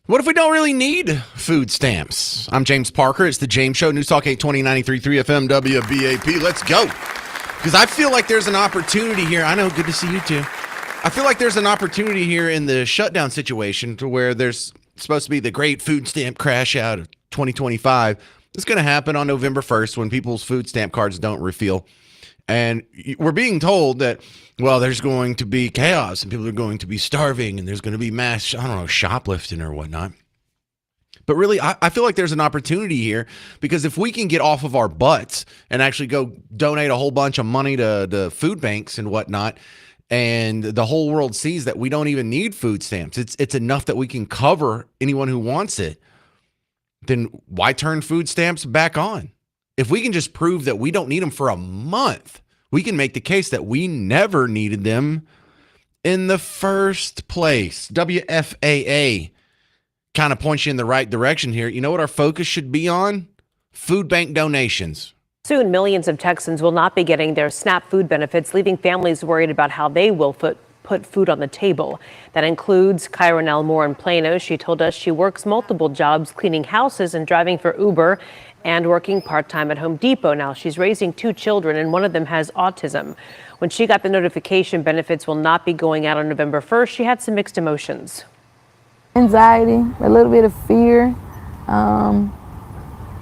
What if we don't really need food stamps? I'm James Parker. It's the James Show, News Talk 820 93.3 FM WBAP. Let's go. Because I feel like there's an opportunity here. I know, good to see you too. I feel like there's an opportunity here in the shutdown situation to where there's supposed to be the great food stamp crash out of 2025. It's going to happen on November 1st when people's food stamp cards don't refill. And we're being told that, well, there's going to be chaos and people are going to be starving and there's going to be mass, shoplifting or whatnot. But really, I feel like there's an opportunity here because if we can get off of our butts and actually go donate a whole bunch of money to food banks and whatnot, and the whole world sees that we don't even need food stamps, it's enough that we can cover anyone who wants it, then why turn food stamps back on? If we can just prove that we don't need them for a month, we can make the case that we never needed them in the first place. WFAA kind of points you in the right direction here. You know what our focus should be on? Food bank donations. Soon, millions of Texans will not be getting their SNAP food benefits, leaving families worried about how they will put food on the table. That includes Kyron Elmore in Plano. She told us she works multiple jobs, cleaning houses and driving for Uber, and working part-time at Home Depot. Now, she's raising 2 children, and one of them has autism. When she got the notification benefits will not be going out on November 1st, she had some mixed emotions. Anxiety, a little bit of fear, trying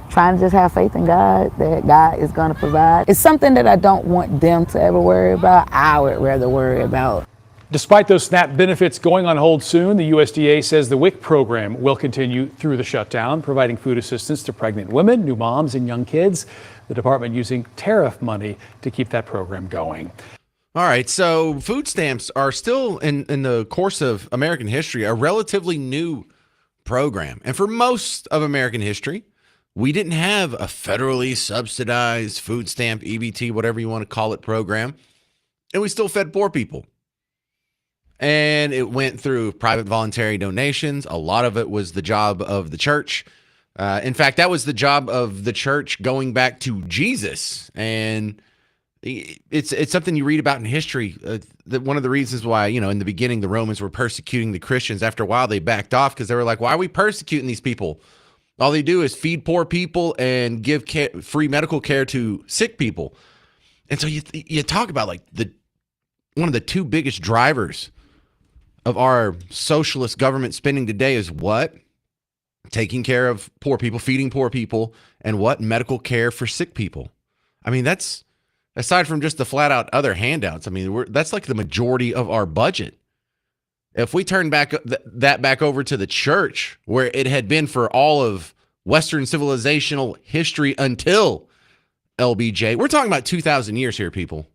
to just have faith in God, that God is going to provide. It's something that I don't want them to ever worry about. I would rather worry about. Despite those SNAP benefits going on hold soon, the USDA says the WIC program will continue through the shutdown, providing food assistance to pregnant women, new moms, and young kids. The department using tariff money to keep that program going. All right, so food stamps are still, in the course of American history, a relatively new program. And for most of American history, we didn't have a federally subsidized food stamp, EBT, whatever you want to call it, program. And we still fed poor people. And it went through private voluntary donations. A lot of it was the job of the church. In fact, that was the job of the church going back to Jesus. And it's something you read about in history. That one of the reasons why, in the beginning, the Romans were persecuting the Christians. After a while, they backed off because they were like, why are we persecuting these people? All they do is feed poor people and give free medical care to sick people. And so you talk about like one of the 2 biggest drivers of our socialist government spending today is what? Taking care of poor people, feeding poor people, and what? Medical care for sick people. I mean, that's, aside from just the flat out other handouts, I mean, that's like the majority of our budget. If we turn that back over to the church, where it had been for all of Western civilizational history until LBJ, we're talking about 2,000 years here, people.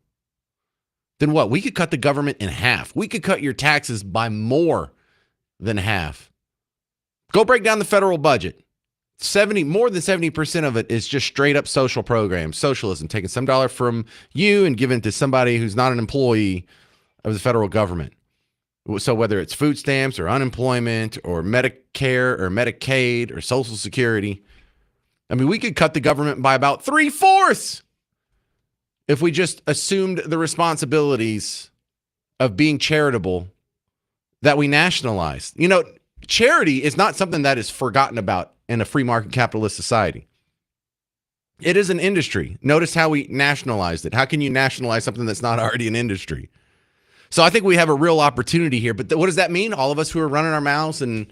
Then what? We could cut the government in half. We could cut your taxes by more than half. Go break down the federal budget. More than 70% of it is just straight up social programs, socialism, taking some dollar from you and giving it to somebody who's not an employee of the federal government. So whether it's food stamps or unemployment or Medicare or Medicaid or Social Security, I mean, we could cut the government by about 3/4 if we just assumed the responsibilities of being charitable that we nationalized. Charity is not something that is forgotten about in a free market capitalist society. It is an industry. Notice how we nationalized it. How can you nationalize something that's not already an industry? So I think we have a real opportunity here. But what does that mean? All of us who are running our mouths and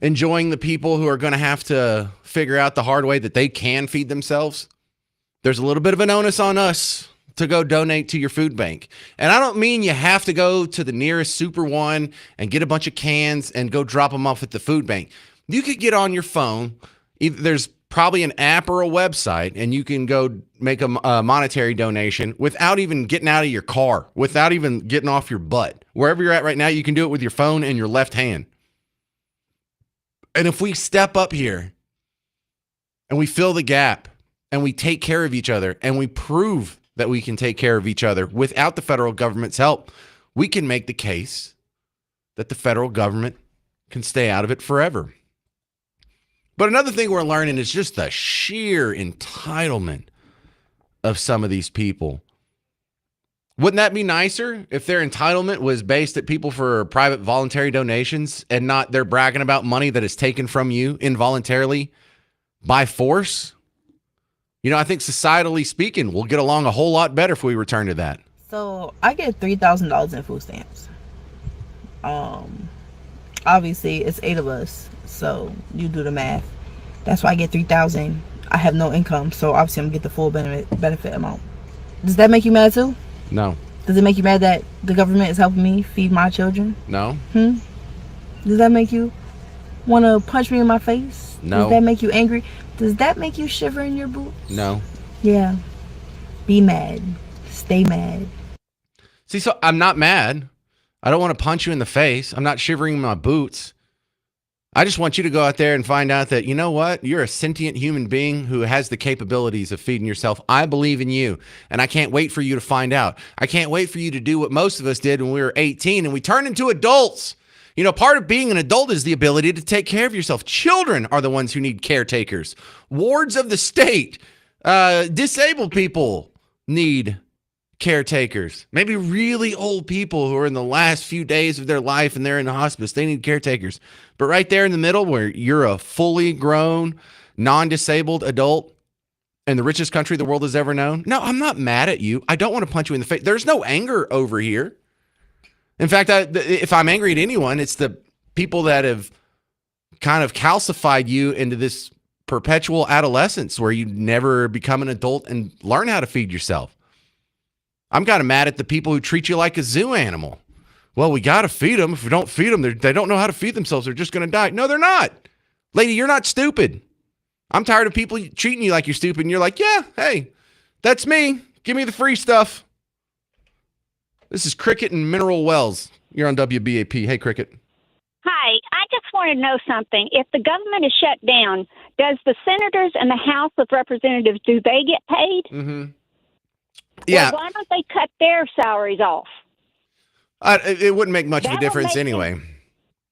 enjoying the people who are going to have to figure out the hard way that they can feed themselves? There's a little bit of an onus on us to go donate to your food bank. And I don't mean you have to go to the nearest Super One and get a bunch of cans and go drop them off at the food bank. You could get on your phone. There's probably an app or a website, and you can go make a monetary donation without even getting out of your car, without even getting off your butt. Wherever you're at right now, you can do it with your phone and your left hand. And if we step up here and we fill the gap and we take care of each other and we prove that we can take care of each other without the federal government's help, we can make the case that the federal government can stay out of it forever. But another thing we're learning is just the sheer entitlement of some of these people. Wouldn't that be nicer if their entitlement was based at people for private voluntary donations and not they're bragging about money that is taken from you involuntarily by force? You know, I think societally speaking, we'll get along a whole lot better if we return to that. So I get $3,000 in food stamps. Obviously it's 8 of us, so you do the math. That's why I get $3,000. I have no income, so obviously I'm gonna get the full benefit amount. Does that make you mad too? No. Does it make you mad that the government is helping me feed my children? No. Does that make you want to punch me in my face? No. Does that make you angry? Does that make you shiver in your boots? No. Yeah. Be mad. Stay mad. See, so I'm not mad. I don't want to punch you in the face. I'm not shivering in my boots. I just want you to go out there and find out that, you know what? You're a sentient human being who has the capabilities of feeding yourself. I believe in you, and I can't wait for you to find out. I can't wait for you to do what most of us did when we were 18 and we turned into adults. You know, part of being an adult is the ability to take care of yourself. Children are the ones who need caretakers. Wards of the state, disabled people need caretakers. Maybe really old people who are in the last few days of their life and they're in the hospice, they need caretakers. But right there in the middle where you're a fully grown, non-disabled adult in the richest country the world has ever known, no, I'm not mad at you. I don't want to punch you in the face. There's no anger over here. In fact, if I'm angry at anyone, it's the people that have kind of calcified you into this perpetual adolescence where you never become an adult and learn how to feed yourself. I'm kind of mad at the people who treat you like a zoo animal. Well, we got to feed them. If we don't feed them, they don't know how to feed themselves. They're just going to die. No, they're not. Lady, you're not stupid. I'm tired of people treating you like you're stupid. And you're like, yeah, hey, that's me. Give me the free stuff. This is Cricket and Mineral Wells. You're on WBAP. Hey, Cricket. Hi, I just want to know something. If the government is shut down, does the senators and the House of Representatives, do they get paid? Mm-hmm. Yeah. Well, why don't they cut their salaries off? It wouldn't make much of a difference anyway.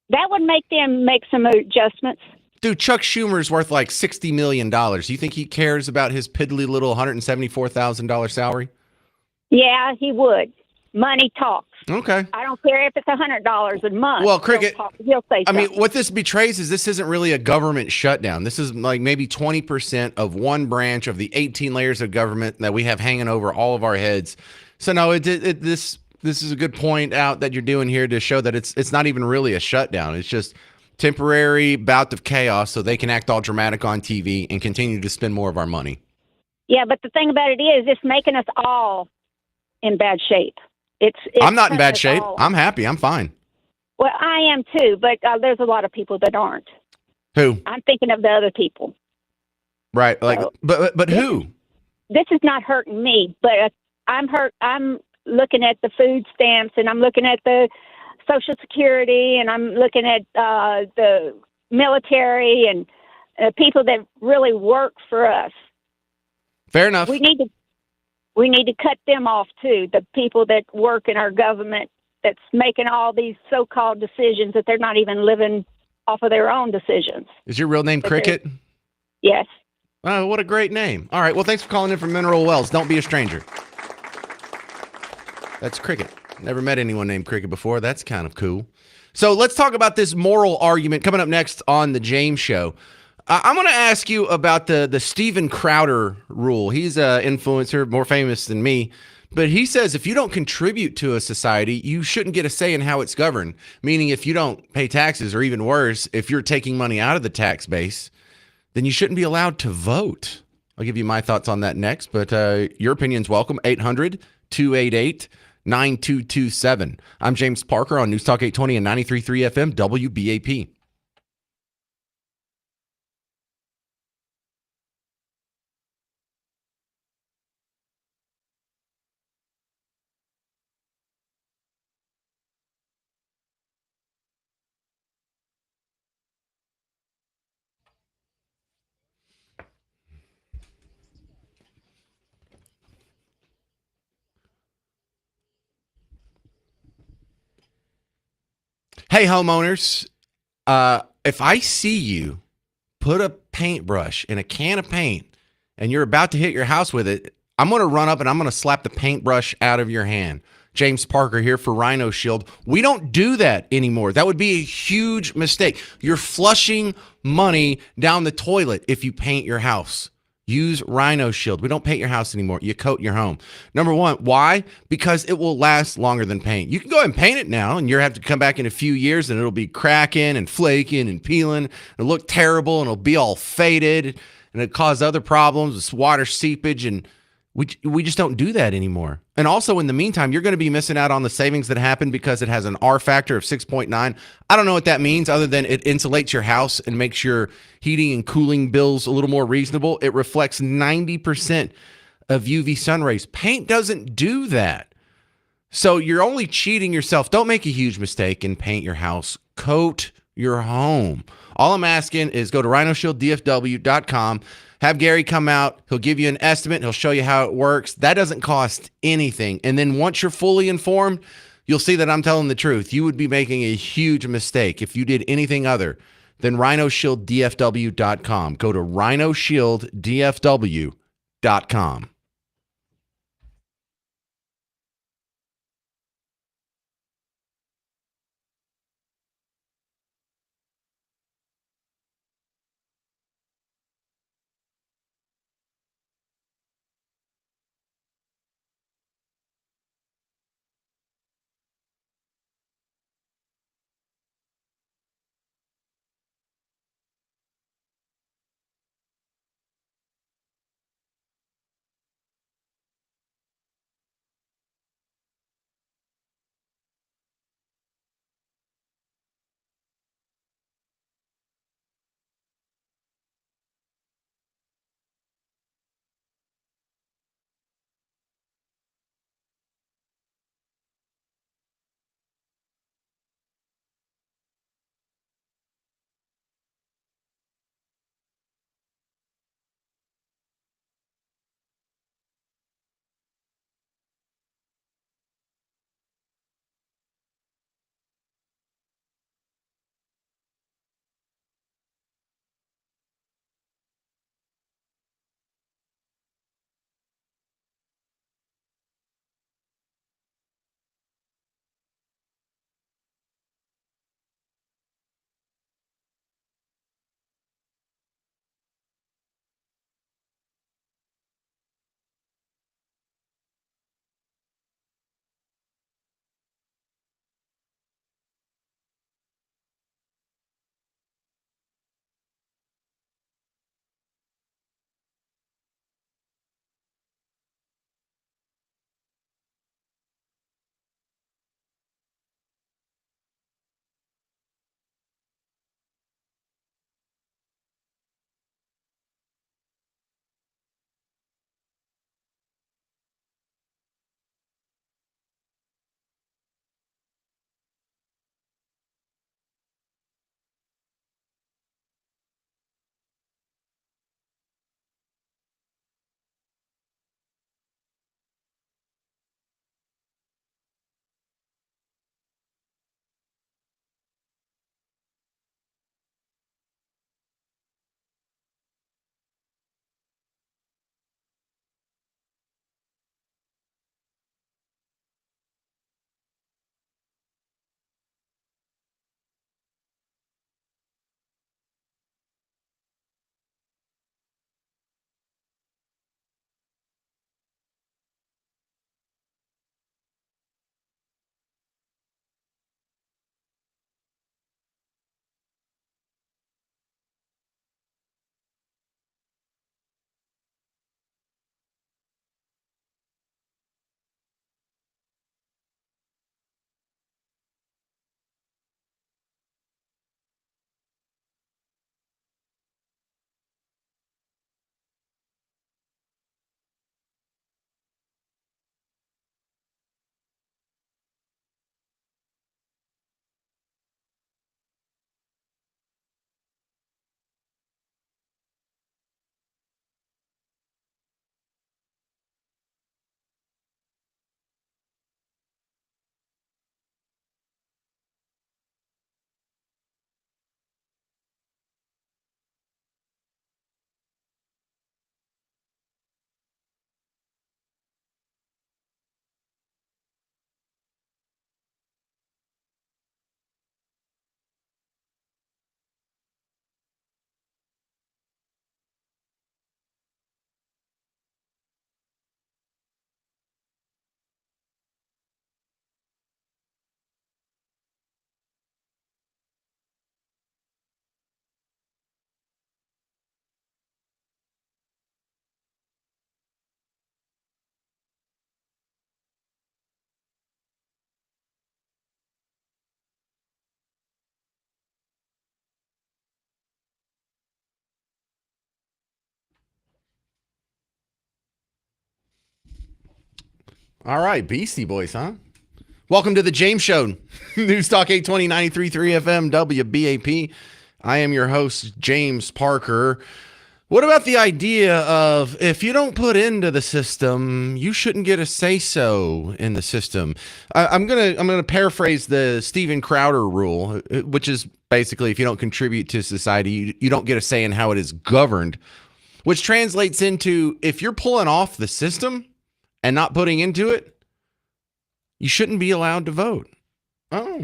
That would make them make some adjustments. Dude, Chuck Schumer's worth like $60 million. Do you think he cares about his piddly little $174,000 salary? Yeah, he would. Money talks. Okay. I don't care if it's $100 a month. Well, Cricket, he'll say I mean, something. what this betrays is this isn't really a government shutdown. This is like maybe 20% of one branch of the 18 layers of government that we have hanging over all of our heads. So no, this is a good point out that you're doing here to show that it's not even really a shutdown. It's just temporary bout of chaos so they can act all dramatic on TV and continue to spend more of our money. Yeah, but the thing about it is it's making us all in bad shape. I'm not in bad shape. I'm happy. I'm fine. Well, I am too, but there's a lot of people that aren't. Who? I'm thinking of the other people. Right. Like, So, but who? This is not hurting me, but I'm hurt. I'm looking at the food stamps, and I'm looking at the Social Security, and I'm looking at the military and people that really work for us. Fair enough. We need to cut them off too. The people that work in our government that's making all these so-called decisions that they're not even living off of their own decisions. Is your real name Cricket? Yes. Oh, what a great name. All right. Well, thanks for calling in from Mineral Wells. Don't be a stranger. That's Cricket. Never met anyone named Cricket before. That's kind of cool. So let's talk about this moral argument coming up next on the James Show. I'm going to ask you about the Steven Crowder rule. He's an influencer, more famous than me, but he says if you don't contribute to a society, you shouldn't get a say in how it's governed, meaning if you don't pay taxes, or even worse, if you're taking money out of the tax base, then you shouldn't be allowed to vote. I'll give you my thoughts on that next, but your opinion's welcome. 800-288-9227. I'm James Parker on News Talk 820 and 93.3 FM WBAP. Hey, homeowners, if I see you put a paintbrush in a can of paint and you're about to hit your house with it, I'm going to run up and I'm going to slap the paintbrush out of your hand. James Parker here for Rhino Shield. We don't do that anymore. That would be a huge mistake. You're flushing money down the toilet if you paint your house. Use Rhino Shield. We don't paint your house anymore. You coat your home. Number one, why? Because it will last longer than paint. You can go ahead and paint it now, and you'll have to come back in a few years, and it'll be cracking and flaking and peeling. It'll look terrible, and it'll be all faded, and it'll cause other problems with water seepage, and we just don't do that anymore. And also, in the meantime, you're going to be missing out on the savings that happen because it has an R factor of 6.9. I don't know what that means other than it insulates your house and makes your heating and cooling bills a little more reasonable. It reflects 90% of UV sun rays. Paint doesn't do that. So you're only cheating yourself. Don't make a huge mistake and paint your house. Coat your home. All I'm asking is go to rhinoshielddfw.com. Have Gary come out. He'll give you an estimate. He'll show you how it works. That doesn't cost anything. And then once you're fully informed, you'll see that I'm telling the truth. You would be making a huge mistake if you did anything other than rhinoshielddfw.com. Go to rhinoshielddfw.com. All right, Beastie Boys, huh? Welcome to the James Show. News Talk 820 93.3 FM WBAP. I am your host, James Parker. What about the idea of if you don't put into the system, you shouldn't get a say-so in the system? I'm gonna paraphrase the Steven Crowder rule, which is basically if you don't contribute to society, you don't get a say in how it is governed, which translates into if you're pulling off the system and not putting into it, you shouldn't be allowed to vote. Oh.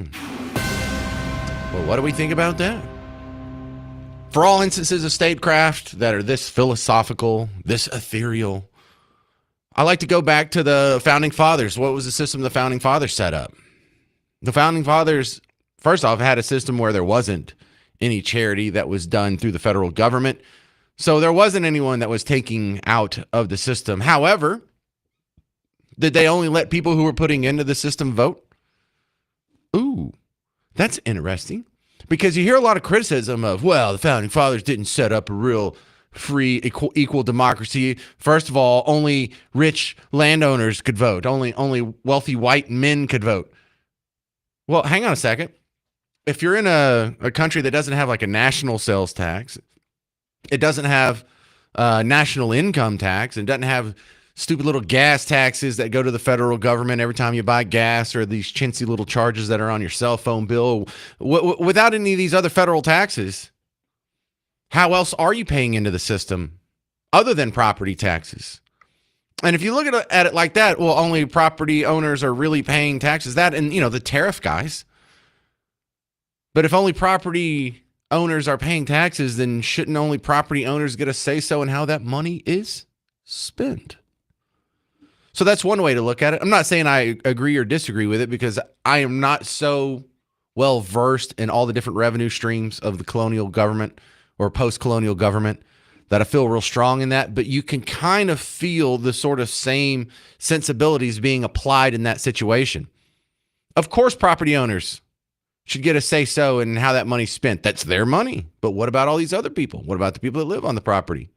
Well, what do we think about that? For all instances of statecraft that are this philosophical, this ethereal, I like to go back to the Founding Fathers. What was the system the Founding Fathers set up? The Founding Fathers, first off, had a system where there wasn't any charity that was done through the federal government. So there wasn't anyone that was taking out of the system. However, did they only let people who were putting into the system vote? Ooh, that's interesting. Because you hear a lot of criticism of, well, the Founding Fathers didn't set up a real free, equal democracy. First of all, only rich landowners could vote. Only wealthy white men could vote. Well, hang on a second. If you're in a country that doesn't have like a national sales tax, it doesn't have national income tax, and doesn't have stupid little gas taxes that go to the federal government every time you buy gas, or these chintzy little charges that are on your cell phone bill. Without any of these other federal taxes, how else are you paying into the system other than property taxes? And if you look at it like that, well, only property owners are really paying taxes. That and, the tariff guys. But if only property owners are paying taxes, then shouldn't only property owners get a say-so in how that money is spent? So that's one way to look at it. I'm not saying I agree or disagree with it, because I am not so well versed in all the different revenue streams of the colonial government or post-colonial government that I feel real strong in that. But you can kind of feel the sort of same sensibilities being applied in that situation. Of course, property owners should get a say-so in how that money's spent. That's their money. But what about all these other people? What about the people that live on the property?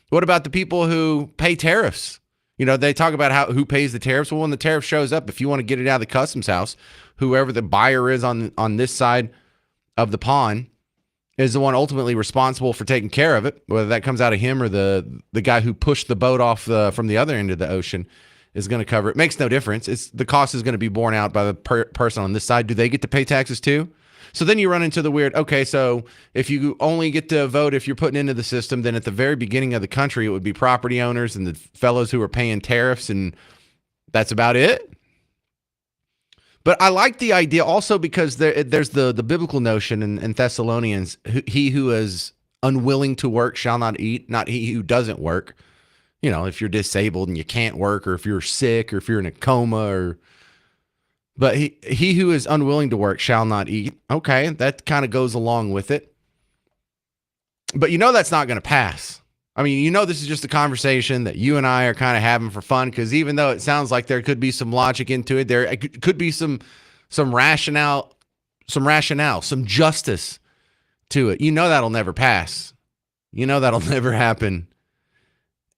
What about the people who pay tariffs? They talk about who pays the tariffs. Well, when the tariff shows up, if you want to get it out of the customs house, whoever the buyer is on this side of the pond is the one ultimately responsible for taking care of it, whether that comes out of him or the guy who pushed the boat off from the other end of the ocean is going to cover it. Makes no difference. The cost is going to be borne out by the person on this side. Do they get to pay taxes too? So then you run into the weird, okay, so if you only get to vote if you're putting into the system, then at the very beginning of the country, it would be property owners and the fellows who are paying tariffs, and that's about it. But I like the idea also because there's the biblical notion in Thessalonians, he who is unwilling to work shall not eat, not he who doesn't work. If you're disabled and you can't work, or if you're sick, or if you're in a coma, but he who is unwilling to work shall not eat. Okay, that kind of goes along with it. But that's not going to pass. I mean, this is just a conversation that you and I are kind of having for fun, because even though it sounds like there could be some logic into it, there could be some rationale, some justice to it. That'll never pass. That'll never happen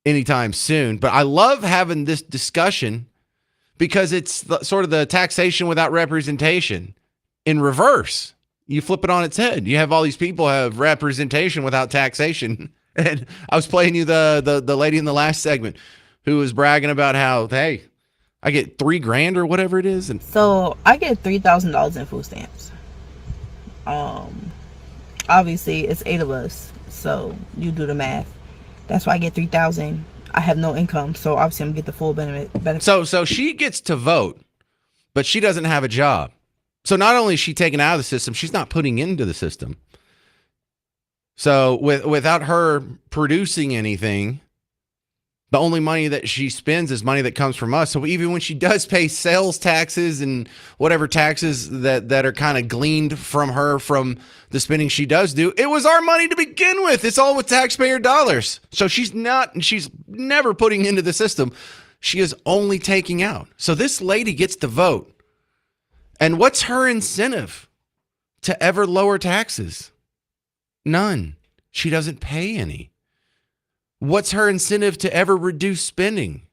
anytime soon. But I love having this discussion, because it's sort of the taxation without representation in reverse. You flip it on its head. You have all these people have representation without taxation. And I was playing you the lady in the last segment who was bragging about how, hey, I get $3,000 or whatever it is. And so I get $3,000 in food stamps. Obviously it's 8 of us, so you do the math. That's why I get $3,000. I have no income, so obviously I'm gonna get the full benefit. So she gets to vote, but she doesn't have a job. So not only is she taken out of the system, she's not putting into the system. So without her producing anything, the only money that she spends is money that comes from us. So even when she does pay sales taxes and whatever taxes that are kind of gleaned from her from the spending she does do, it was our money to begin with. It's all with taxpayer dollars. So she's never putting into the system. She is only taking out. So this lady gets to vote. And what's her incentive to ever lower taxes? None. She doesn't pay any. What's her incentive to ever reduce spending?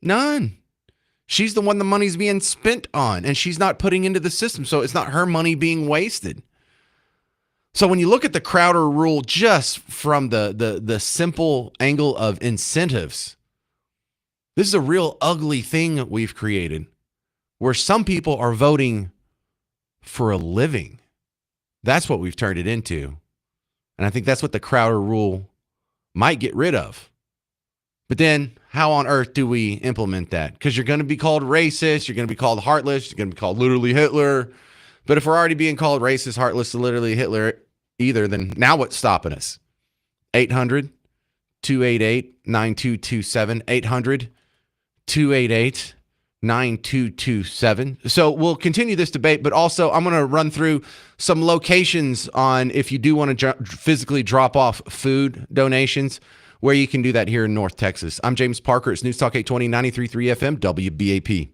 None. She's the one the money's being spent on, and she's not putting into the system. So it's not her money being wasted. So when you look at the Crowder rule just from the simple angle of incentives, this is a real ugly thing that we've created where some people are voting for a living. That's what we've turned it into. And I think that's what the Crowder rule might get rid of. But then how on earth do we implement that? Because you're going to be called racist. You're going to be called heartless. You're going to be called literally Hitler. But if we're already being called racist, heartless, and literally Hitler either, then now what's stopping us? 800-288-9227. 800-288-9227. So we'll continue this debate, but also I'm going to run through some locations on if you do want to physically drop off food donations, where you can do that here in North Texas. I'm James Parker. It's News Talk 820, 93.3 FM, WBAP.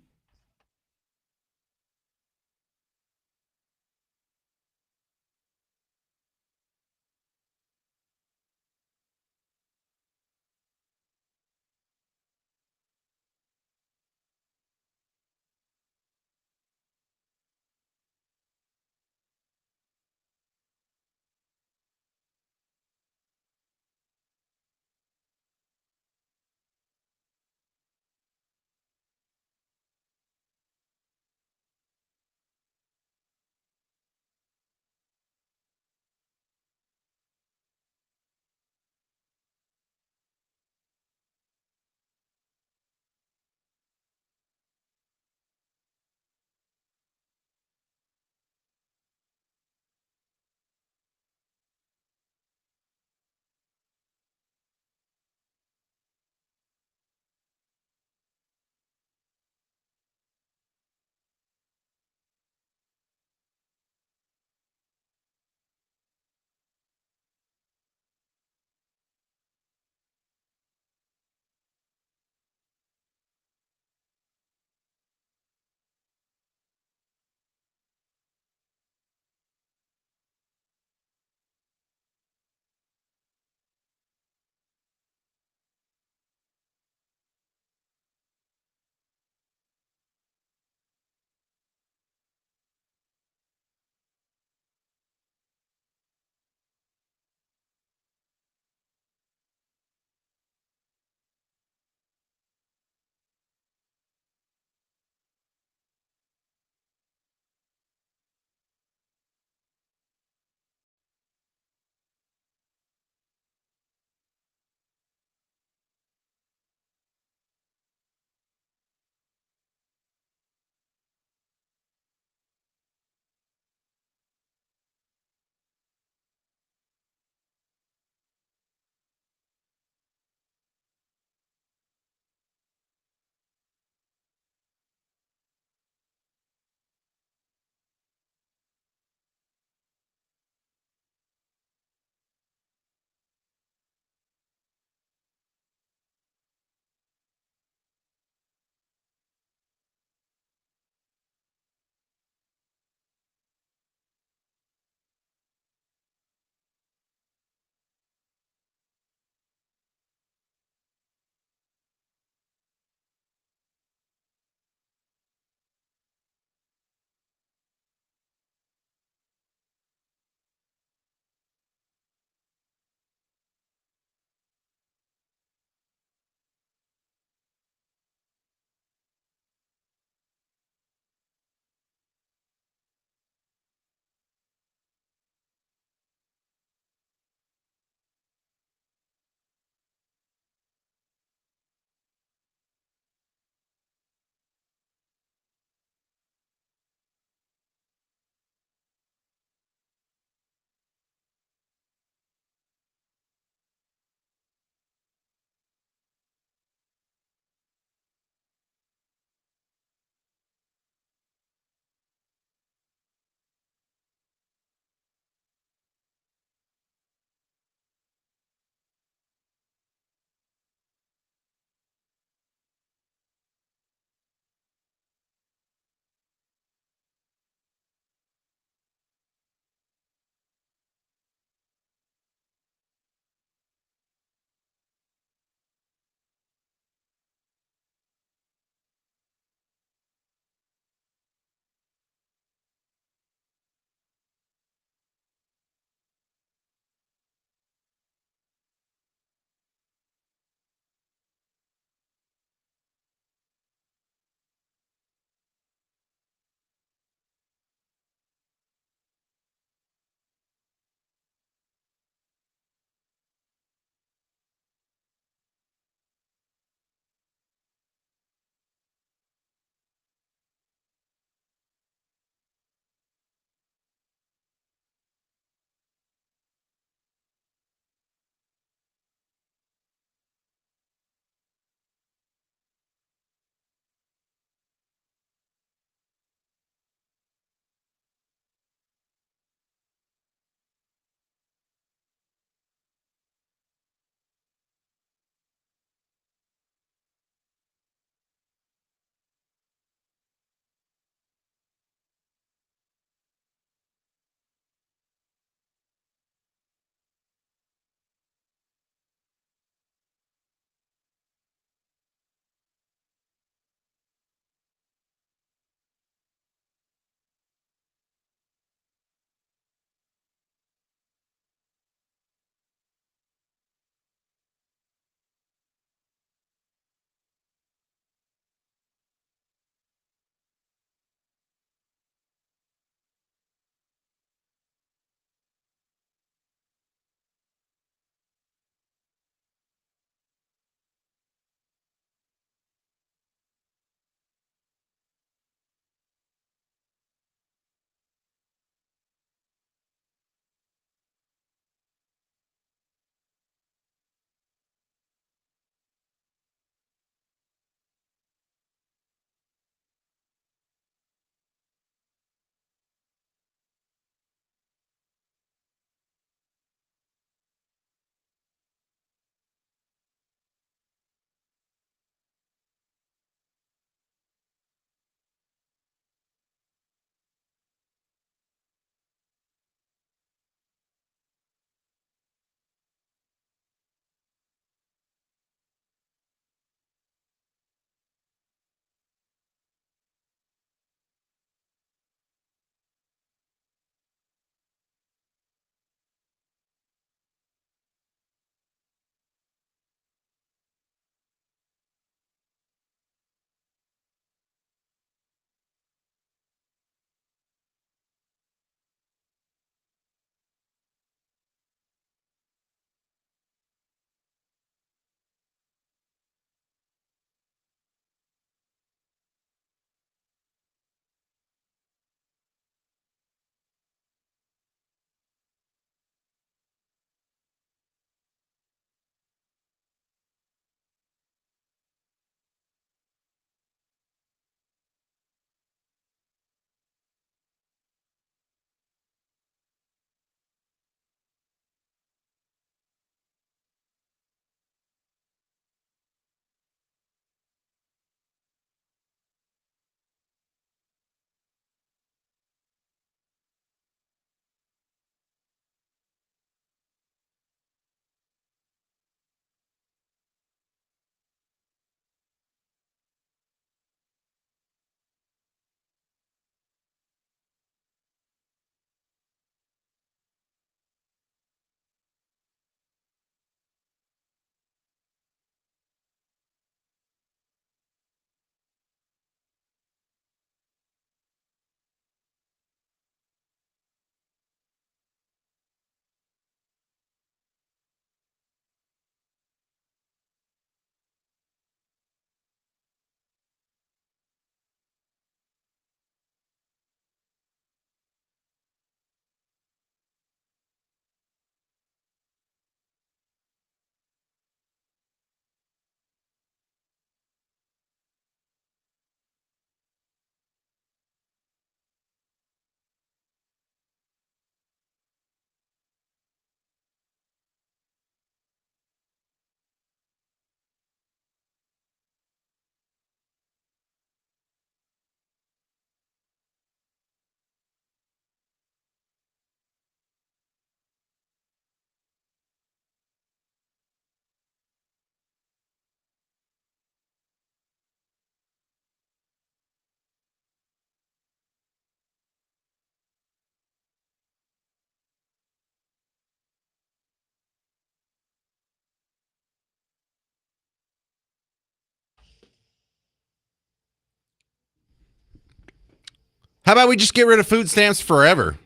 How about we just get rid of food stamps forever?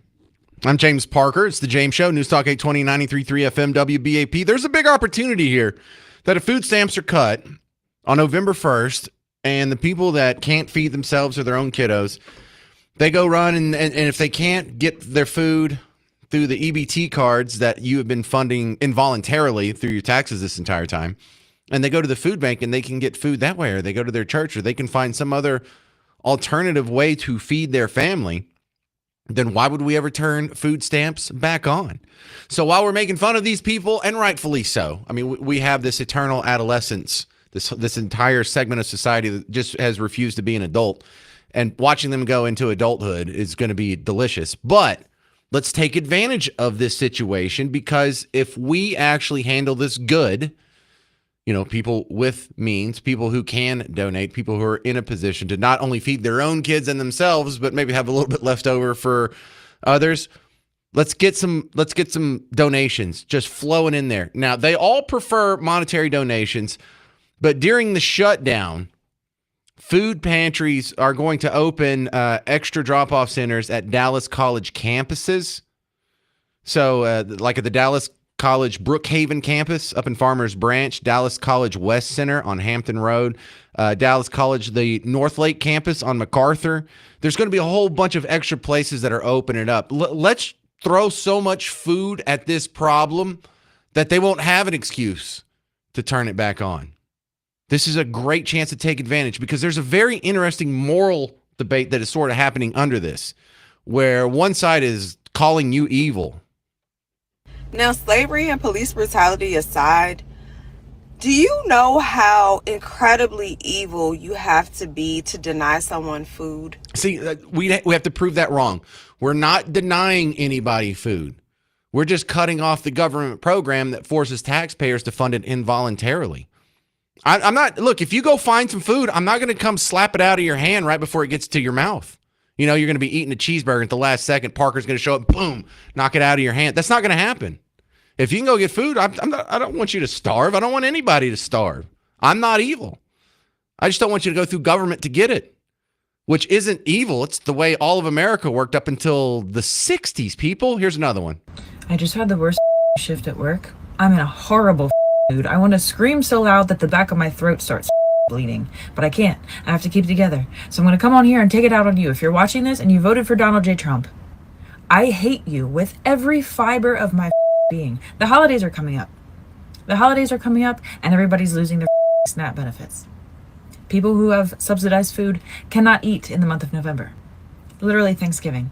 I'm James Parker. It's the James Show, News Talk 820, 93.3 FM, WBAP. There's a big opportunity here that if food stamps are cut on November 1st and the people that can't feed themselves or their own kiddos, they go run and if they can't get their food through the EBT cards that you have been funding involuntarily through your taxes this entire time, and they go to the food bank and they can get food that way, or they go to their church, or they can find some other alternative way to feed their family, then why would we ever turn food stamps back on? So while we're making fun of these people, and rightfully so, I mean, we have this eternal adolescence, this entire segment of society that just has refused to be an adult, and watching them go into adulthood is going to be delicious. But let's take advantage of this situation, because if we actually handle this good, you know, people with means, people who can donate, people who are in a position to not only feed their own kids and themselves, but maybe have a little bit left over for others. Let's get some donations just flowing in there. Now, they all prefer monetary donations, but during the shutdown, food pantries are going to open extra drop-off centers at Dallas College campuses. So like at the Dallas College Brookhaven campus up in Farmers Branch, Dallas College West Center on Hampton Road, Dallas College, the North Lake campus on MacArthur. There's going to be a whole bunch of extra places that are opening up. Let's throw so much food at this problem that they won't have an excuse to turn it back on. This is a great chance to take advantage, because there's a very interesting moral debate that is sort of happening under this, where one side is calling you evil. Now, slavery and police brutality aside, do you know how incredibly evil you have to be to deny someone food? See, we have to prove that wrong. We're not denying anybody food. We're just cutting off the government program that forces taxpayers to fund it involuntarily. I'm not, look, if you go find some food, I'm not going to come slap it out of your hand right before it gets to your mouth. You know, you're going to be eating a cheeseburger at the last second. Parker's going to show up, boom, knock it out of your hand. That's not going to happen. If you can go get food, I don't want you to starve. I don't want anybody to starve. I'm not evil. I just don't want you to go through government to get it, which isn't evil. It's the way all of America worked up until the 60s, people. Here's another one. I just had the worst shift at work. I'm in a horrible mood. I want to scream so loud that the back of my throat starts bleeding, but I can't. I have to keep it together. So I'm going to come on here and take it out on you. If you're watching this and you voted for Donald J. Trump, I hate you with every fiber of my being. The holidays are coming up. The holidays are coming up, and everybody's losing their SNAP benefits. People who have subsidized food cannot eat in the month of November. Literally Thanksgiving.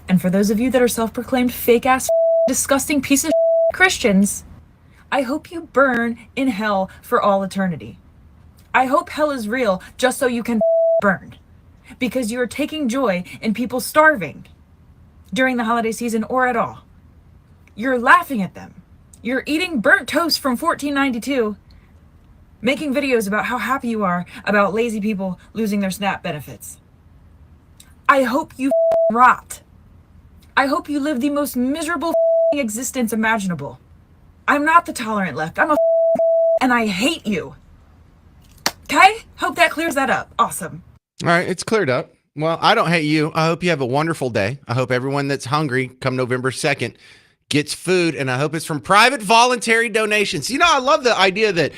And for those of you that are self-proclaimed fake-ass disgusting piece of Christians, I hope you burn in hell for all eternity. I hope hell is real just so you can burn. Because you are taking joy in people starving during the holiday season or at all. You're laughing at them. You're eating burnt toast from 1492, making videos about how happy you are about lazy people losing their SNAP benefits. I hope you rot. I hope you live the most miserable existence imaginable. I'm not the tolerant left. I'm a and I hate you. Okay? Hope that clears that up. Awesome. All right, it's cleared up. Well, I don't hate you. I hope you have a wonderful day. I hope everyone that's hungry come November 2nd gets food, and I hope it's from private voluntary donations. You know, I love the idea that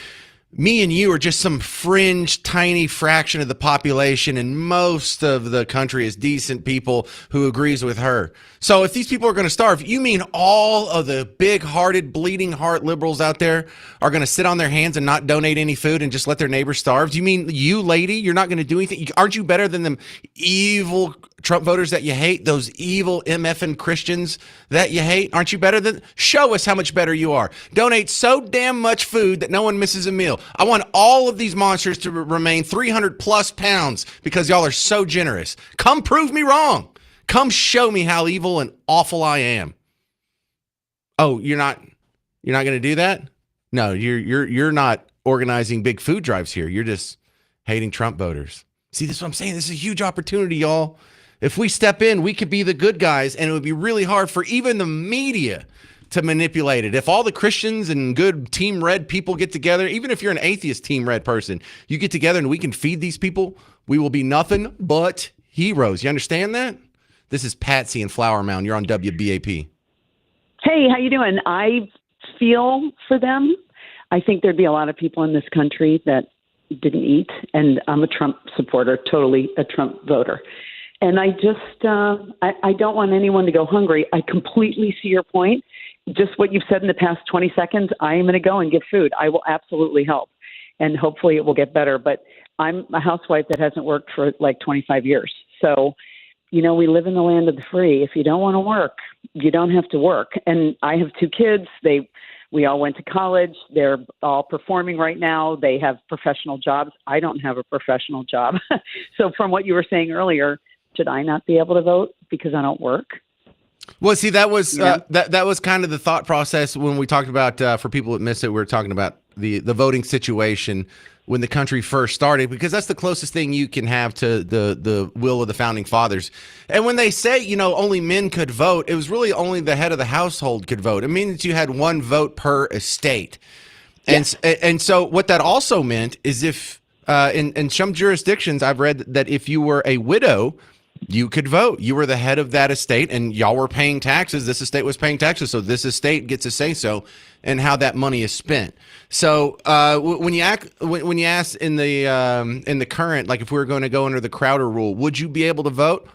me and you are just some fringe, tiny fraction of the population, and most of the country is decent people who agrees with her. So if these people are going to starve, you mean all of the big-hearted, bleeding heart liberals out there are going to sit on their hands and not donate any food and just let their neighbors starve? Do you mean you, lady, you're not going to do anything? Aren't you better than them evil Trump voters that you hate, those evil MFing Christians that you hate? Aren't you better than? Show us how much better you are. Donate so damn much food that no one misses a meal. I want all of these monsters to remain 300 plus pounds because y'all are so generous. Come prove me wrong. Come show me how evil and awful I am. Oh, you're not going to do that? No, you're not organizing big food drives here. You're just hating Trump voters. See, this is what I'm saying. This is a huge opportunity, y'all. If we step in, we could be the good guys, and it would be really hard for even the media to manipulate it. If all the Christians and good Team Red people get together, even if you're an atheist Team Red person, you get together and we can feed these people, we will be nothing but heroes. You understand that? This is Patsy in Flower Mound. You're on WBAP. Hey, how you doing? I feel for them. I think there'd be a lot of people in this country that didn't eat, and I'm a Trump supporter, totally a Trump voter. And I just, I don't want anyone to go hungry. I completely see your point. Just what you've said in the past 20 seconds, I am going to go and give food. I will absolutely help, and hopefully it will get better. But I'm a housewife that hasn't worked for like 25 years. So, we live in the land of the free. If you don't want to work, you don't have to work. And I have 2 kids. We all went to college. They're all performing right now. They have professional jobs. I don't have a professional job. So from what you were saying earlier, should I not be able to vote because I don't work? Well, see, that was that was kind of the thought process when we talked about, for people that missed it, we were talking about the voting situation when the country first started, because that's the closest thing you can have to the will of the founding fathers. And when they say, only men could vote, it was really only the head of the household could vote. It means you had 1 vote per estate. And so what that also meant is if in some jurisdictions I've read that if you were a widow, you could vote. You were the head of that estate and y'all were paying taxes. This estate was paying taxes. So this estate gets to say so and how that money is spent. So when you ask in the current, like if we were going to go under the Crowder rule, would you be able to vote?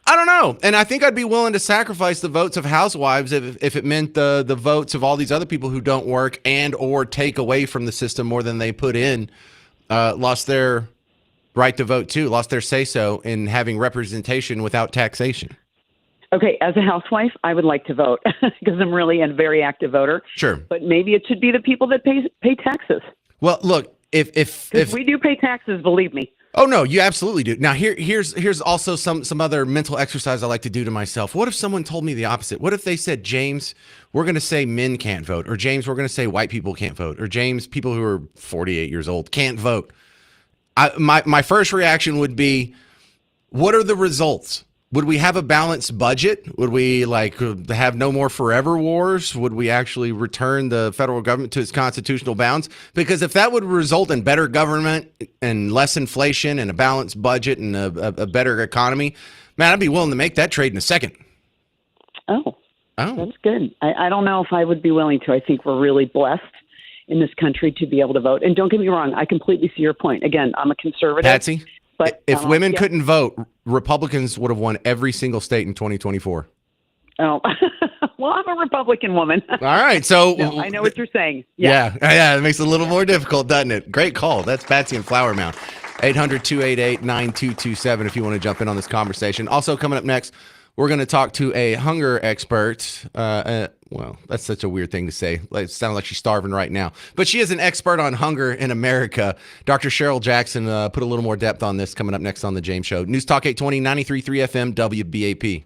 I don't know. And I think I'd be willing to sacrifice the votes of housewives if it meant the votes of all these other people who don't work and or take away from the system more than they put in, lost their right to vote too, lost their say-so in having representation without taxation. Okay, as a housewife, I would like to vote because I'm really a very active voter. Sure. But maybe it should be the people that pay taxes. Well, look, if we do pay taxes, believe me. Oh no, you absolutely do. Now here's also some other mental exercise I like to do to myself. What if someone told me the opposite? What if they said, James, we're going to say men can't vote, or James, we're going to say white people can't vote, or James, people who are 48 years old can't vote? My first reaction would be, what are the results? Would we have a balanced budget? Would we have no more forever wars? Would we actually return the federal government to its constitutional bounds? Because if that would result in better government and less inflation and a balanced budget and a better economy, man, I'd be willing to make that trade in a second. Oh, that's good. I don't know if I would be willing to. I think we're really blessed in this country to be able to vote. And don't get me wrong, I completely see your point. Again, I'm a conservative. Patsy, but if women couldn't vote, Republicans would have won every single state in 2024. Oh, well, I'm a Republican woman. All right. So no, I know what you're saying. Yeah. It makes it a little more difficult, doesn't it? Great call. That's Patsy in Flower Mound. 800-288-9227 if you want to jump in on this conversation. Also coming up next, we're going to talk to a hunger expert. Well, that's such a weird thing to say. It sounds like she's starving right now. But she is an expert on hunger in America. Dr. Cheryl Jackson put a little more depth on this coming up next on The James Show. News Talk 820, 93.3 FM, WBAP.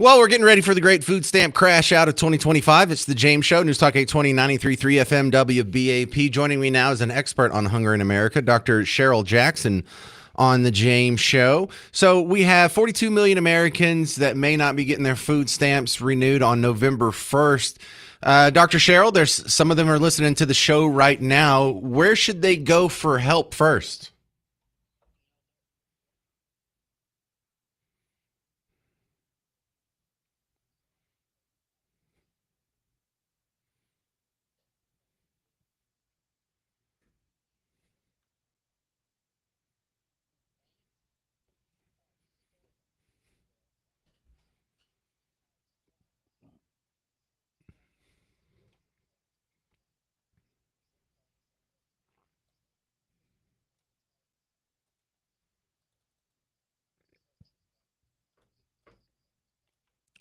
Well, we're getting ready for the great food stamp crash out of 2025. It's the James Show, News Talk 820, 93.3 FM WBAP. Joining me now is an expert on hunger in America, Dr. Cheryl Jackson on the James Show. So we have 42 million Americans that may not be getting their food stamps renewed on November 1st. Dr. Cheryl, there's some of them are listening to the show right now. Where should they go for help first?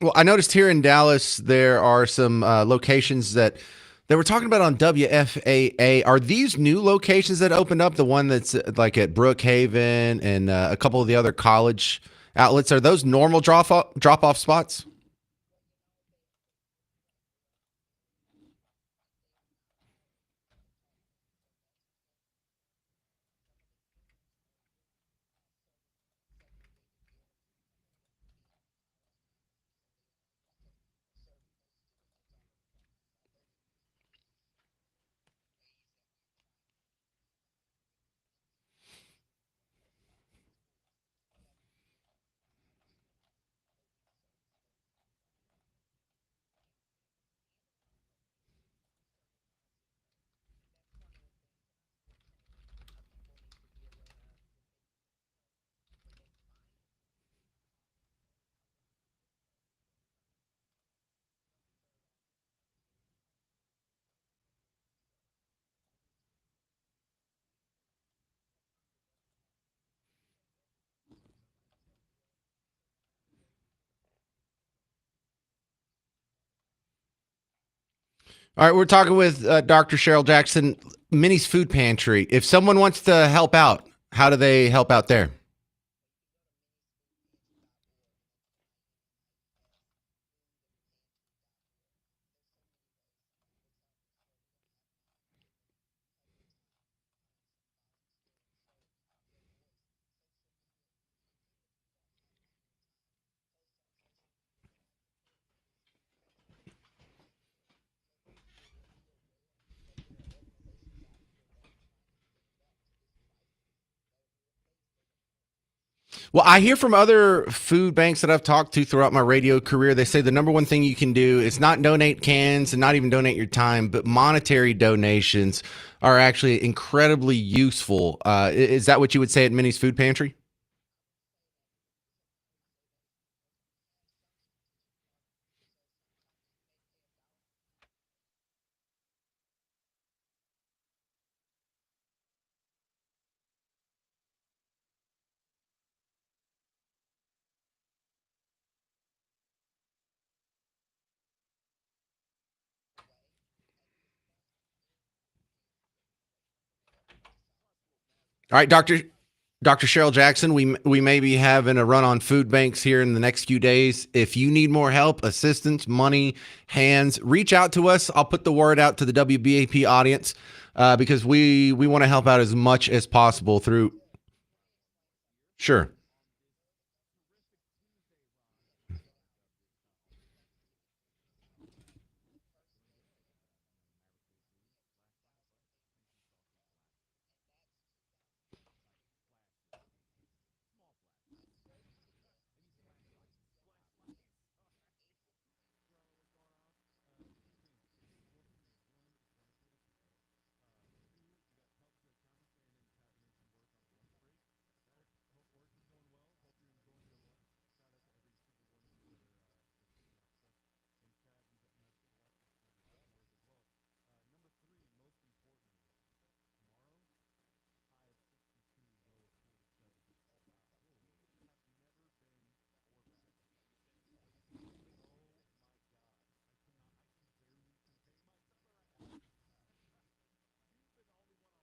Well, I noticed here in Dallas there are some locations that they were talking about on WFAA. Are these new locations that opened up? The one that's like at Brookhaven and a couple of the other college outlets. Are those normal drop off spots? All right, we're talking with Dr. Cheryl Jackson, Minnie's Food Pantry. If someone wants to help out, how do they help out there? Well, I hear from other food banks that I've talked to throughout my radio career, they say the number one thing you can do is not donate cans and not even donate your time, but monetary donations are actually incredibly useful. Is that what you would say at Minnie's Food Pantry? All right, Dr. Cheryl Jackson, we may be having a run on food banks here in the next few days. If you need more help, assistance, money, hands, reach out to us. I'll put the word out to the WBAP audience because we want to help out as much as possible through. Sure.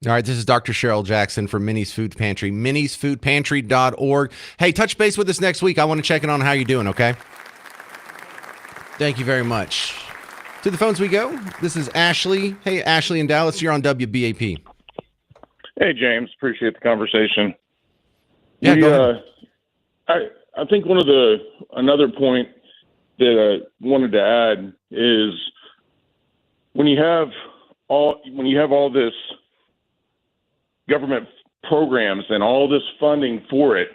All right, this is Dr. Cheryl Jackson from Minnie's Food Pantry, minniesfoodpantry.org. Hey, touch base with us next week. I want to check in on how you're doing, okay? Thank you very much. To the phones we go. This is Ashley. Hey, Ashley in Dallas. You're on WBAP. Hey, James. Appreciate the conversation. Yeah, go ahead. I think another point that I wanted to add is when you have all this government programs and all this funding for it,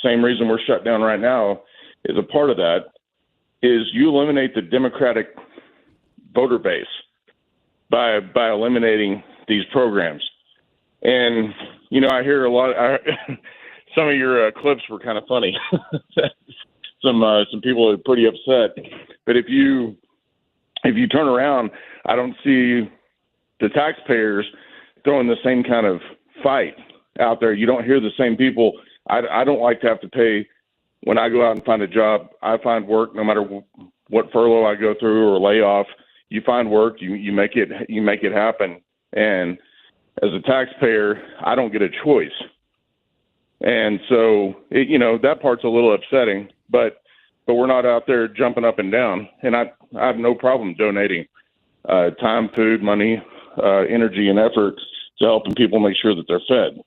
same reason we're shut down right now is a part of that, is you eliminate the Democratic voter base by eliminating these programs. And, I hear a lot, some of your clips were kind of funny. Some people are pretty upset. But if you turn around, I don't see the taxpayers throwing the same kind of fight out there. You don't hear the same people. I don't like to have to pay when I go out and find a job. I find work no matter what furlough I go through or layoff. You find work, you make it happen. And as a taxpayer, I don't get a choice. And so, that part's a little upsetting, but we're not out there jumping up and down. And I have no problem donating time, food, money, energy, and effort to helping people make sure that they're fed.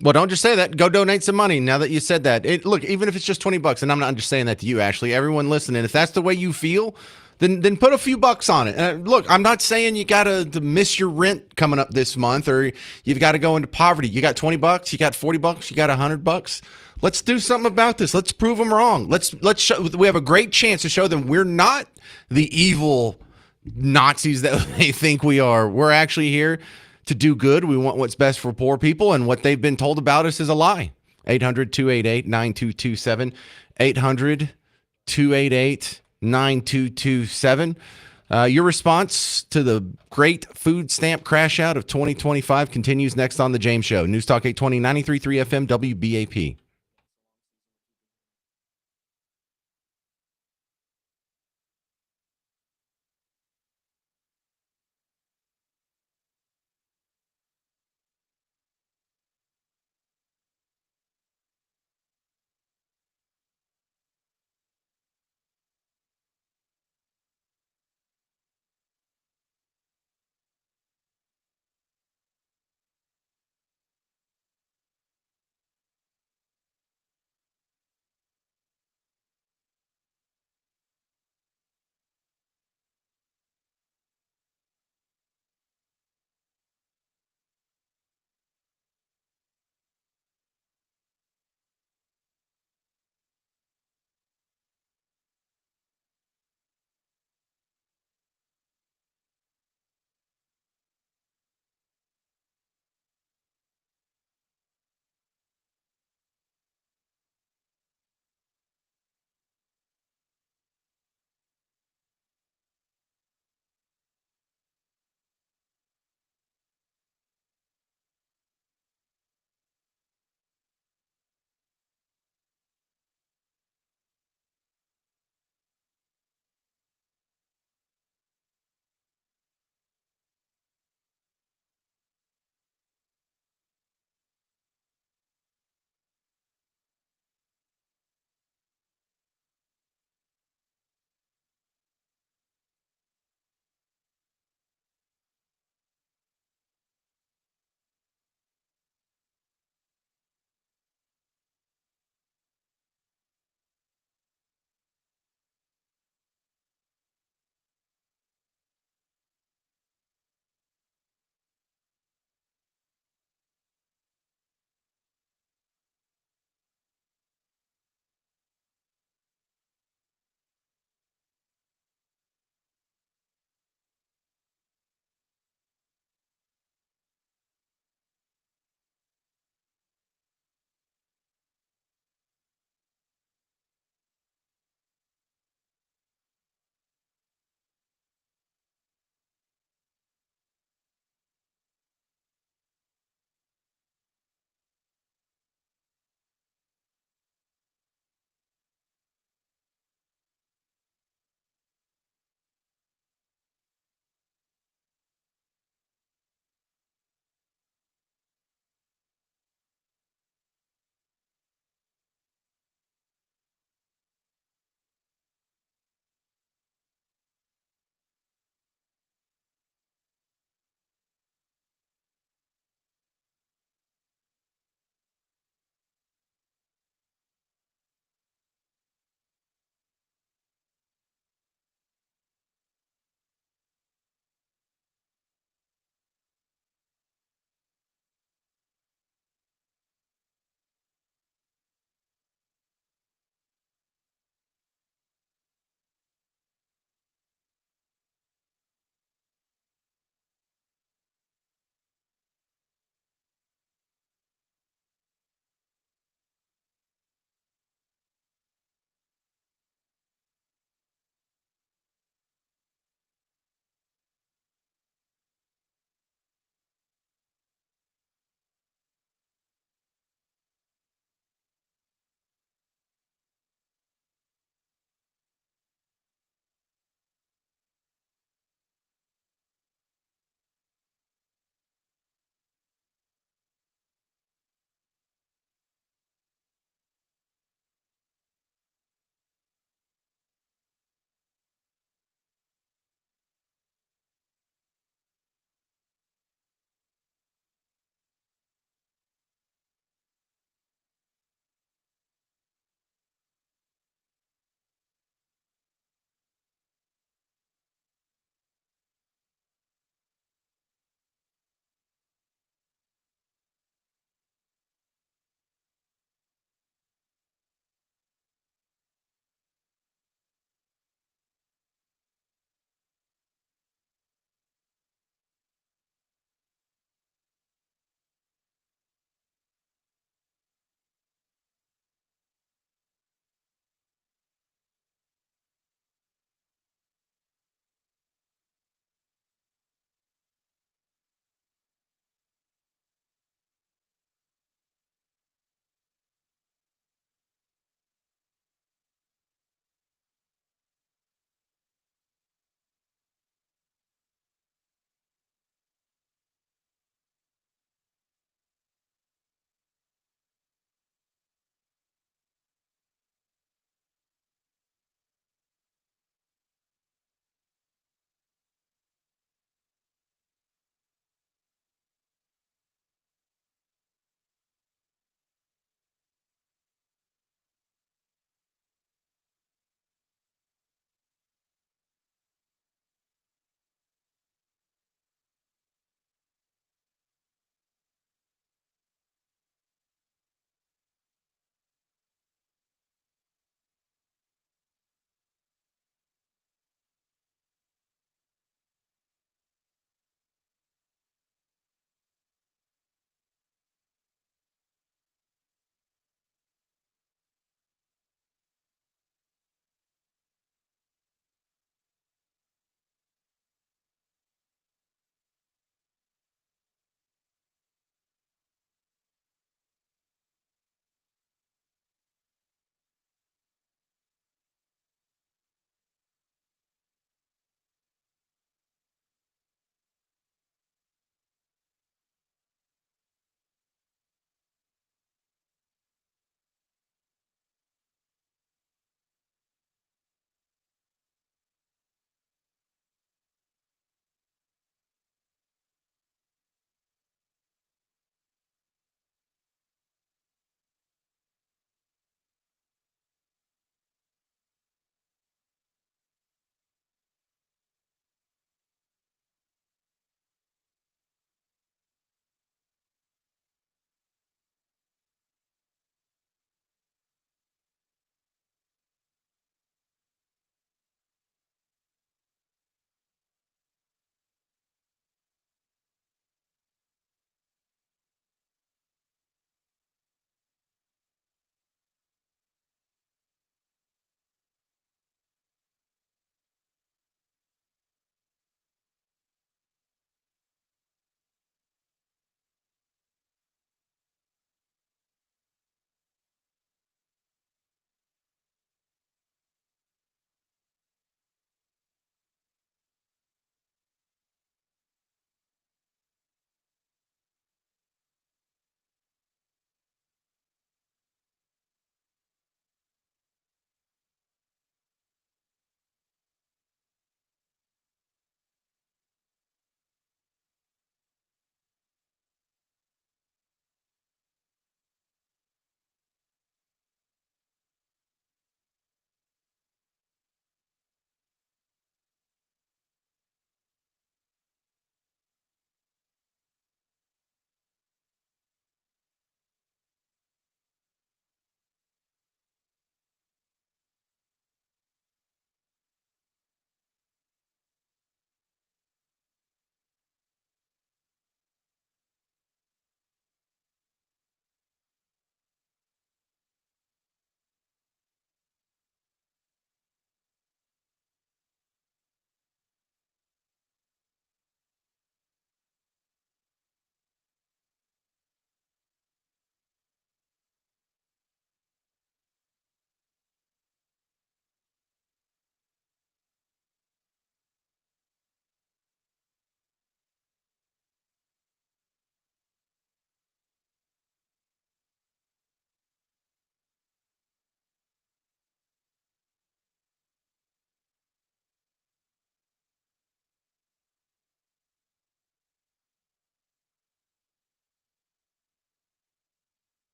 Well, don't just say that. Go donate some money now that you said that. Look, even if it's just $20, and I'm not just saying that to you, Ashley, everyone listening, if that's the way you feel, then put a few bucks on it. Look, I'm not saying you got to miss your rent coming up this month or you've got to go into poverty. You got $20, you got $40, you got $100. Let's do something about this. Let's prove them wrong. Let's show. We have a great chance to show them we're not the evil Nazis that they think we are. We're actually here to do good. We want what's best for poor people, and what they've been told about us is a lie. 800-288-9227. 800-288-9227. Your response to the great food stamp crash out of 2025 continues next on The James Show. News Talk 820, 93.3 FM, WBAP.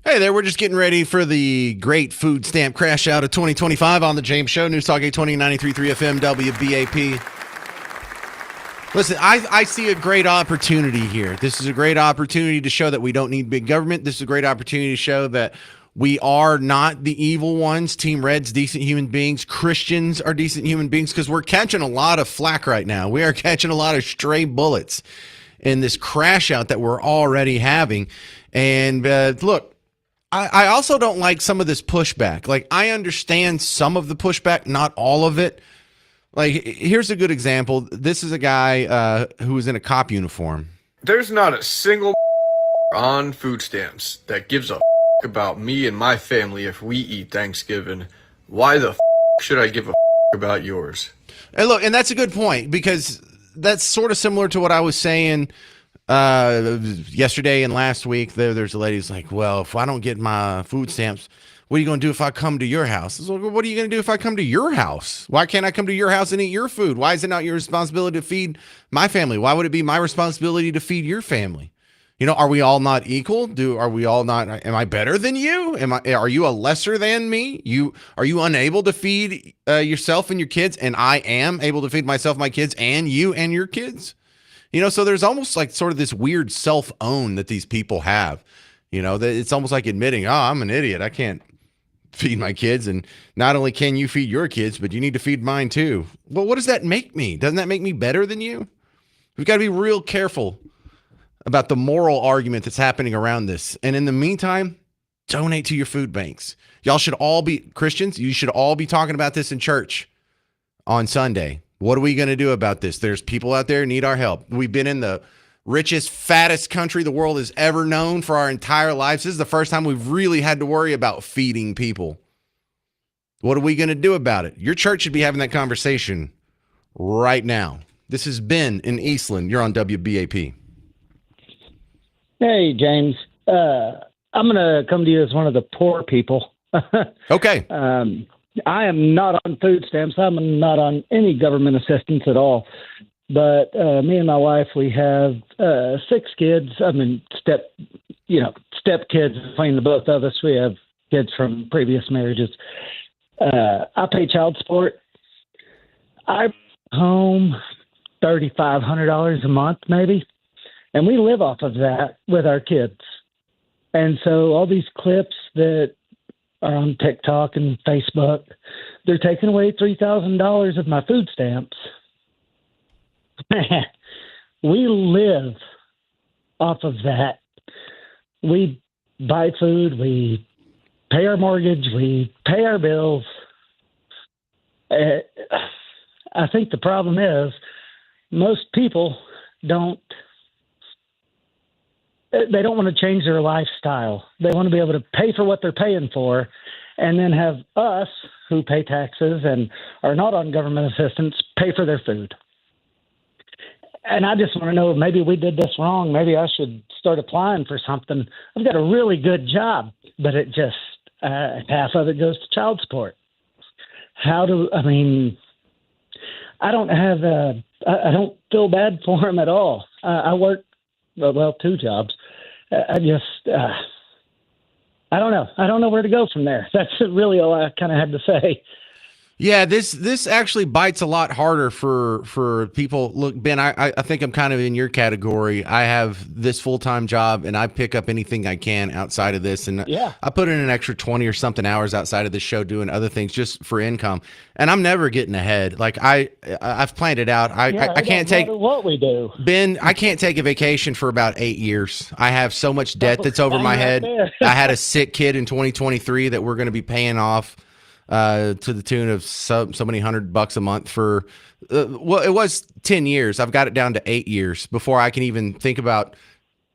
Hey there, we're just getting ready for the great food stamp crash out of 2025 on the James Show. News Talk 820 93.3 FM WBAP. Listen, I see a great opportunity here. This is a great opportunity to show that we don't need big government. This is a great opportunity to show that we are not the evil ones. Team Red's decent human beings. Christians are decent human beings, because we're catching a lot of flack right now. We are catching a lot of stray bullets in this crash out that we're already having. And look, I also don't like some of this pushback. Like, I understand some of the pushback, not all of it. Like, here's a good example. This is a guy who was in a cop uniform. There's not a single on food stamps that gives a about me and my family if we eat Thanksgiving. Why the should I give a about yours? And look, and that's a good point, because that's sort of similar to what I was saying yesterday and last week. There's a lady who's like, well, if I don't get my food stamps, what are you going to do if I come to your house? I was like, well, what are you going to do if I come to your house? Why can't I come to your house and eat your food? Why is it not your responsibility to feed my family? Why would it be my responsibility to feed your family? You know, are we all not equal? Are we all not? Am I better than you? Are you a lesser than me? Are you unable to feed yourself and your kids, and I am able to feed myself, my kids, and you and your kids? You know, so there's almost like sort of this weird self-own that these people have. You know, that it's almost like admitting, oh, I'm an idiot. I can't feed my kids. And not only can you feed your kids, but you need to feed mine too. Well, what does that make me? Doesn't that make me better than you? We've got to be real careful about the moral argument that's happening around this. And in the meantime, donate to your food banks. Y'all should all be Christians. You should all be talking about this in church on Sunday. What are we going to do about this? There's people out there who need our help. We've been in the richest, fattest country the world has ever known for our entire lives. This is the first time we've really had to worry about feeding people. What are we going to do about it? Your church should be having that conversation right now. This is Ben in Eastland. You're on WBAP. Hey, James. I'm going to come to you as one of the poor people. Okay. I am not on food stamps. I'm not on any government assistance at all. But me and my wife, we have 6 kids. I mean, step kids between the both of us. We have kids from previous marriages. I pay child support. I home $3,500 a month, maybe. And we live off of that with our kids. And so all these clips that are on TikTok and Facebook, they're taking away $3,000 of my food stamps. We live off of that. We buy food, we pay our mortgage, we pay our bills. I think the problem is most people don't want to change their lifestyle. They want to be able to pay for what they're paying for, and then have us, who pay taxes and are not on government assistance, pay for their food. And I just want to know, maybe we did this wrong. Maybe I should start applying for something. I've got a really good job, but it just, half of it goes to child support. I don't feel bad for him at all. I work, 2 jobs. I don't know. I don't know where to go from there. That's really all I kind of had to say. Yeah, this actually bites a lot harder for people. Look, Ben, I think I'm kind of in your category. I have this full-time job, and I pick up anything I can outside of this. And yeah, I put in an extra 20 or something hours outside of this show doing other things just for income. And I'm never getting ahead. Like I've planned it out. I can't take what we do. Ben, I can't take a vacation for about 8 years. I have so much debt that's over my head. I had a sick kid in 2023 that we're going to be paying off to the tune of so many $100 a month for, it was 10 years. I've got it down to 8 years before I can even think about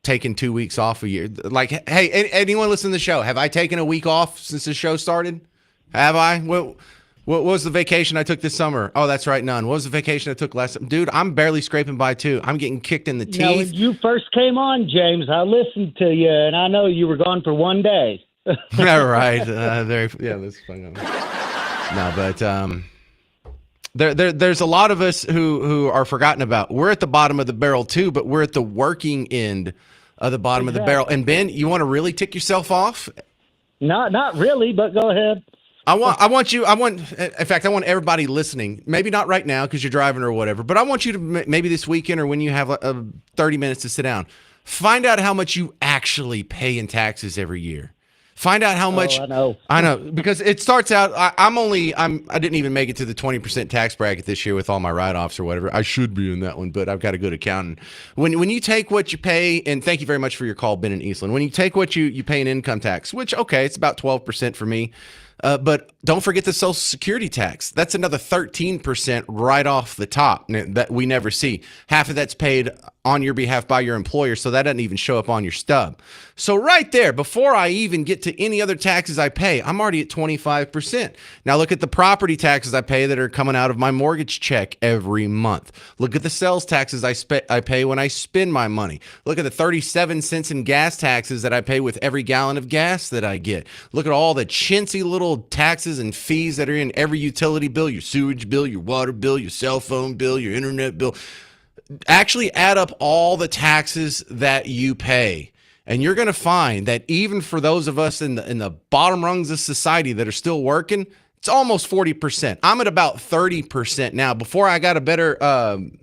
taking 2 weeks off a year. Like, hey, anyone listen to the show? Have I taken a week off since the show started? Have I? What was the vacation I took this summer? Oh, that's right, none. What was the vacation I took last summer? Dude, I'm barely scraping by too. I'm getting kicked in the teeth. Now, when you first came on, James, I listened to you, and I know you were gone for one day. All right. That's fun. No, but there's a lot of us who are forgotten about. We're at the bottom of the barrel too, but we're at the working end of the bottom of the barrel. And Ben, you want to really tick yourself off? Not really, but go ahead. In fact, I want everybody listening, maybe not right now because you're driving or whatever, but I want you to maybe this weekend or when you have 30 minutes to sit down, find out how much you actually pay in taxes every year. Find out how much. I know because it starts out. I didn't even make it to the 20% tax bracket this year with all my write-offs or whatever. I should be in that one, but I've got a good accountant. When you take what you pay, and thank you very much for your call, Ben in Eastland. When you take what you pay in income tax, which it's about 12% for me. But don't forget the Social Security tax. That's another 13% right off the top that we never see. Half of that's paid on your behalf by your employer, so that doesn't even show up on your stub. So right there, before I even get to any other taxes I pay, I'm already at 25%. Now look at the property taxes I pay that are coming out of my mortgage check every month. Look at the sales taxes I pay when I spend my money. Look at the 37 cents in gas taxes that I pay with every gallon of gas that I get. Look at all the chintzy little taxes and fees that are in every utility bill, your sewage bill, your water bill, your cell phone bill, your internet bill. Actually add up all the taxes that you pay. And you're going to find that even for those of us in the bottom rungs of society that are still working, it's almost 40%. I'm at about 30% now. Before I got a better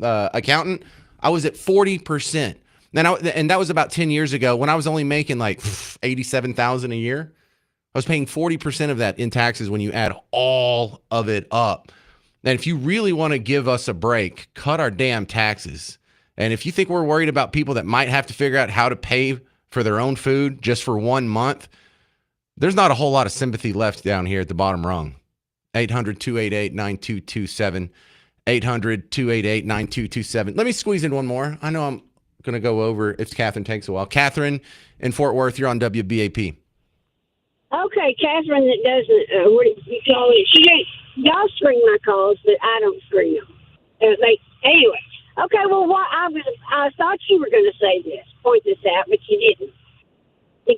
accountant, I was at 40%. And that was about 10 years ago when I was only making like $87,000 a year. I was paying 40% of that in taxes when you add all of it up. And if you really want to give us a break, cut our damn taxes. And if you think we're worried about people that might have to figure out how to pay for their own food just for 1 month, there's not a whole lot of sympathy left down here at the bottom rung. 800-288-9227. 800-288-9227. Let me squeeze in one more. I know I'm going to go over if Catherine takes a while. Catherine in Fort Worth, you're on WBAP. Okay, Catherine that doesn't, what do you call it? Y'all screen my calls, but I don't screen them. Anyway, okay, well, I thought you were going to say this, point this out, but you didn't. The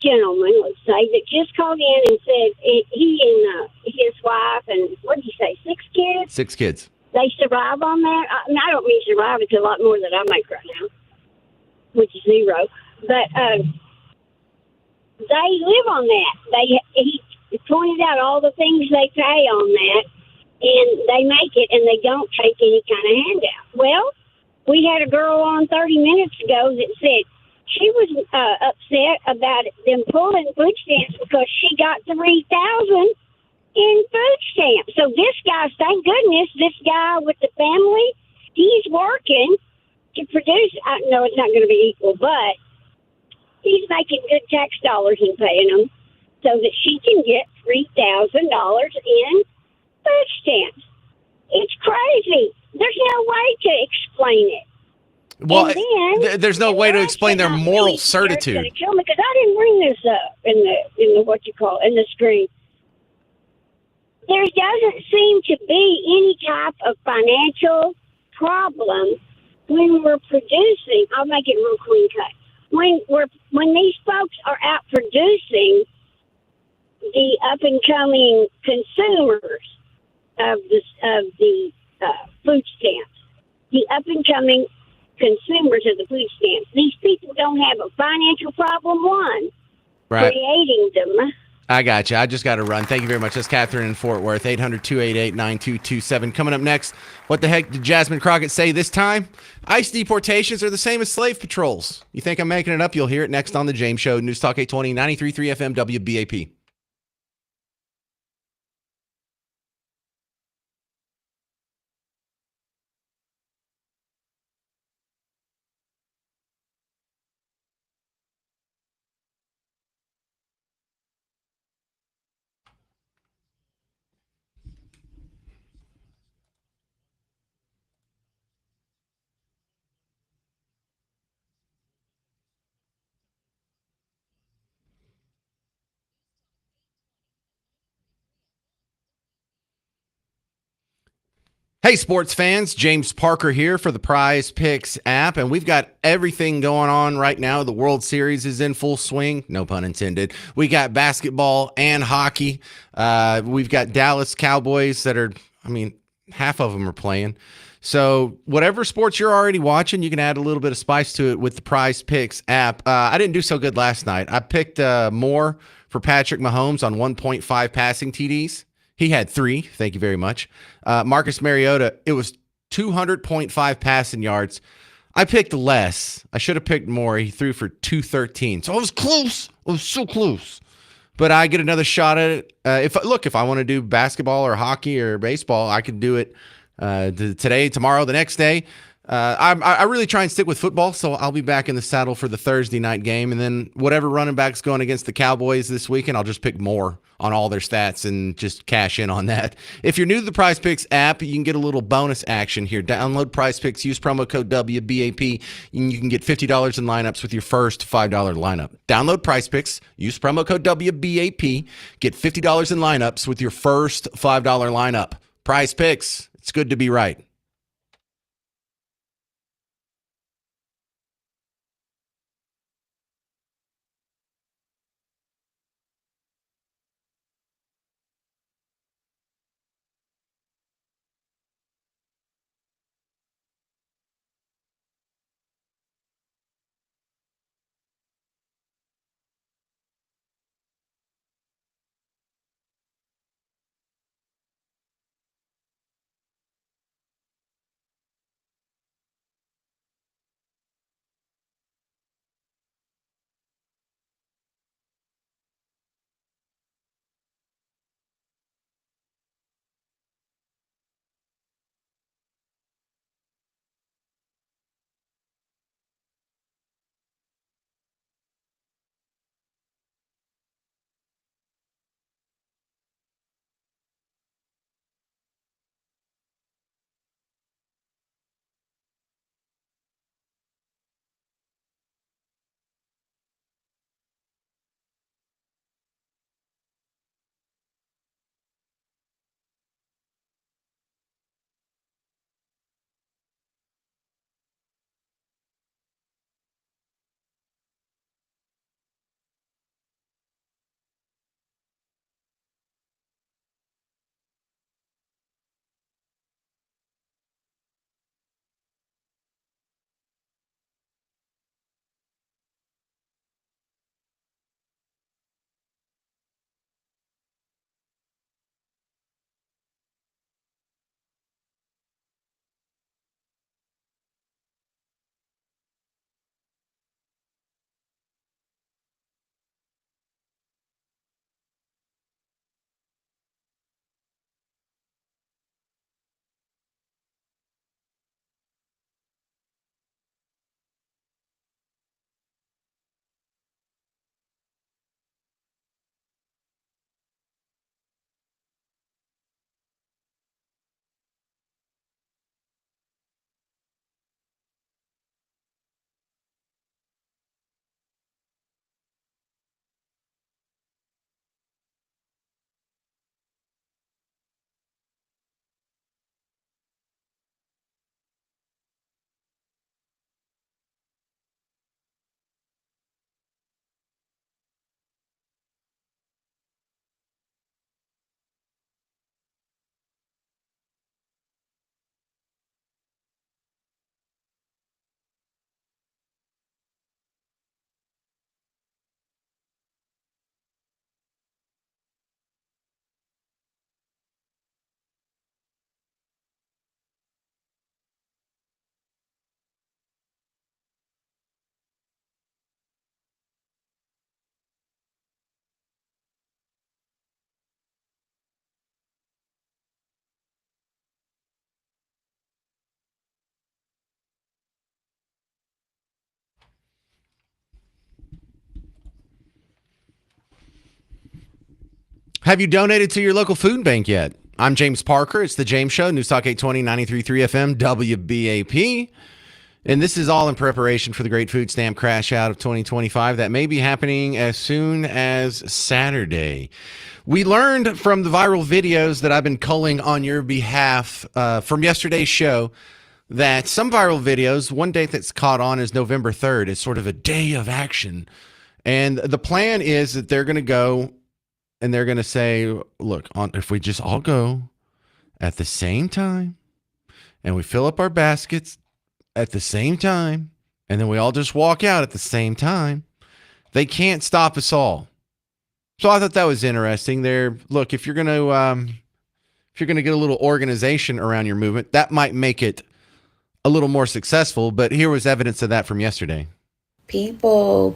gentleman, let's say, that just called in and said he and his wife and, what did you say, 6 kids? 6 kids. They survive on that? I don't mean survive, it's a lot more than I make right now, which is 0. But they live on that. He pointed out all the things they pay on that, and they make it, and they don't take any kind of handout. Well, we had a girl on 30 minutes ago that said she was upset about them pulling food stamps because she got $3,000 in food stamps. So this guy, thank goodness, this guy with the family, he's working to produce. I know it's not going to be equal, but he's making good tax dollars and paying them so that she can get $3,000 in food stamps. It's crazy. There's no way to explain it. Well, there's no way to explain their moral certitude. It's kill me because I didn't bring this up in the in the screen. There doesn't seem to be any type of financial problem when we're producing. I'll make it real clean cut. When these folks are out producing the up and coming consumers of the food stamps, the up and coming consumers of the food stamps, these people don't have a financial problem. Creating them. I got you. I just got to run. Thank you very much. That's Catherine in Fort Worth. 800-288-9227. Coming up next, what the heck did Jasmine Crockett say this time? ICE deportations are the same as slave patrols. You think I'm making it up? You'll hear it next on The James Show. News Talk 820, 93.3 FM, WBAP. Hey, sports fans, James Parker here for the Prize Picks app, and we've got everything going on right now. The World Series is in full swing, no pun intended. We got basketball and hockey. We've got Dallas Cowboys that are, half of them are playing. So whatever sports you're already watching, you can add a little bit of spice to it with the Prize Picks app. I didn't do so good last night. I picked more for Patrick Mahomes on 1.5 passing TDs. He had 3. Thank you very much. Marcus Mariota, it was 200.5 passing yards. I picked less. I should have picked more. He threw for 213. So I was close. I was so close. But I get another shot at it. If I want to do basketball or hockey or baseball, I can do it today, tomorrow, the next day. I really try and stick with football, so I'll be back in the saddle for the Thursday night game. And then whatever running back's going against the Cowboys this weekend, I'll just pick more on all their stats and just cash in on that. If you're new to the Prize Picks app, you can get a little bonus action here. Download Prize Picks, use promo code WBAP, and you can get $50 in lineups with your first $5 lineup. Download Prize Picks, use promo code WBAP, get $50 in lineups with your first $5 lineup. Prize Picks, it's good to be right. Have you donated to your local food bank yet? I'm James Parker. It's The James Show, News Talk 820, 93.3 FM, WBAP. And this is all in preparation for the great food stamp crash out of 2025 that may be happening as soon as Saturday. We learned from the viral videos that I've been culling on your behalf from yesterday's show that some viral videos, one date that's caught on is November 3rd. It's sort of a day of action. And the plan is that they're going to go and they're going to say, look, if we just all go at the same time, and we fill up our baskets at the same time, and then we all just walk out at the same time, they can't stop us all. So I thought that was interesting. Look, if you're gonna get a little organization around your movement, that might make it a little more successful. But here was evidence of that from yesterday. People,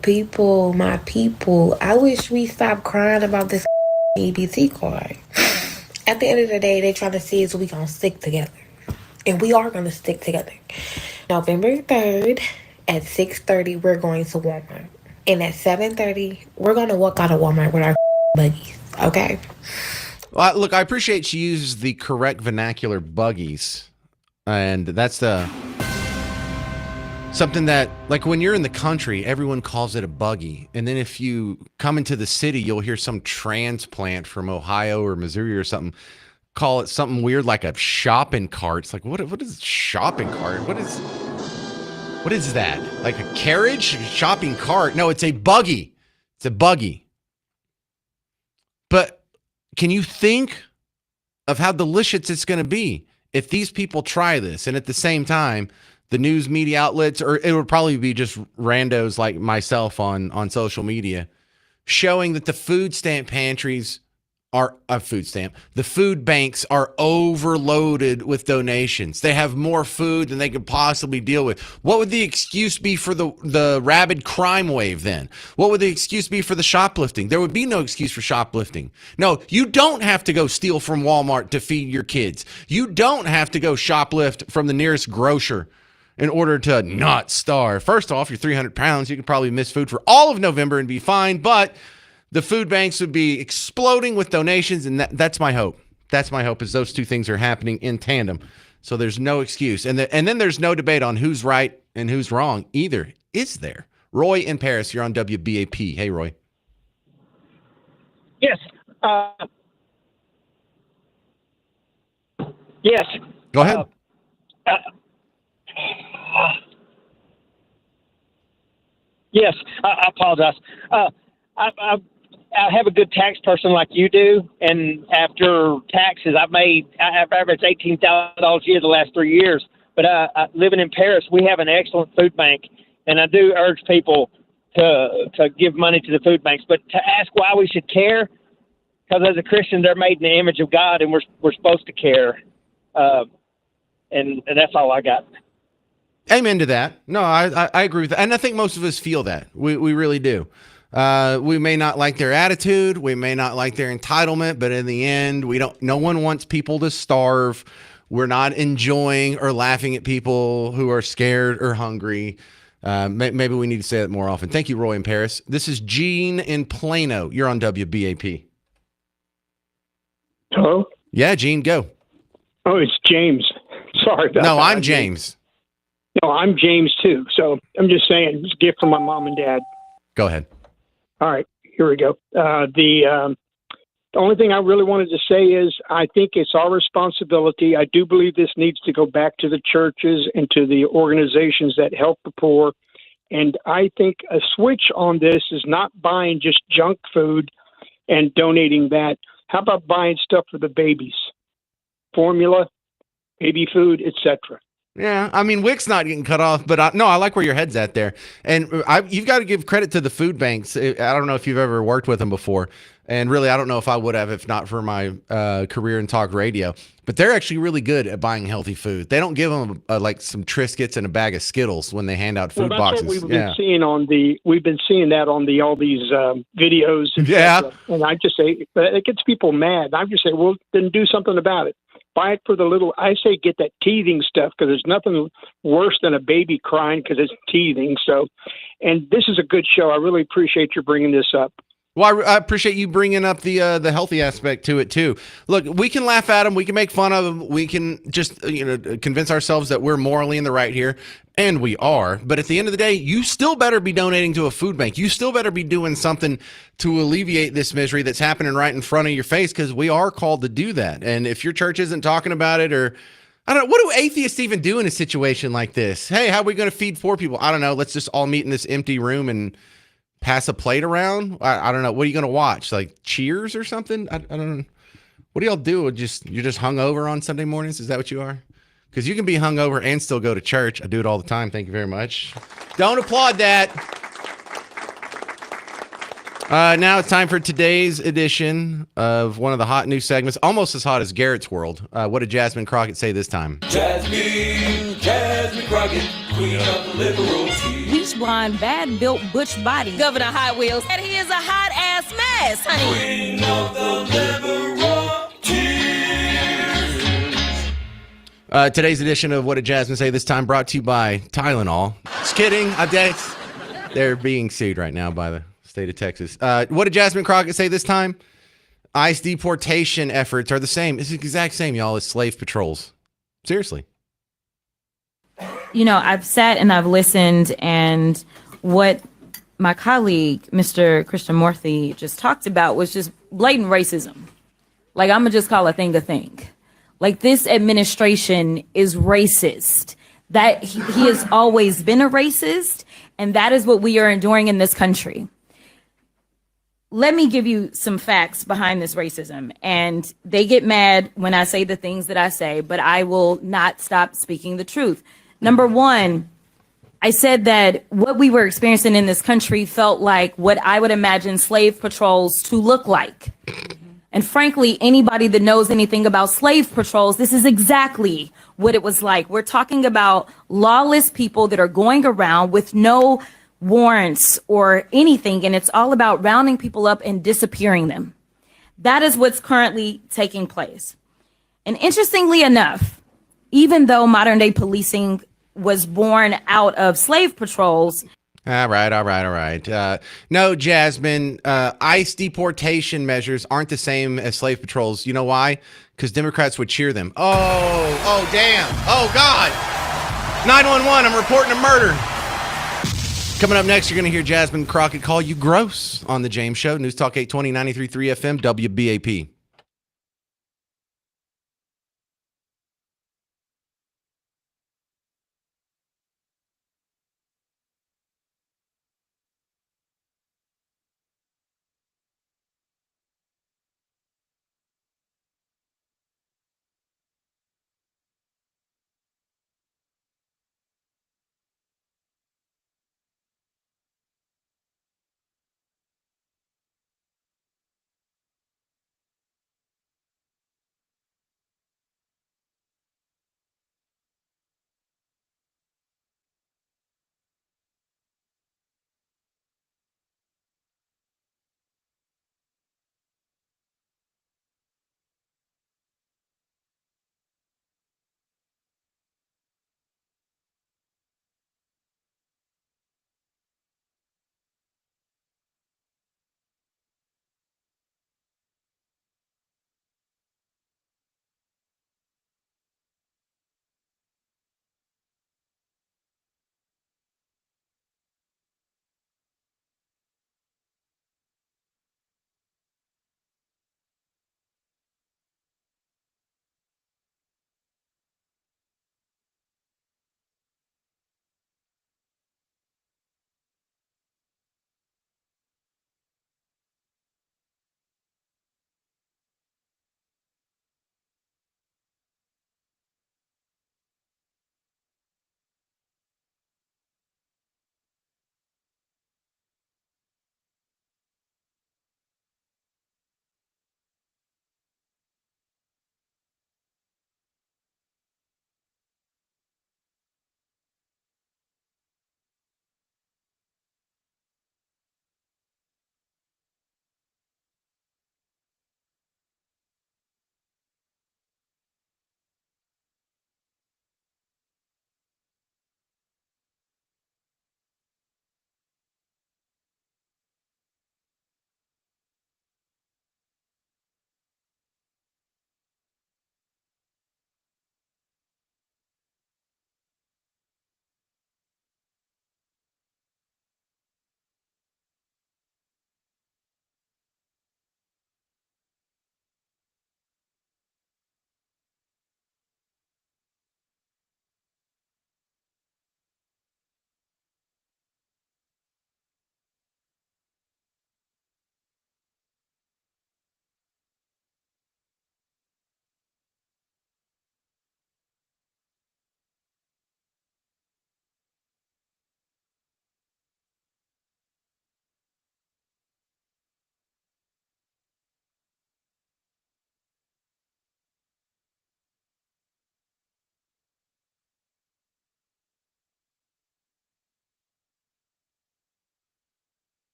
my people, I wish we stopped crying about this EBT card. At the end of the day, they trying to see is we gonna stick together. And we are gonna stick together. November 3rd at 6:30, we're going to Walmart. And at 7:30, we're gonna walk out of Walmart with our buggies, okay? Well, look, I appreciate she used the correct vernacular, buggies. And that's something that, like when you're in the country, everyone calls it a buggy. And then if you come into the city, you'll hear some transplant from Ohio or Missouri or something call it something weird like a shopping cart. It's like, what is a shopping cart? What is that? Like a carriage? Shopping cart? No, it's a buggy. It's a buggy. But can you think of how delicious it's going to be if these people try this? And at the same time, the news media outlets, or it would probably be just randos like myself on social media, showing that the food stamp pantries are the food banks are overloaded with donations. They have more food than they could possibly deal with. What would the excuse be for the rabid crime wave then? What would the excuse be for the shoplifting? There would be no excuse for shoplifting. No, you don't have to go steal from Walmart to feed your kids. You don't have to go shoplift from the nearest grocer in order to not starve. First off, you're 300 pounds. You could probably miss food for all of November and be fine, but the food banks would be exploding with donations, and that's my hope. That's my hope, is those two things are happening in tandem. So there's no excuse. And then there's no debate on who's right and who's wrong either, is there? Roy in Paris, you're on WBAP. Hey, Roy. Yes. Yes. Go ahead. Yes, I apologize. I have a good tax person like you do, and after taxes, I've averaged $18,000 a year the last 3 years. But living in Paris, we have an excellent food bank, and I do urge people to give money to the food banks. But to ask why we should care, because as a Christian, they're made in the image of God, and we're supposed to care. And that's all I got. Amen to that. No, I agree with that. And I think most of us feel that. We really do. We may not like their attitude. We may not like their entitlement, but in the end, no one wants people to starve. We're not enjoying or laughing at people who are scared or hungry. Maybe we need to say that more often. Thank you, Roy in Paris. This is Gene in Plano. You're on WBAP. Hello? Yeah, Gene, go. Oh, it's James. Sorry about that. No, I'm James. No, I'm James too. So I'm just saying, it's a gift from my mom and dad. Go ahead. All right, here we go. The only thing I really wanted to say is I think it's our responsibility. I do believe this needs to go back to the churches and to the organizations that help the poor. And I think a switch on this is not buying just junk food and donating that. How about buying stuff for the babies? Formula, baby food, etc. Yeah, I mean, WIC's not getting cut off, but I like where your head's at there. And you've got to give credit to the food banks. I don't know if you've ever worked with them before. And really, I don't know if I would have if not for my career in talk radio. But they're actually really good at buying healthy food. They don't give them like some Triscuits and a bag of Skittles when they hand out food boxes. What we've been seeing we've been seeing that on all these videos. Yeah. And I just say, it gets people mad. I just say, well, then do something about it. Buy it for the little, I say get that teething stuff, because there's nothing worse than a baby crying because it's teething. So, and this is a good show. I really appreciate you bringing this up. Well, I appreciate you bringing up the healthy aspect to it too. Look, we can laugh at them, we can make fun of them, we can just convince ourselves that we're morally in the right here, and we are. But at the end of the day, you still better be donating to a food bank. You still better be doing something to alleviate this misery that's happening right in front of your face, because we are called to do that. And if your church isn't talking about it, or I don't know, what do atheists even do in a situation like this? Hey, how are we going to feed poor people? I don't know. Let's just all meet in this empty room and pass a plate around. I don't know. What are you going to watch? Like Cheers or something? I don't know. What do y'all do? You're just hungover on Sunday mornings? Is that what you are? Because you can be hungover and still go to church. I do it all the time. Thank you very much. Don't applaud that. Now it's time for today's edition of one of the hot new segments, almost as hot as Garrett's World. What did Jasmine Crockett say this time? Jasmine Crockett, queen of the liberal tea. Bleach blonde, bad built butch body, Governor Hot Wheels, and he is a hot ass mess, honey. Queen of the liberal tea. Today's edition of What Did Jasmine Say This Time brought to you by Tylenol. Just kidding. They're being sued right now by the state of Texas. What did Jasmine Crockett say this time? ICE deportation efforts are the same. It's the exact same, y'all, as slave patrols. Seriously. You know, I've sat and I've listened, and what my colleague, Mr. Christian Morthy, just talked about was just blatant racism. Like, I'm going to just call a thing a thing. Like, this administration is racist. That he has always been a racist, and that is what we are enduring in this country. Let me give you some facts behind this racism. And they get mad when I say the things that I say, but I will not stop speaking the truth. Number one, I said that what we were experiencing in this country felt like what I would imagine slave patrols to look like. And frankly, anybody that knows anything about slave patrols, this is exactly what it was like. We're talking about lawless people that are going around with no warrants or anything, and it's all about rounding people up and disappearing them. That is what's currently taking place. And interestingly enough, even though modern day policing was born out of slave patrols. All right. No, Jasmine, ICE deportation measures aren't the same as slave patrols. You know why? Because Democrats would cheer them. Oh, damn. Oh, God. 911, I'm reporting a murder. Coming up next, you're going to hear Jasmine Crockett call you gross on The James Show. News Talk 820, 93.3 FM, WBAP.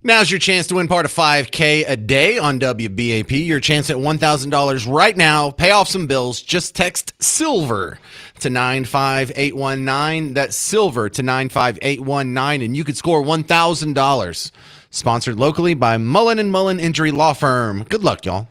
Now's your chance to win part of 5K a day on WBAP. Your chance at $1,000 right now. Pay off some bills. Just text SILVER to 95819. That's SILVER to 95819, and you could score $1,000. Sponsored locally by Mullen & Mullen Injury Law Firm. Good luck, y'all.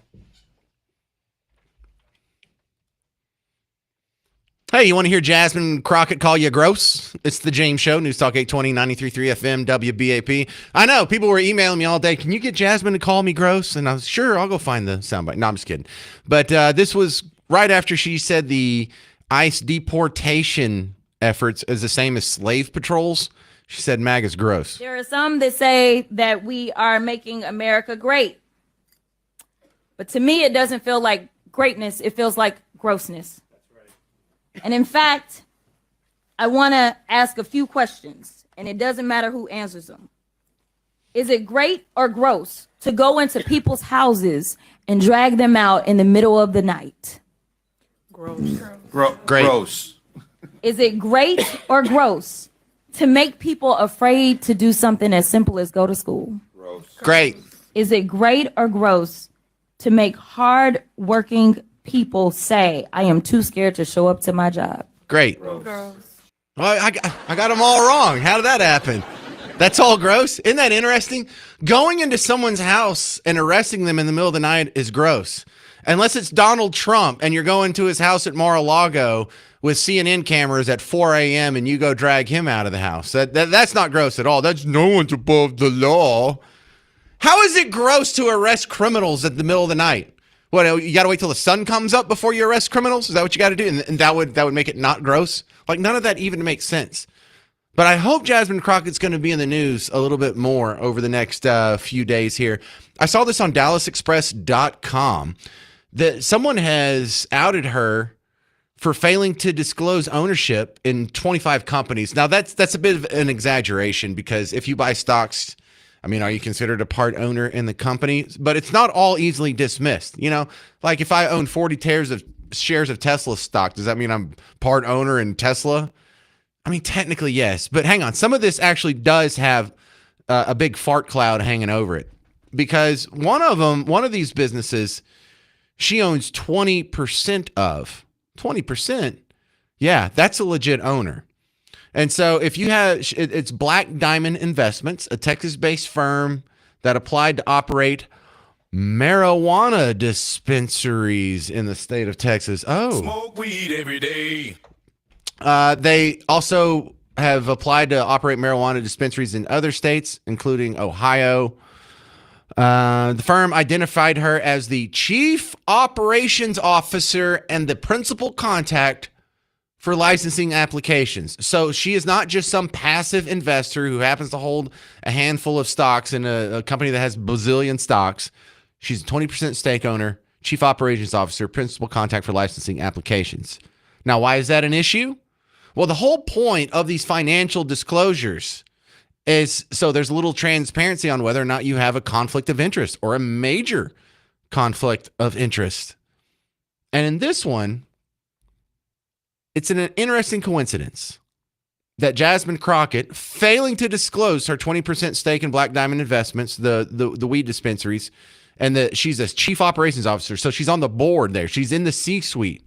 Hey, you want to hear Jasmine Crockett call you gross? It's the James Show, News Talk 820, 93.3 FM, WBAP. I know, people were emailing me all day. Can you get Jasmine to call me gross? And I was, sure, I'll go find the soundbite. No, I'm just kidding. But this was right after she said the ICE deportation efforts is the same as slave patrols. She said MAGA's gross. There are some that say that we are making America great. But to me, it doesn't feel like greatness. It feels like grossness. And in fact, I want to ask a few questions, and it doesn't matter who answers them. Is it great or gross to go into people's houses and drag them out in the middle of the night? Gross. Great. Gross. Is it great or gross to make people afraid to do something as simple as go to school? Great. Is it great or gross to make hard-working people say, I am too scared to show up to my job? Great. Well, I got them all wrong. How did that happen? That's all gross. Isn't that interesting? Going into someone's house and arresting them in the middle of the night is gross. Unless it's Donald Trump and you're going to his house at Mar-a-Lago with CNN cameras at 4 a.m. and you go drag him out of the house. That's not gross at all. That's no one's above the law. How is it gross to arrest criminals at the middle of the night? What, you got to wait till the sun comes up before you arrest criminals? Is that what you got to do? And that would make it not gross? Like, none of that even makes sense. But I hope Jasmine Crockett's going to be in the news a little bit more over the next few days here. I saw this on DallasExpress.com that someone has outed her for failing to disclose ownership in 25 companies. Now, that's a bit of an exaggeration, because if you buy stocks, I mean, are you considered a part owner in the company? But it's not all easily dismissed. You know, like if I own 40 shares of Tesla stock, does that mean I'm part owner in Tesla? I mean, technically, yes. But hang on. Some of this actually does have a big fart cloud hanging over it, because one of these businesses, she owns 20% of. 20%? Yeah, that's a legit owner. And so if you have, it's Black Diamond Investments, a Texas-based firm that applied to operate marijuana dispensaries in the state of Texas. Oh. Smoke weed every day. They also have applied to operate marijuana dispensaries in other states, including Ohio. The firm identified her as the chief operations officer and the principal contact for licensing applications. So she is not just some passive investor who happens to hold a handful of stocks in a company that has bazillion stocks. She's a 20% stake owner, chief operations officer, principal contact for licensing applications. Now, why is that an issue? Well, the whole point of these financial disclosures is so there's a little transparency on whether or not you have a conflict of interest or a major conflict of interest. And in this one, it's an interesting coincidence that Jasmine Crockett, failing to disclose her 20% stake in Black Diamond Investments, the weed dispensaries, and that she's a chief operations officer, so she's on the board there. She's in the C-suite.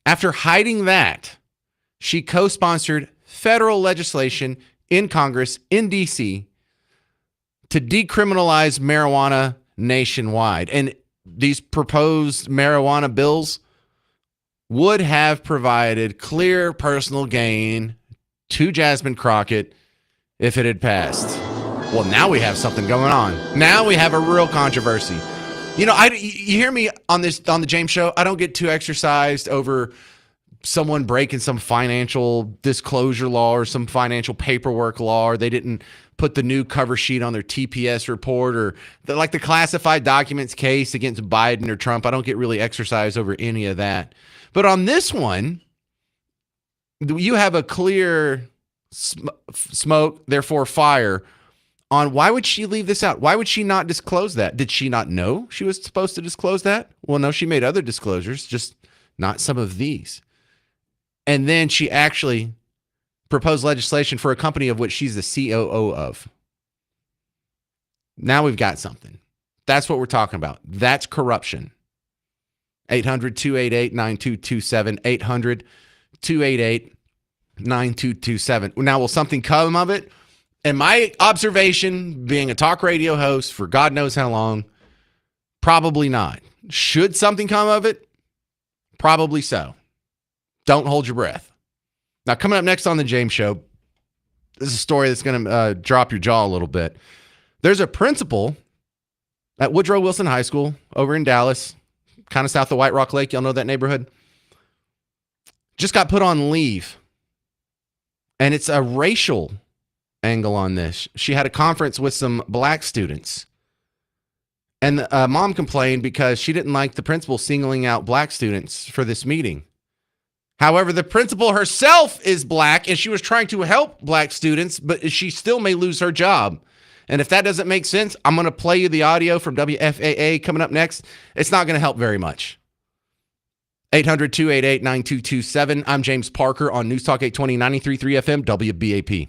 After hiding that, she co-sponsored federal legislation in Congress in D.C. to decriminalize marijuana nationwide. And these proposed marijuana bills would have provided clear personal gain to Jasmine Crockett if it had passed. Well, now we have something going on. Now we have a real controversy. You know, you hear me on the James Show. I don't get too exercised over someone breaking some financial disclosure law or some financial paperwork law, or they didn't put the new cover sheet on their TPS report, or like the classified documents case against Biden or Trump. I don't get really exercised over any of that. But on this one, you have a clear smoke, therefore fire, on why would she leave this out? Why would she not disclose that? Did she not know she was supposed to disclose that? Well, no, she made other disclosures, just not some of these. And then she actually proposed legislation for a company of which she's the COO of. Now we've got something. That's what we're talking about. That's corruption. 800-288-9227. 800-288-9227. Now, will something come of it? In my observation, being a talk radio host for God knows how long, probably not. Should something come of it? Probably so. Don't hold your breath. Now, coming up next on the James Show, this is a story that's going to drop your jaw a little bit. There's a principal at Woodrow Wilson High School over in Dallas, kind of south of White Rock Lake. Y'all know that neighborhood? Just got put on leave. And it's a racial angle on this. She had a conference with some black students. And mom complained because she didn't like the principal singling out black students for this meeting. However, the principal herself is black, and she was trying to help black students, but she still may lose her job. And if that doesn't make sense, I'm going to play you the audio from WFAA coming up next. It's not going to help very much. 800-288-9227. I'm James Parker on News Talk 820, 93.3 FM, WBAP.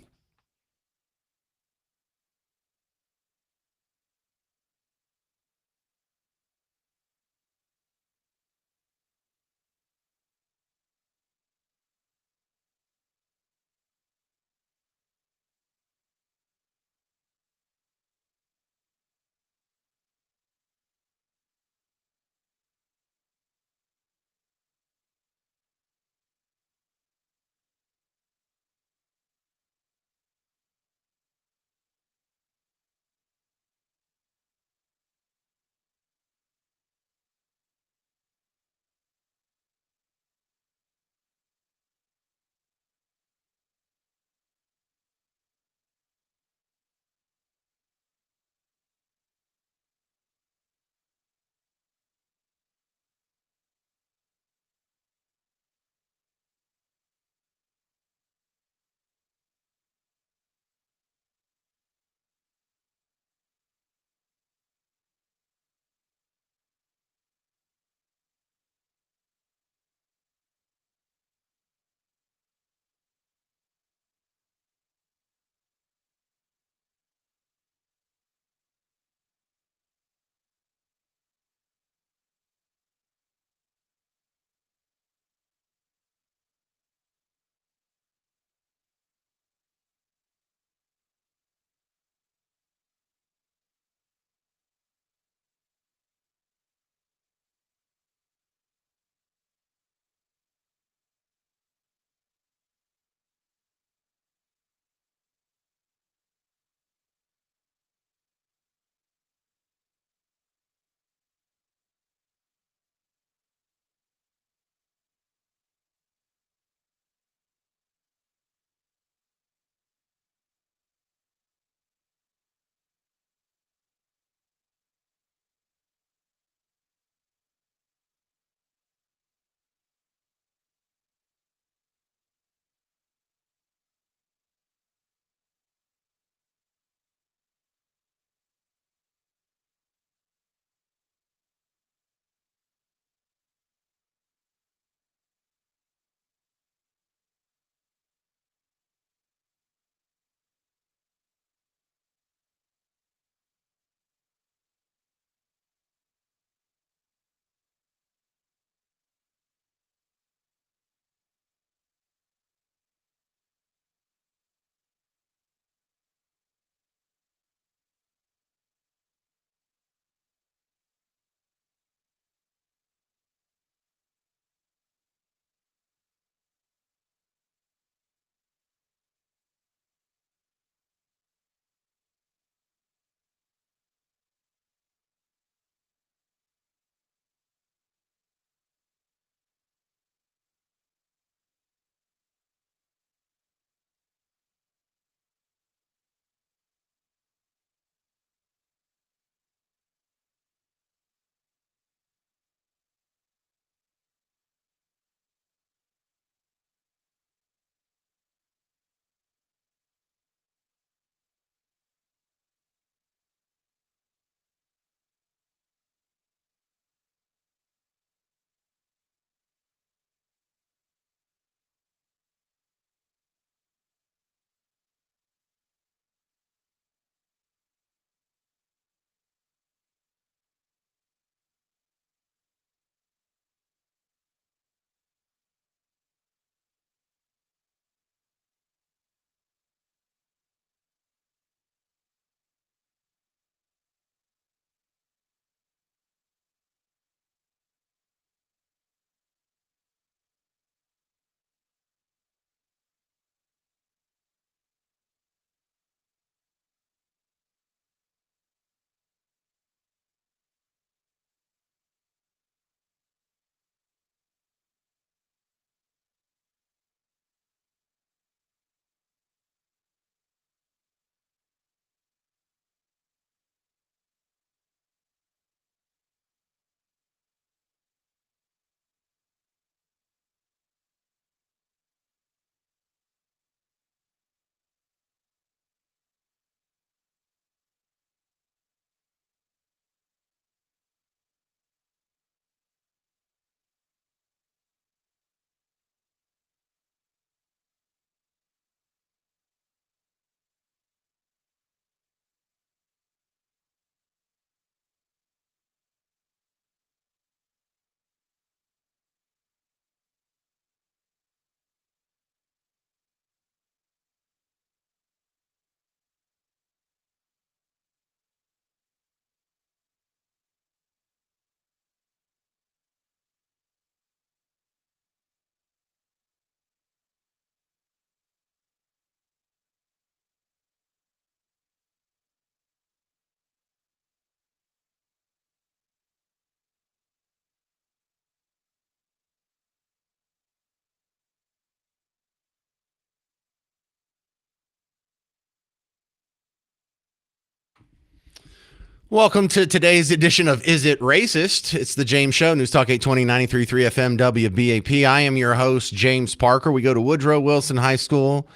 Welcome to today's edition of Is It Racist? It's the James Show, News Talk 820, 93.3 FM, WBAP. I am your host, James Parker. We go to Woodrow Wilson High School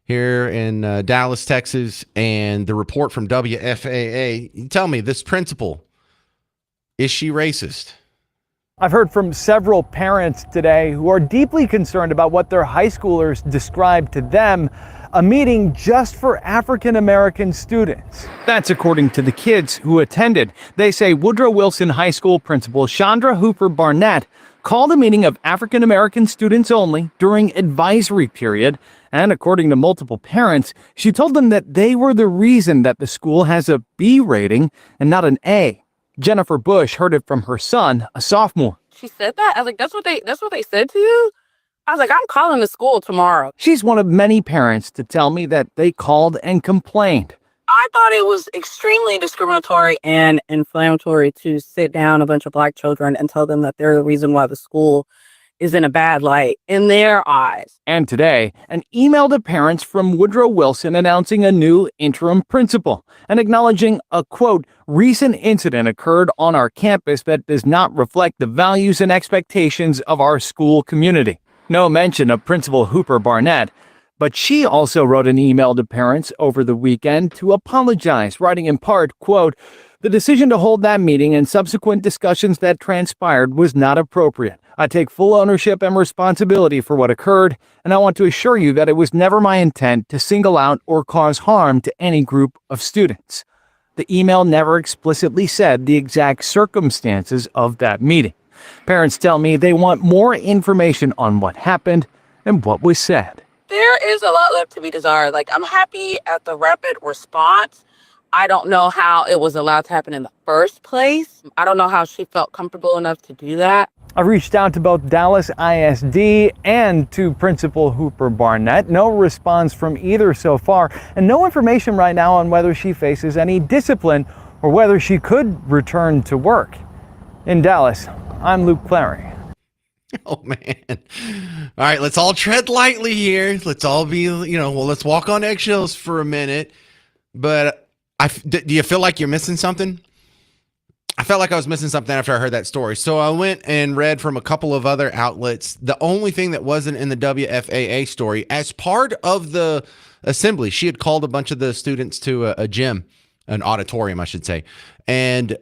here in Dallas, Texas, and the report from WFAA. You tell me, this principal, is she racist? I've heard from several parents today who are deeply concerned about what their high schoolers described to them a meeting just for African American students. That's according to the kids who attended. They say Woodrow Wilson High School principal Chandra Hooper Barnett called a meeting of African American students only during advisory period. And according to multiple parents, she told them that they were the reason that the school has a B rating and not an A. Jennifer Bush heard it from her son, a sophomore. She said that? I was like, that's what they said to you? I was like, I'm calling the school tomorrow. She's one of many parents to tell me that they called and complained. I thought it was extremely discriminatory and inflammatory to sit down a bunch of Black children and tell them that they're the reason why the school is in a bad light in their eyes. And today, an email to parents from Woodrow Wilson announcing a new interim principal and acknowledging a, quote, recent incident occurred on our campus that does not reflect the values and expectations of our school community. No mention of Principal Hooper Barnett, but she also wrote an email to parents over the weekend to apologize, writing in part, quote, the decision to hold that meeting and subsequent discussions that transpired was not appropriate. I take full ownership and responsibility for what occurred, and I want to assure you that it was never my intent to single out or cause harm to any group of students. The email never explicitly said the exact circumstances of that meeting. Parents tell me they want more information on what happened and what was said. There is a lot left to be desired. Like, I'm happy at the rapid response. I don't know how it was allowed to happen in the first place. I don't know how she felt comfortable enough to do that. I reached out to both Dallas ISD and to Principal Hooper Barnett. No response from either so far, and no information right now on whether she faces any discipline or whether she could return to work. In Dallas, I'm Luke Clary. Oh, man. All right, let's all tread lightly here. Let's all be, let's walk on eggshells for a minute. But do you feel like you're missing something? I felt like I was missing something after I heard that story. So I went and read from a couple of other outlets. The only thing that wasn't in the WFAA story, as part of the assembly, she had called a bunch of the students to a gym, an auditorium, I should say. And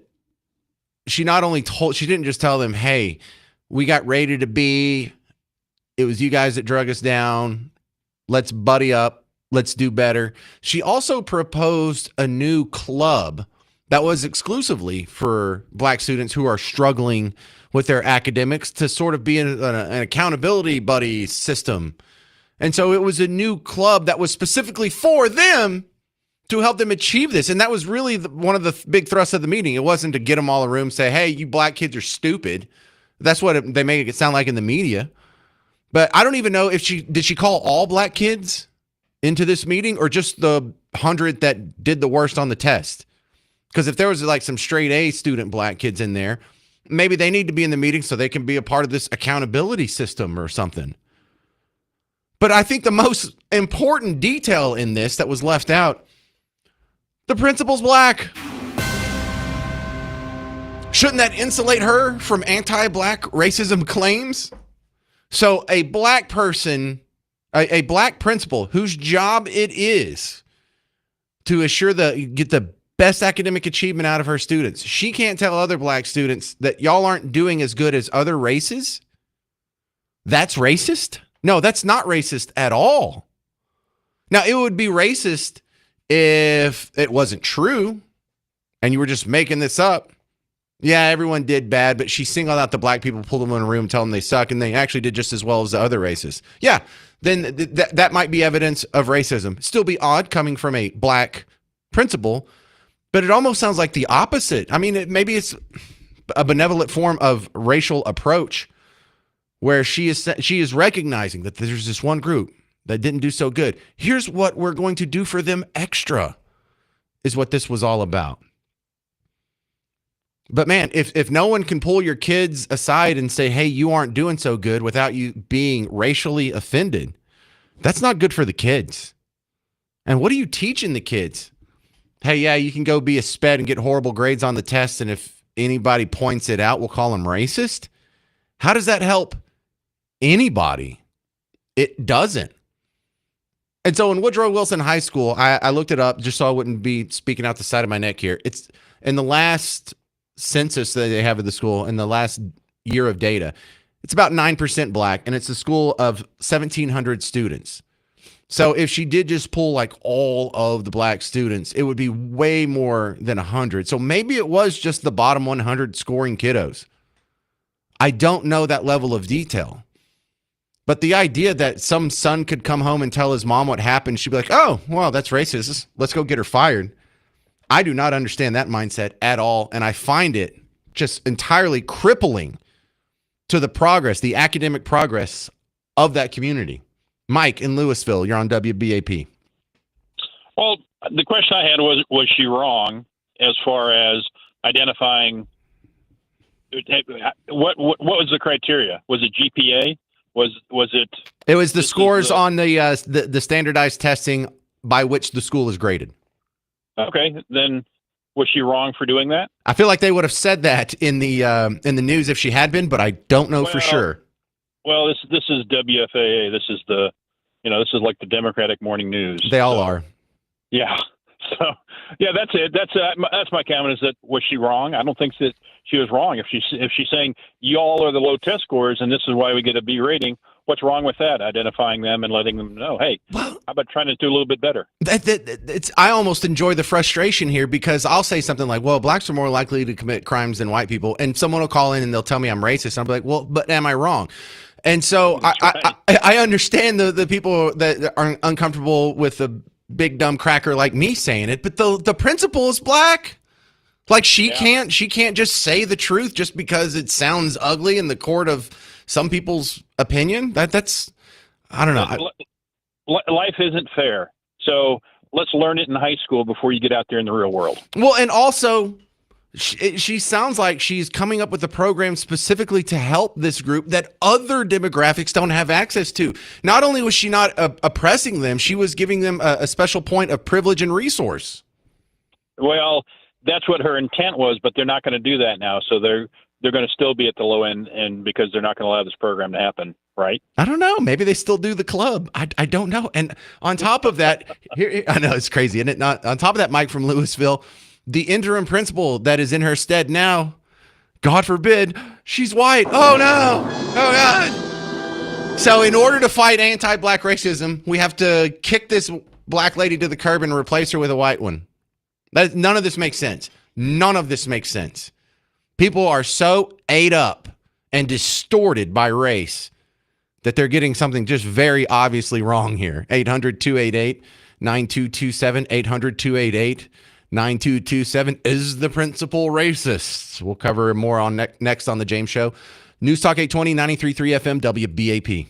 she didn't just tell them, hey, we got rated a B. It was you guys that drug us down. Let's buddy up. Let's do better. She also proposed a new club that was exclusively for Black students who are struggling with their academics to sort of be an accountability buddy system. And so it was a new club that was specifically for them to help them achieve this. And that was really one of the big thrusts of the meeting. It wasn't to get them all in a room, say, hey, you Black kids are stupid. That's what they make it sound like in the media. But I don't even know if did she call all Black kids into this meeting or just the 100 that did the worst on the test? Because if there was like some straight A student Black kids in there, maybe they need to be in the meeting so they can be a part of this accountability system or something. But I think the most important detail in this that was left out, the principal's Black. Shouldn't that insulate her from anti-Black racism claims? So a Black person, a Black principal whose job it is to assure get the best academic achievement out of her students, she can't tell other Black students that y'all aren't doing as good as other races? That's racist? No, that's not racist at all. Now, it would be racist if it wasn't true and you were just making this up. Yeah, everyone did bad, but she singled out the Black people, pulled them in a room, told them they suck, and they actually did just as well as the other races. Yeah, then that might be evidence of racism. Still be odd coming from a Black principal, but it almost sounds like the opposite. I mean, maybe it's a benevolent form of racial approach where she is recognizing that there's this one group that didn't do so good. Here's what we're going to do for them extra, is what this was all about. But man, if no one can pull your kids aside and say, hey, you aren't doing so good without you being racially offended, that's not good for the kids. And what are you teaching the kids? hey, yeah, you can go be a sped and get horrible grades on the test, and if anybody points it out, we'll call them racist. How does that help anybody? It doesn't. And so in Woodrow Wilson High School, I looked it up just so I wouldn't be speaking out the side of my neck here. It's in the last census that they have at the school, in the last year of data, it's about 9% black, and it's a school of 1,700 students. So if she did just pull like all of the black students, it would be way more than 100. So maybe it was just the bottom 100 scoring kiddos. I don't know that level of detail. But the idea that some son could come home and tell his mom what happened, she'd be like, oh, well, that's racist. Let's go get her fired. I do not understand that mindset at all. And I find it just entirely crippling to the progress, the academic progress of that community. Mike in Louisville, you're on WBAP. Well, the question I had was she wrong as far as identifying what was the criteria? Was it GPA? Was it? It was the scores on the standardized testing by which the school is graded. Okay, then was she wrong for doing that? I feel like they would have said that in the news if she had been, but I don't know for sure. Well, this is WFAA. This is this is like the Democratic morning news. They all are. Yeah. So yeah, that's it. That's my comment. Is that was she wrong? I don't think that she was wrong. If she's saying y'all are the low test scores and this is why we get a B rating, what's wrong with that? Identifying them and letting them know, hey, how about trying to do a little bit better? I almost enjoy the frustration here because I'll say something like, well, blacks are more likely to commit crimes than white people. And someone will call in and they'll tell me I'm racist. And I'll be like, well, but am I wrong? And so I understand the people that are uncomfortable with the big dumb cracker like me saying it, but the principal is black. Like she can't just say the truth just because it sounds ugly in the court of some people's opinion. That's I don't know. Life isn't fair. So let's learn it in high school before you get out there in the real world. Well, and also she sounds like she's coming up with a program specifically to help this group that other demographics don't have access to. Not only was she not oppressing them, she was giving them a special point of privilege and resource. Well, that's what her intent was, but they're not going to do that now. So they're going to still be at the low end, and because they're not going to allow this program to happen, right? I don't know. Maybe they still do the club. I don't know. And on top of that, here I know it's crazy, isn't it? Not on top of that, Mike from Louisville. The interim principal that is in her stead now, God forbid, she's white. Oh, no. Oh, God. So in order to fight anti-black racism, we have to kick this black lady to the curb and replace her with a white one. None of this makes sense. None of this makes sense. People are so ate up and distorted by race that they're getting something just very obviously wrong here. 800-288-9227, 800-288-9227. 9227. Is the principal racist? We'll cover more on next on the James Show. News Talk 820, 93.3 FM, WBAP.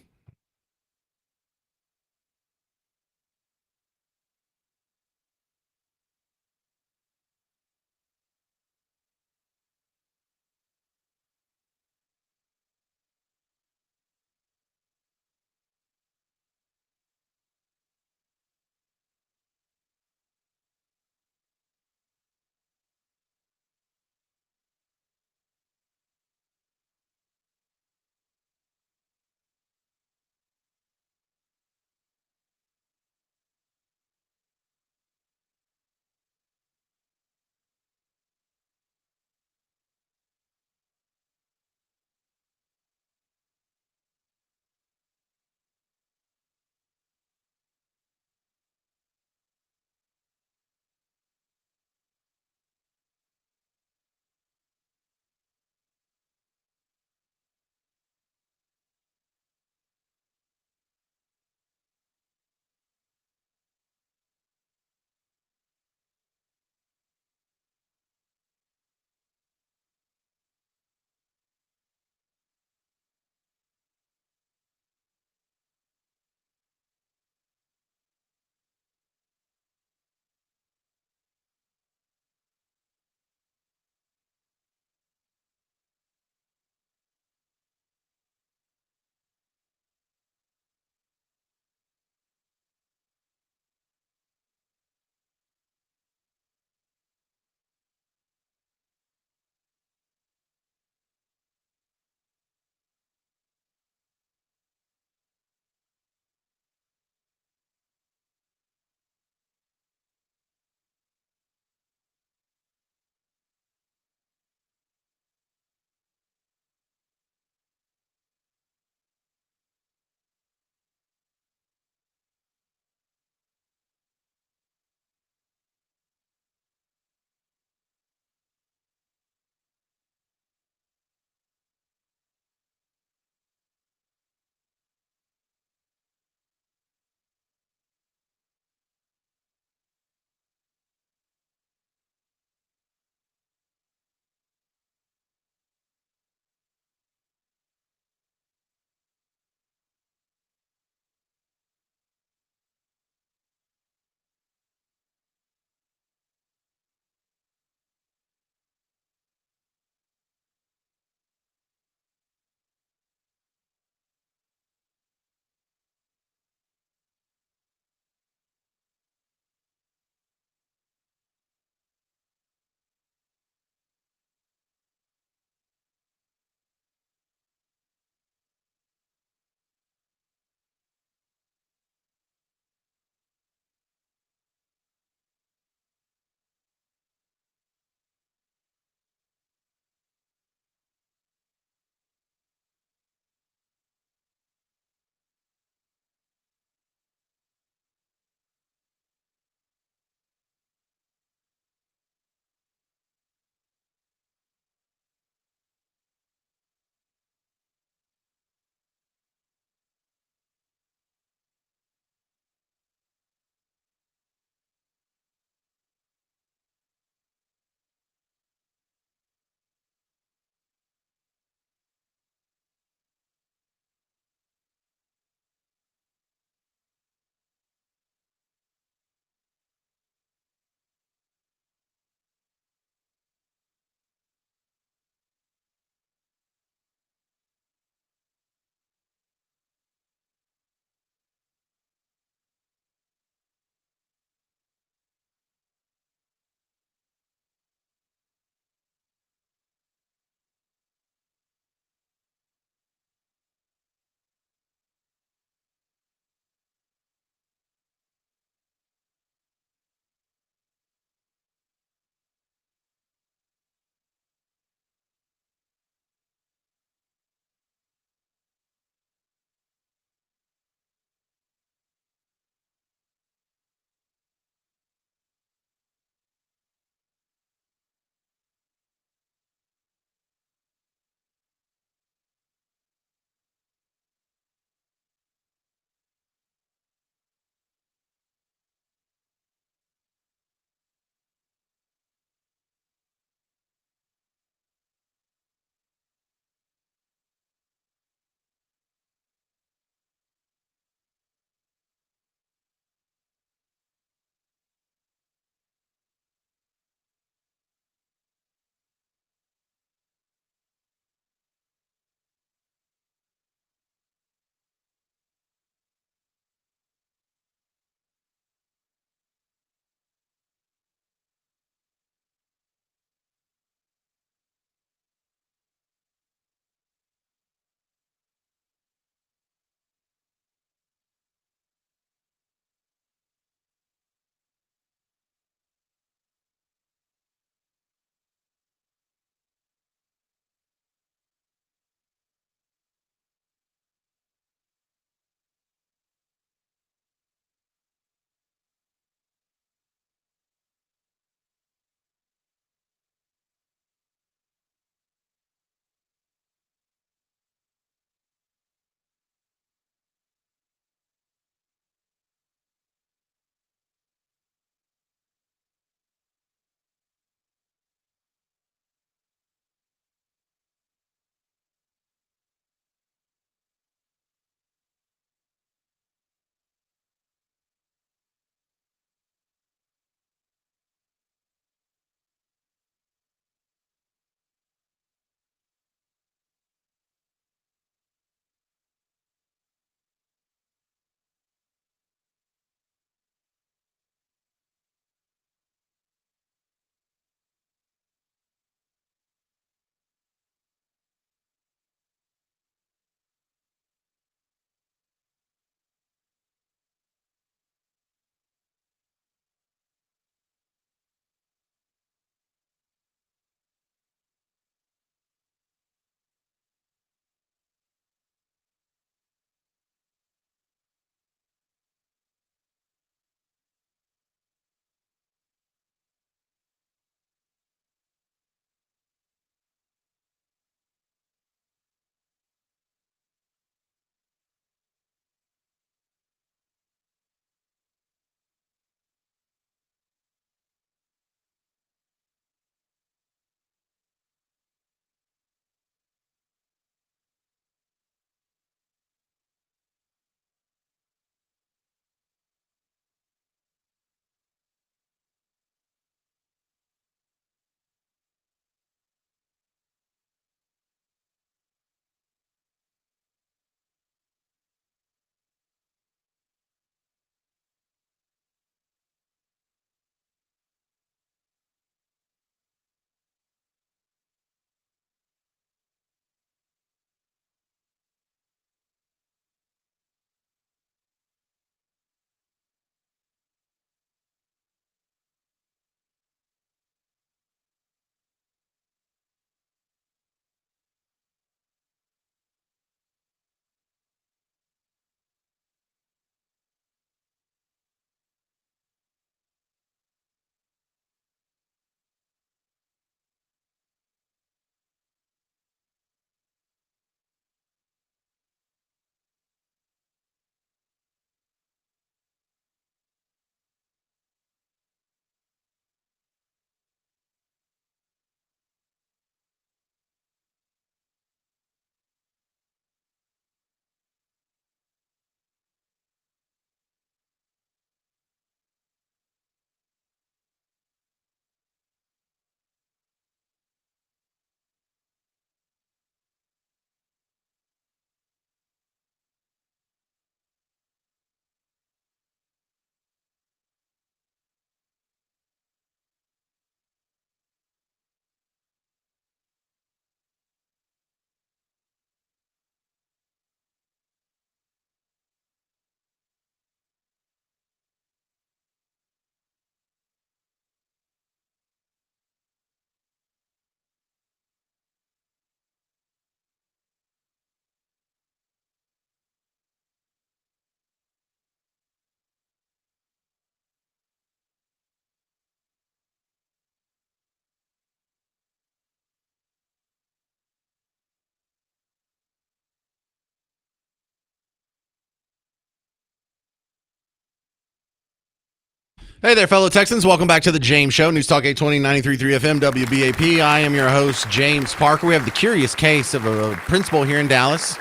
Hey there, fellow Texans. Welcome back to the James Show. News Talk 820, 93.3 FM, WBAP. I am your host, James Parker. We have the curious case of a principal here in Dallas.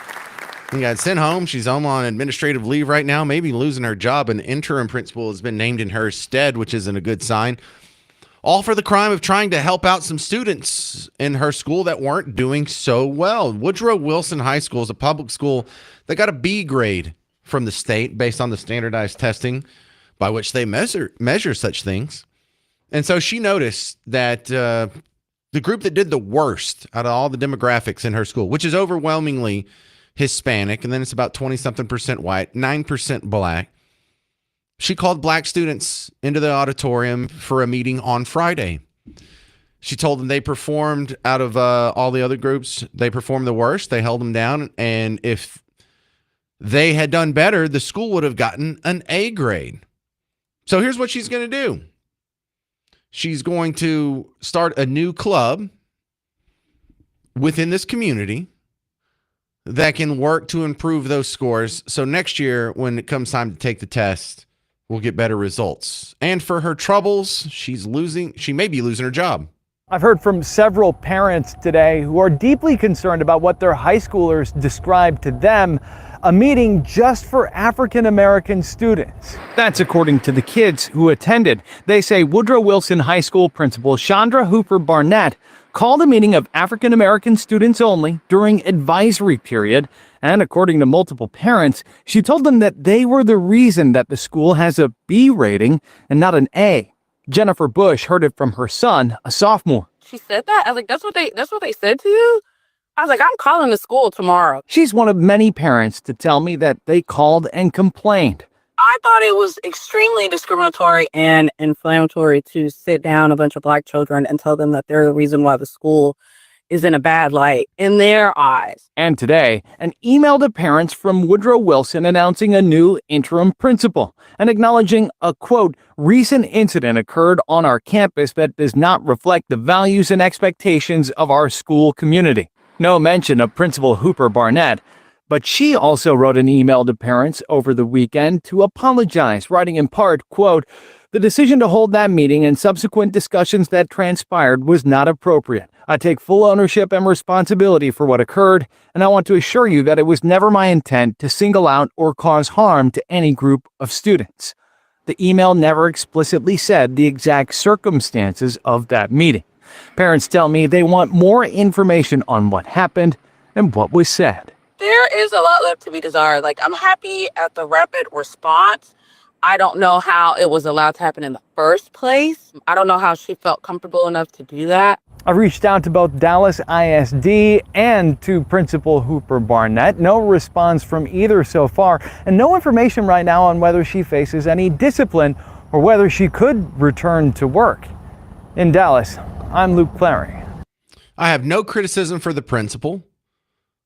He got sent home. She's home on administrative leave right now, maybe losing her job. An interim principal has been named in her stead, which isn't a good sign. All for the crime of trying to help out some students in her school that weren't doing so well. Woodrow Wilson High School is a public school that got a B grade from the state based on the standardized testing by which they measure such things. And so she noticed that the group that did the worst out of all the demographics in her school, which is overwhelmingly Hispanic, and then it's about 20-something% white, 9% black. She called black students into the auditorium for a meeting on Friday. She told them they performed out of all the other groups. They performed the worst. They held them down. And if they had done better, the school would have gotten an A grade. So here's what she's going to do. She's going to start a new club within this community that can work to improve those scores. So next year, when it comes time to take the test, we'll get better results. And for her troubles, she may be losing her job. I've heard from several parents today who are deeply concerned about what their high schoolers described to them a meeting just for African American students. That's according to the kids who attended. They say Woodrow Wilson High School principal Chandra Hooper Barnett called a meeting of African American students only during advisory period. And according to multiple parents, she told them that they were the reason that the school has a B rating and not an A. Jennifer Bush heard it from her son, a sophomore. She said that? I was like, that's what they said to you? I was like, I'm calling the school tomorrow. She's one of many parents to tell me that they called and complained. I thought it was extremely discriminatory and inflammatory to sit down a bunch of black children and tell them that they're the reason why the school is in a bad light in their eyes. And today, an email to parents from Woodrow Wilson announcing a new interim principal and acknowledging a, quote, recent incident occurred on our campus that does not reflect the values and expectations of our school community. No mention of Principal Hooper Barnett, but she also wrote an email to parents over the weekend to apologize, writing in part, quote, the decision to hold that meeting and subsequent discussions that transpired was not appropriate. I take full ownership and responsibility for what occurred, and I want to assure you that it was never my intent to single out or cause harm to any group of students. The email never explicitly said the exact circumstances of that meeting. Parents tell me they want more information on what happened and what was said. There is a lot left to be desired. Like, I'm happy at the rapid response. I don't know how it was allowed to happen in the first place. I don't know how she felt comfortable enough to do that. I've reached out to both Dallas ISD and to Principal Hooper Barnett. No response from either so far, and no information right now on whether she faces any discipline or whether she could return to work. In Dallas, I'm Luke Clary. I have no criticism for the principal.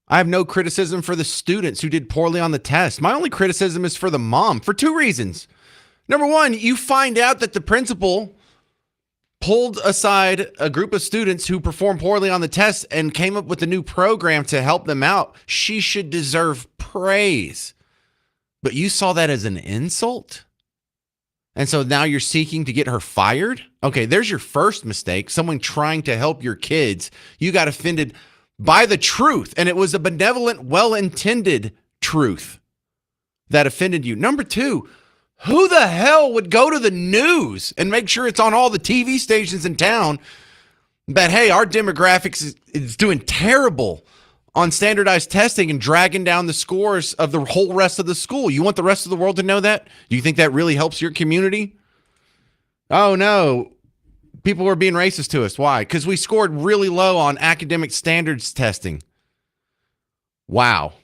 I have no criticism for the students who did poorly on the test. My only criticism is for the mom for two reasons. Number one, you find out that the principal pulled aside a group of students who performed poorly on the test and came up with a new program to help them out. She should deserve praise. But you saw that as an insult? And so now you're seeking to get her fired? Okay, there's your first mistake. Someone trying to help your kids. You got offended by the truth, and it was a benevolent, well-intended truth that offended you. Number two, who the hell would go to the news and make sure it's on all the TV stations in town that, hey, our demographics is doing terrible on standardized testing and dragging down the scores of the whole rest of the school? You want the rest of the world to know that? Do you think that really helps your community? Oh, no. People were being racist to us. Why? Because we scored really low on academic standards testing. Wow.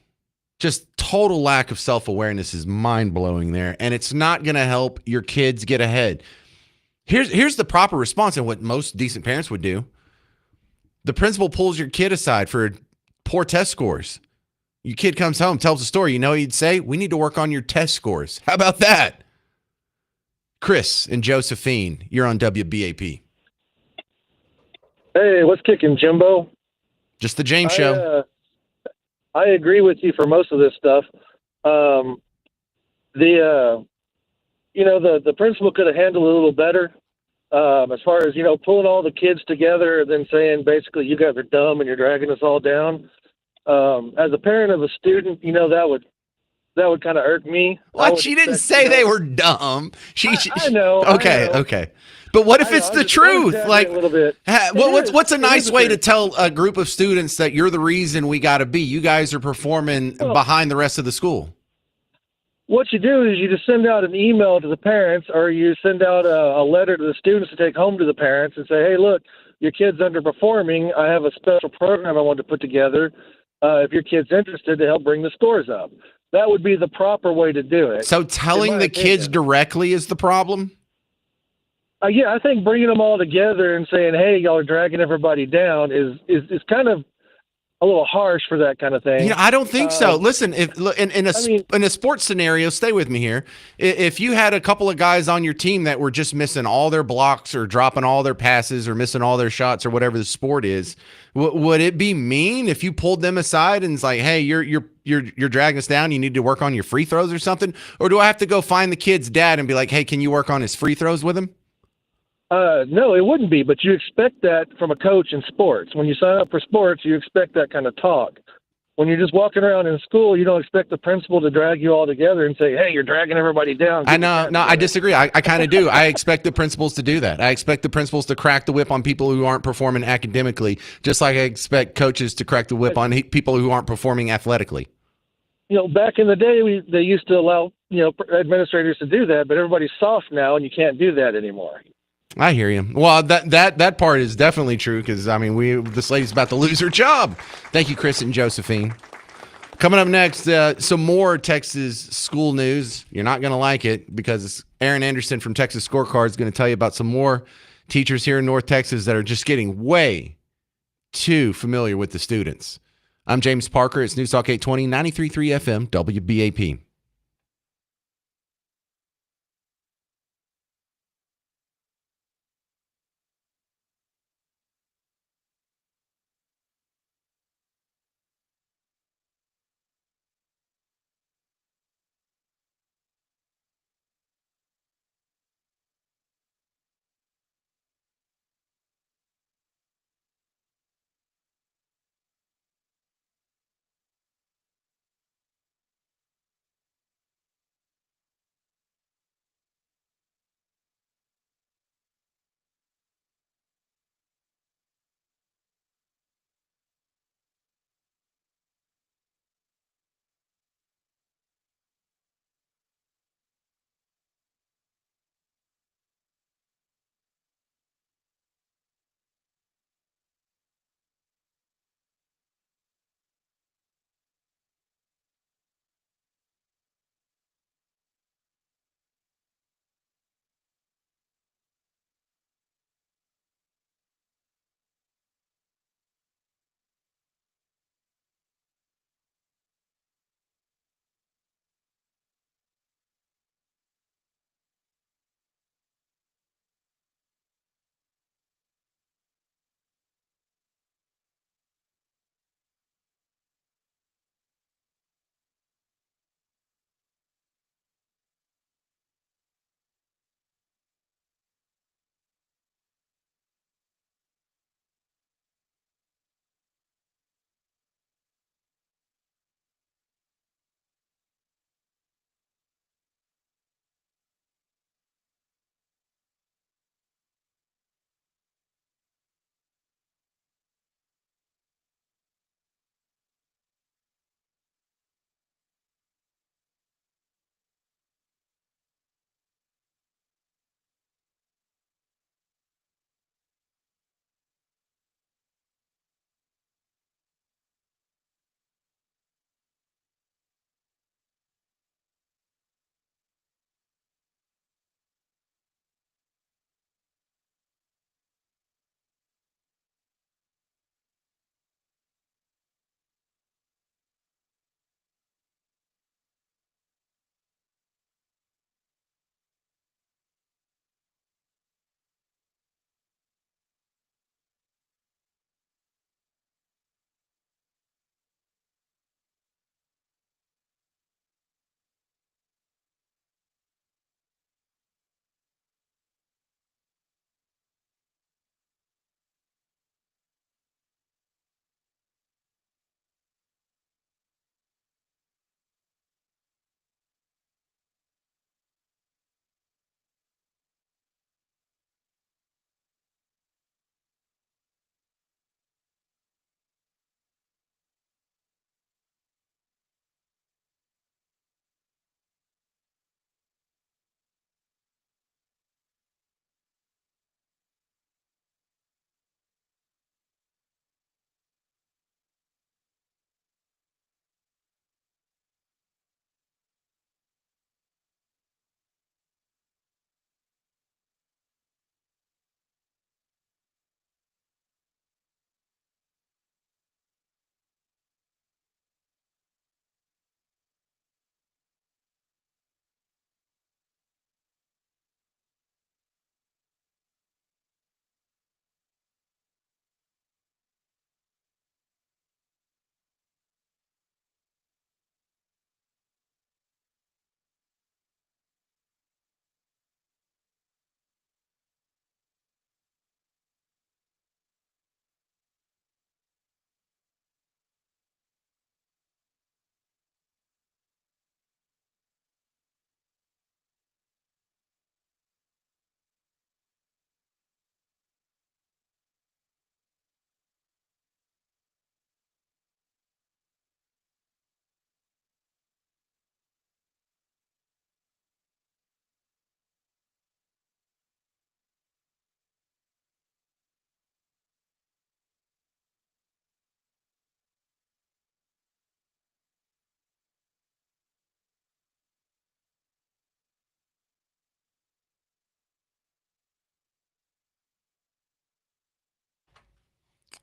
Just total lack of self-awareness is mind-blowing there, and it's not going to help your kids get ahead. Here's the proper response and what most decent parents would do. The principal pulls your kid aside for poor test scores. Your kid comes home, tells a story. You know what he'd say? We need to work on your test scores. How about that? Chris and Josephine, you're on WBAP. Hey, what's kicking, Jimbo? Just the James Show. I agree with you for most of this stuff. The the principal could have handled it a little better. As far as, pulling all the kids together and then saying basically you guys are dumb and you're dragging us all down. As a parent of a student, that would kind of irk me. What? She didn't say they were dumb. I know. Okay. But what if it's the truth? Like, a little bit. What's a nice way to tell a group of students that you're the reason we got to be? You guys are performing behind the rest of the school. What you do is you just send out an email to the parents, or you send out a letter to the students to take home to the parents and say, hey, look, your kid's underperforming. I have a special program I want to put together. If your kid's interested, to help bring the scores up. That would be the proper way to do it. So telling the kids directly is the problem? Yeah, I think bringing them all together and saying, hey, y'all are dragging everybody down is kind of a little harsh for that kind of thing. I don't think so. Listen, if in a sports scenario, stay with me here. If you had a couple of guys on your team that were just missing all their blocks or dropping all their passes or missing all their shots or whatever the sport is, would it be mean if you pulled them aside and it's like, hey, you're dragging us down. You need to work on your free throws or something? Or do I have to go find the kid's dad and be like, hey, can you work on his free throws with him? No, it wouldn't be, but you expect that from a coach in sports. When you sign up for sports, you expect that kind of talk. When you're just walking around in school, you don't expect the principal to drag you all together and say, hey, you're dragging everybody down. I know. No, I disagree. I kind of do. I expect the principals to do that. I expect the principals to crack the whip on people who aren't performing academically, just like I expect coaches to crack the whip on people who aren't performing athletically. Back in the day, they used to allow, administrators to do that, but everybody's soft now, and you can't do that anymore. I hear you. Well, that part is definitely true because, this lady's about to lose her job. Thank you, Chris and Josephine. Coming up next, some more Texas school news. You're not going to like it because Aaron Anderson from Texas Scorecard is going to tell you about some more teachers here in North Texas that are just getting way too familiar with the students. I'm James Parker. It's News Talk 820, 93.3 FM, WBAP.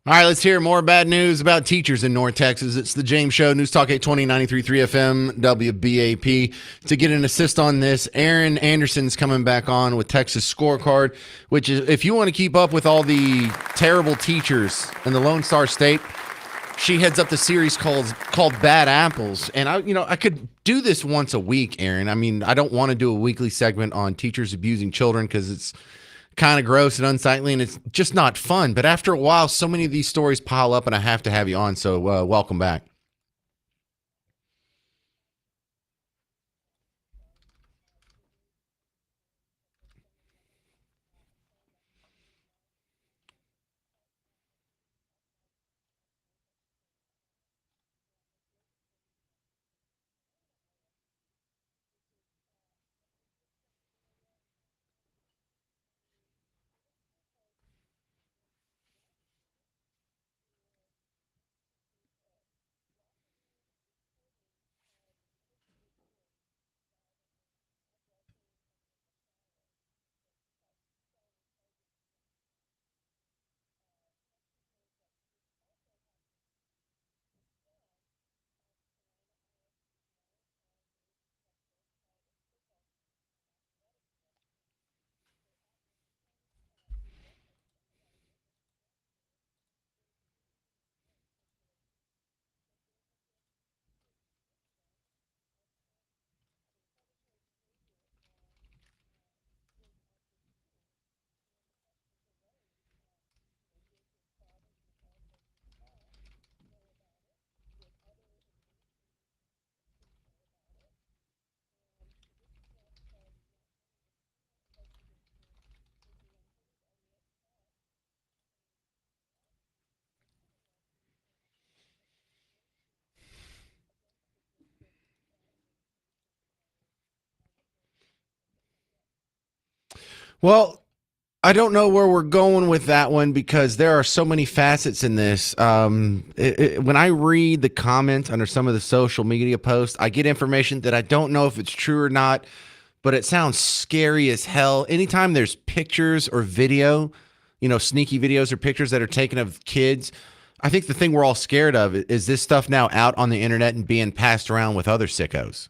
All right, let's hear more bad news about teachers in North Texas. It's the James Show, News Talk 820, 93.3 FM, WBAP. To get an assist on this, Aaron Anderson's coming back on with Texas Scorecard, which is, if you want to keep up with all the terrible teachers in the Lone Star State, she heads up the series called Bad Apples. And I could do this once a week, Aaron. I mean, I don't want to do a weekly segment on teachers abusing children because it's kind of gross and unsightly, and it's just not fun. But after a while, so many of these stories pile up, and I have to have you on. So welcome back. Well, I don't know where we're going with that one because there are so many facets in this. When I read the comments under some of the social media posts, I get information that I don't know if it's true or not, but it sounds scary as hell. Anytime there's pictures or video, sneaky videos or pictures that are taken of kids, I think the thing we're all scared of is this stuff now out on the internet and being passed around with other sickos.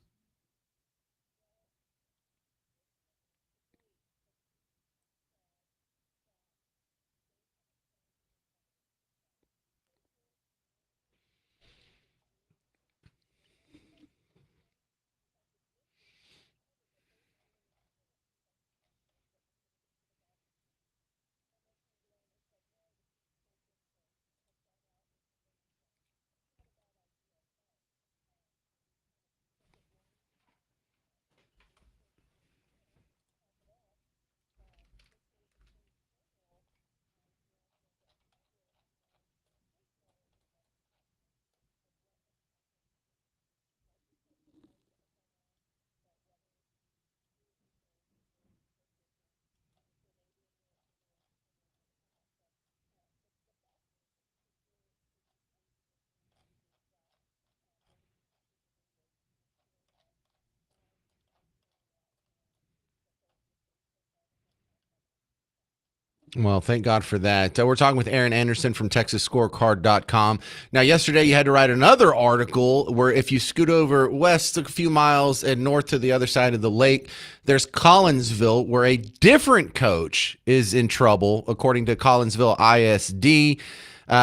Well, thank God for that. We're talking with Aaron Anderson from TexasScorecard.com. Now, yesterday you had to write another article where if you scoot over west a few miles and north to the other side of the lake, there's Collinsville, where a different coach is in trouble, according to Collinsville ISD.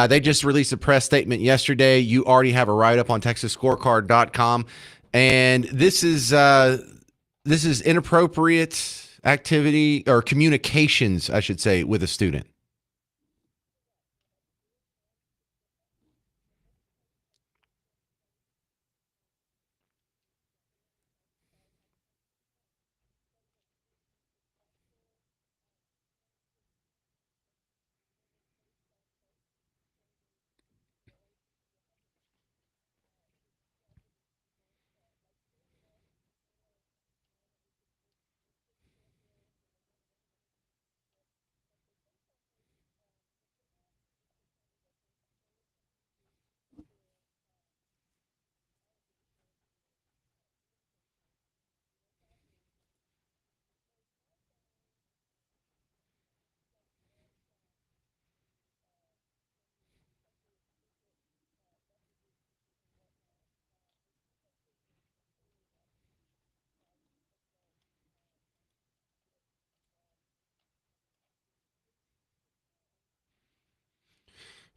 They just released a press statement yesterday. You already have a write-up on TexasScorecard.com. And this is inappropriate activity or communications, I should say, with a student.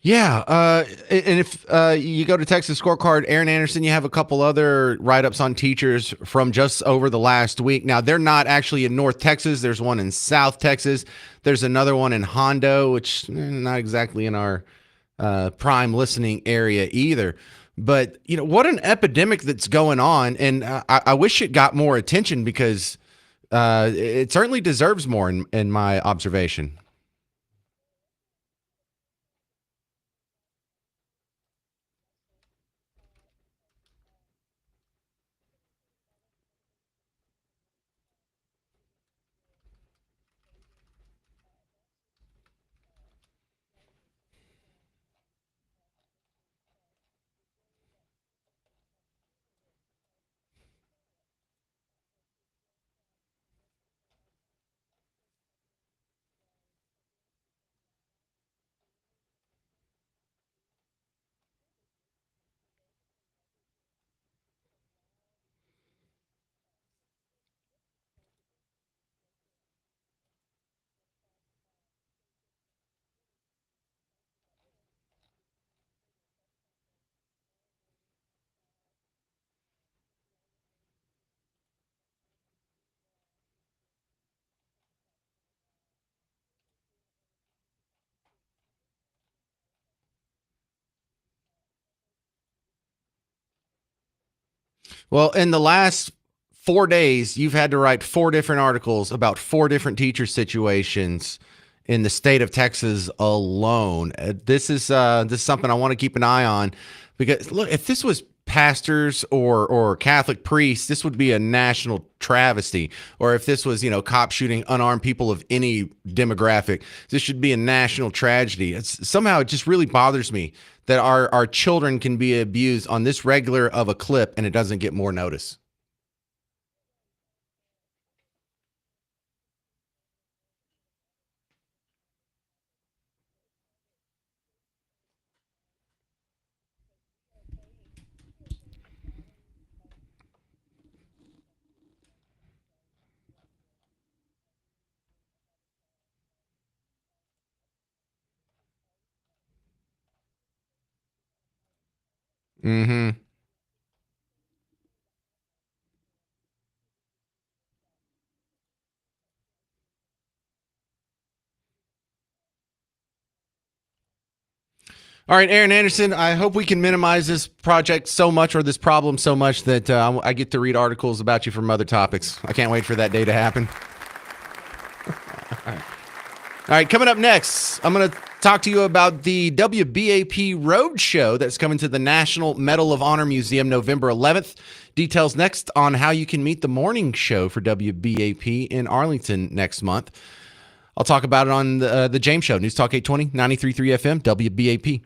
Yeah, and if you go to Texas Scorecard, Aaron Anderson, you have a couple other write-ups on teachers from just over the last week. Now, they're not actually in North Texas. There's one in South Texas. There's another one in Hondo, which not exactly in our prime listening area either. But what an epidemic that's going on, and I wish it got more attention because it certainly deserves more in my observation. Well, in the last 4 days, you've had to write four different articles about four different teacher situations in the state of Texas alone. This is something I want to keep an eye on because look, if this was pastors or Catholic priests, this would be a national travesty. Or if this was cops shooting unarmed people of any demographic, this should be a national tragedy. Somehow it just really bothers me that our children can be abused on this regular of a clip and it doesn't get more notice. Mm-hmm. All right, Aaron Anderson, I hope we can minimize this project so much or this problem so much that I get to read articles about you from other topics. I can't wait for that day to happen. All right, coming up next, I'm going to talk to you about the WBAP Road Show that's coming to the National Medal of Honor Museum November 11th. Details next on how you can meet the morning show for WBAP in Arlington next month. I'll talk about it on the James Show, News Talk 820, 93.3 FM, WBAP.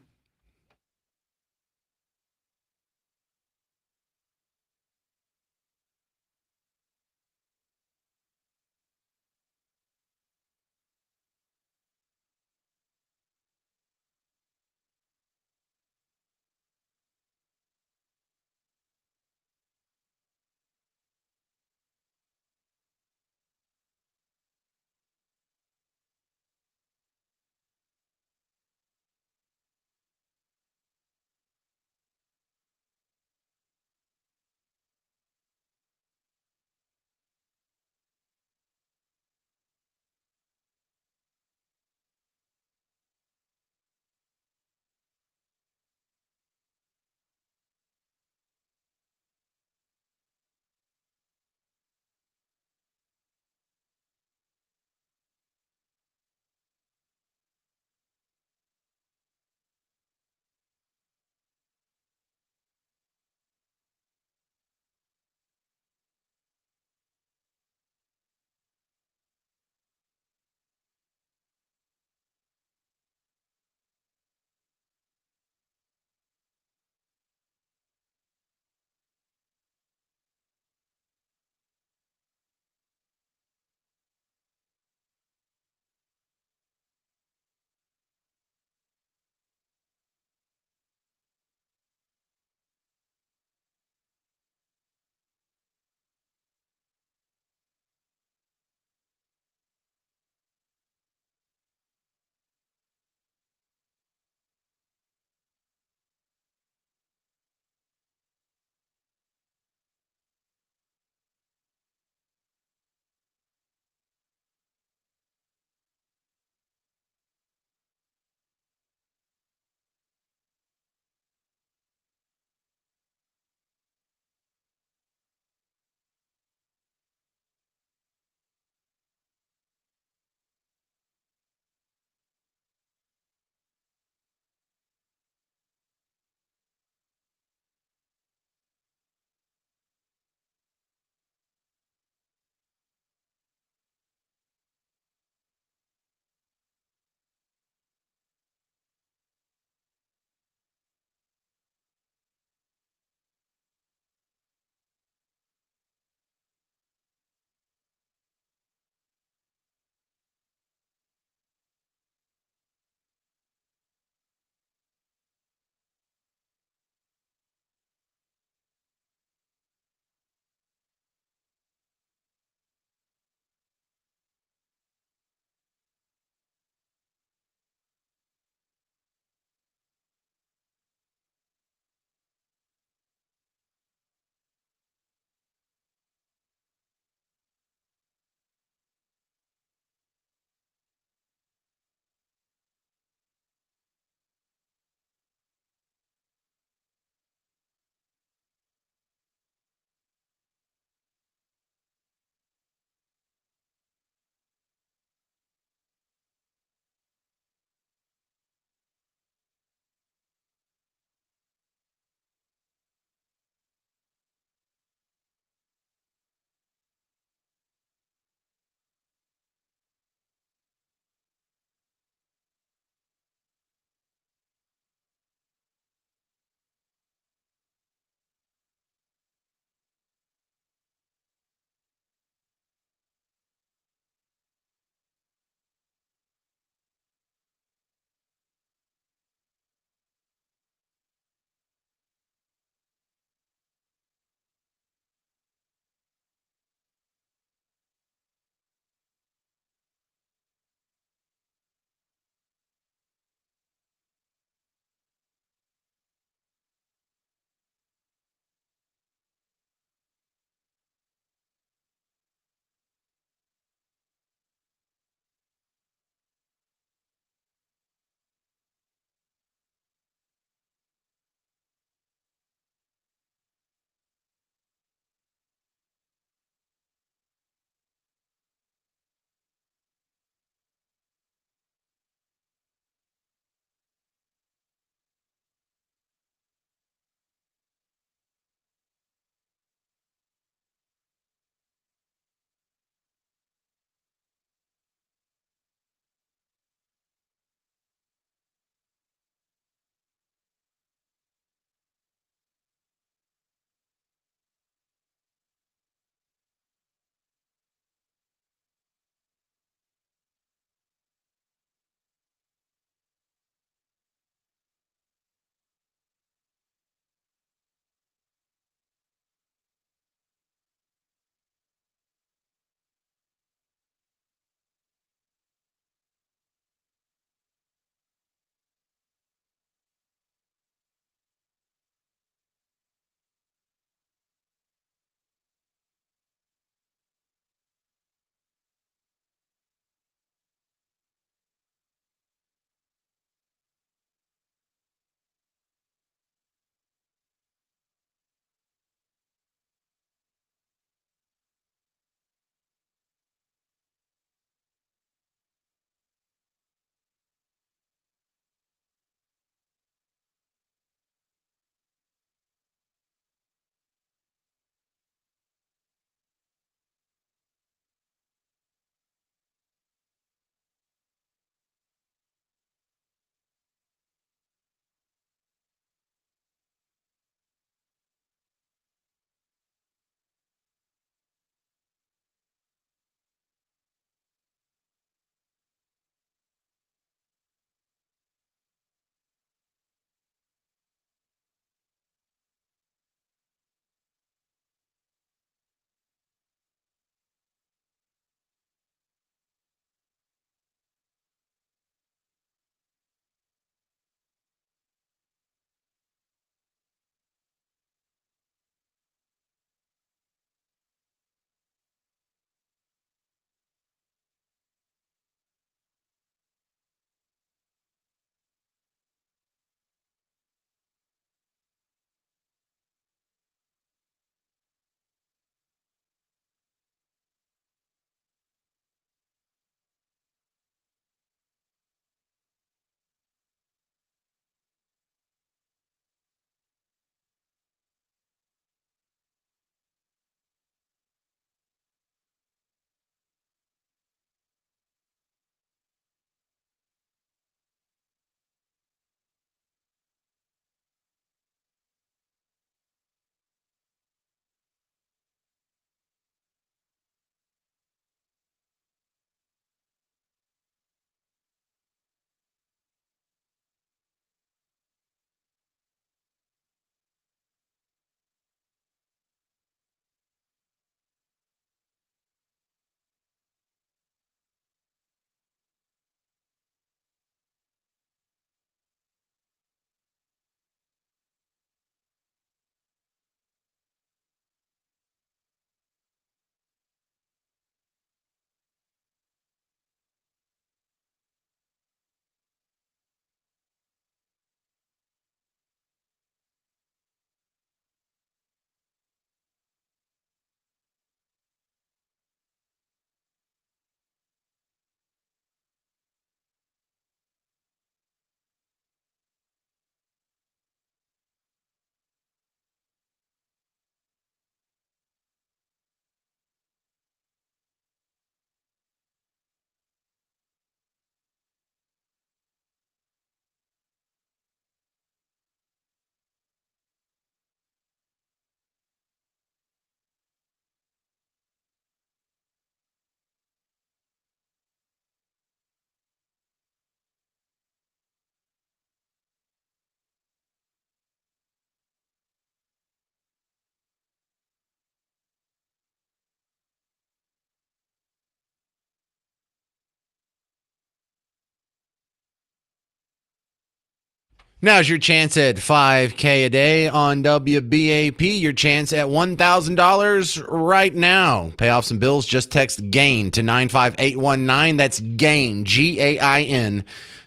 Now's your chance at $5K a day on WBAP. Your chance at $1,000 right now. Pay off some bills. Just text GAIN to 95819. That's GAIN, GAIN,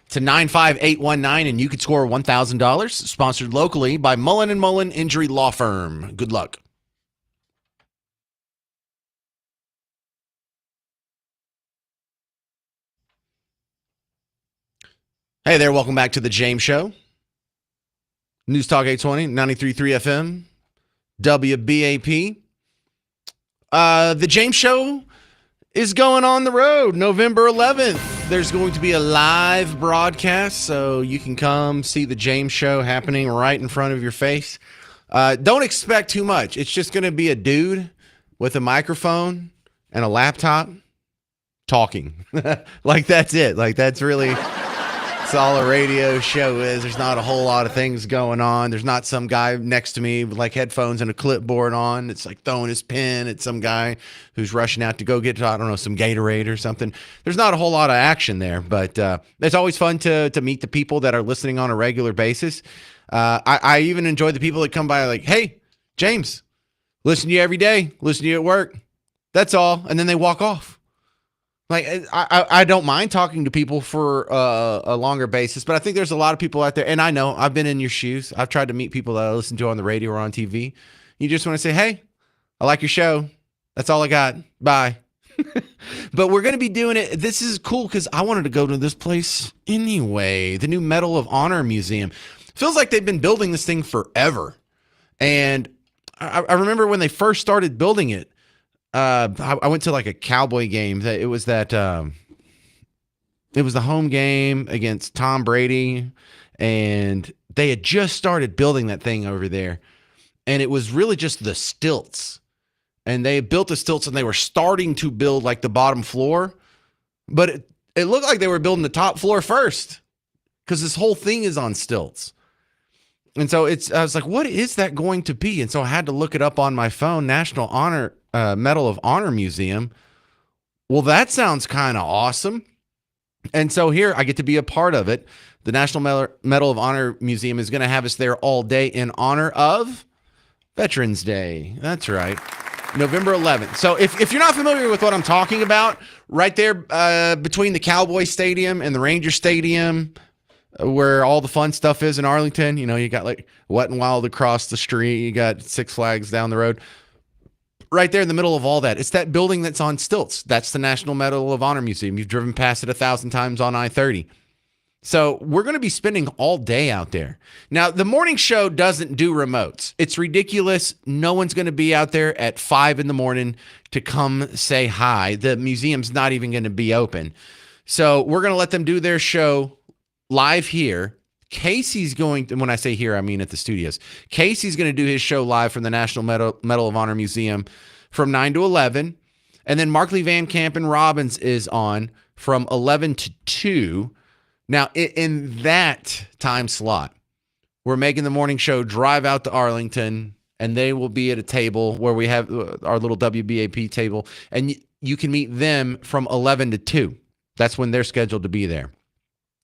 to 95819, and you could score $1,000. Sponsored locally by Mullen & Mullen Injury Law Firm. Good luck. Hey there. Welcome back to the James Show. News Talk 820, 93.3 FM, WBAP. The James Show is going on the road November 11th. There's going to be a live broadcast, so you can come see the James Show happening right in front of your face. Don't expect too much. It's just going to be a dude with a microphone and a laptop talking. Like, that's it. Like, that's really... That's all a radio show is. There's not a whole lot of things going on. There's not some guy next to me with like headphones and a clipboard on. It's like throwing his pen at some guy who's rushing out to go get, I don't know, some Gatorade or something. There's not a whole lot of action there, but it's always fun to meet the people that are listening on a regular basis. I even enjoy the people that come by like, hey, James, listen to you every day. Listen to you at work. That's all. And then they walk off. Like, I don't mind talking to people for a longer basis, but I think there's a lot of people out there, and I know I've been in your shoes. I've tried to meet people that I listen to on the radio or on TV. You just want to say, hey, I like your show. That's all I got. Bye. But we're going to be doing it. This is cool because I wanted to go to this place anyway, the new Medal of Honor Museum. Feels like they've been building this thing forever. And I remember when they first started building it, I went to like a Cowboy game. It was the home game against Tom Brady, and they had just started building that thing over there, and it was really just the stilts, and they built the stilts, and they were starting to build like the bottom floor, but it looked like they were building the top floor first because this whole thing is on stilts. And so I was like, what is that going to be? And so I had to look it up on my phone, Medal of Honor Museum. Well, that sounds kind of awesome. And so here I get to be a part of it. The National Medal of Honor Museum is going to have us there all day in honor of Veterans Day. That's right. November 11th. So if you're not familiar with what I'm talking about, right there between the Cowboy Stadium and the Ranger Stadium, where all the fun stuff is in Arlington, you know, you got like Wet and Wild across the street. You got Six Flags down the road. Right there in the middle of all that, it's that building that's on stilts. That's the National Medal of Honor Museum. You've driven past it 1,000 times on I-30. So we're going to be spending all day out there. Now, the morning show doesn't do remotes. It's ridiculous. No one's going to be out there at 5 in the morning to come say hi. The museum's not even going to be open. So we're going to let them do their show live here. Casey's going to, when I say here, I mean at the studios. Casey's going to do his show live from the National Medal of Honor Museum from 9 to 11. And then Markley Van Camp and Robbins is on from 11 to 2. Now, in that time slot, we're making the morning show drive out to Arlington, and they will be at a table where we have our little WBAP table, and you can meet them from 11 to 2. That's when they're scheduled to be there.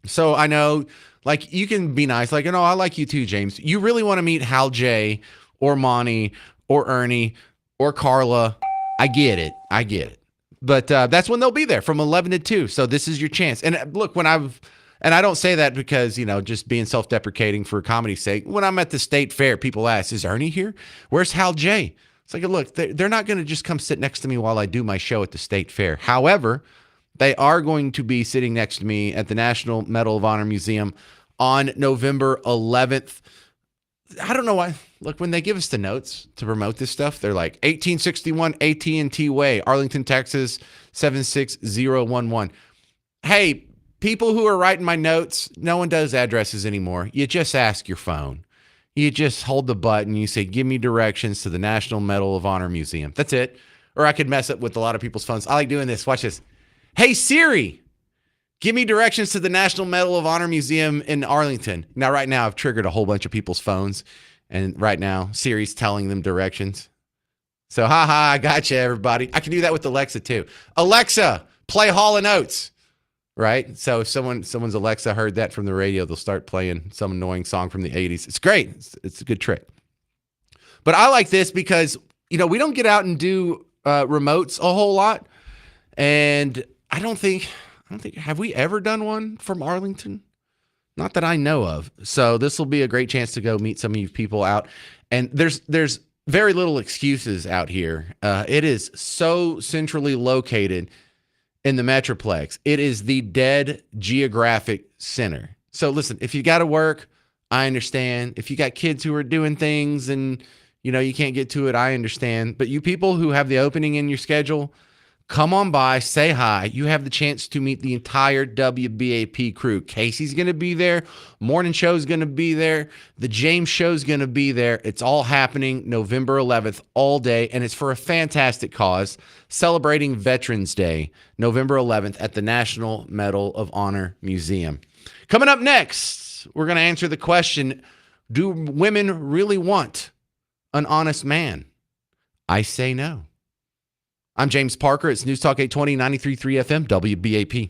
So I know, like, you can be nice. Like, I like you too, James. You really want to meet Hal J or Monty or Ernie or Carla. I get it. But that's when they'll be there from 11 to 2. So this is your chance. And look, and I don't say that because, just being self-deprecating for comedy's sake. When I'm at the state fair, people ask, is Ernie here? Where's Hal J? It's like, look, they're not going to just come sit next to me while I do my show at the state fair. However, they are going to be sitting next to me at the National Medal of Honor Museum on November 11th. I don't know why. Look, when they give us the notes to promote this stuff, they're like 1861 AT&T Way, Arlington, Texas, 76011. Hey, people who are writing my notes, no one does addresses anymore. You just ask your phone. You just hold the button. You say, give me directions to the National Medal of Honor Museum. That's it. Or I could mess up with a lot of people's phones. I like doing this. Watch this. Hey, Siri, give me directions to the National Medal of Honor Museum in Arlington. Now, right now, I've triggered a whole bunch of people's phones. And right now, Siri's telling them directions. So, I gotcha, everybody. I can do that with Alexa, too. Alexa, play Hall & Oates. right? So if someone's Alexa heard that from the radio, they'll start playing some annoying song from the 80s. It's great. It's a good trick. But I like this because, we don't get out and do remotes a whole lot. And I don't think, have we ever done one from Arlington? Not that I know of. So this will be a great chance to go meet some of you people out. And there's very little excuses out here. It is so centrally located in the Metroplex. It is the dead geographic center. So listen, if you got to work, I understand. If you got kids who are doing things and you can't get to it, I understand. But you people who have the opening in your schedule, come on by, say hi. You have the chance to meet the entire WBAP crew. Casey's going to be there. Morning Show's going to be there. The James Show's going to be there. It's all happening November 11th all day, and it's for a fantastic cause, celebrating Veterans Day, November 11th at the National Medal of Honor Museum. Coming up next, we're going to answer the question, do women really want an honest man? I say no. I'm James Parker. It's News Talk 820, 93.3 FM, WBAP.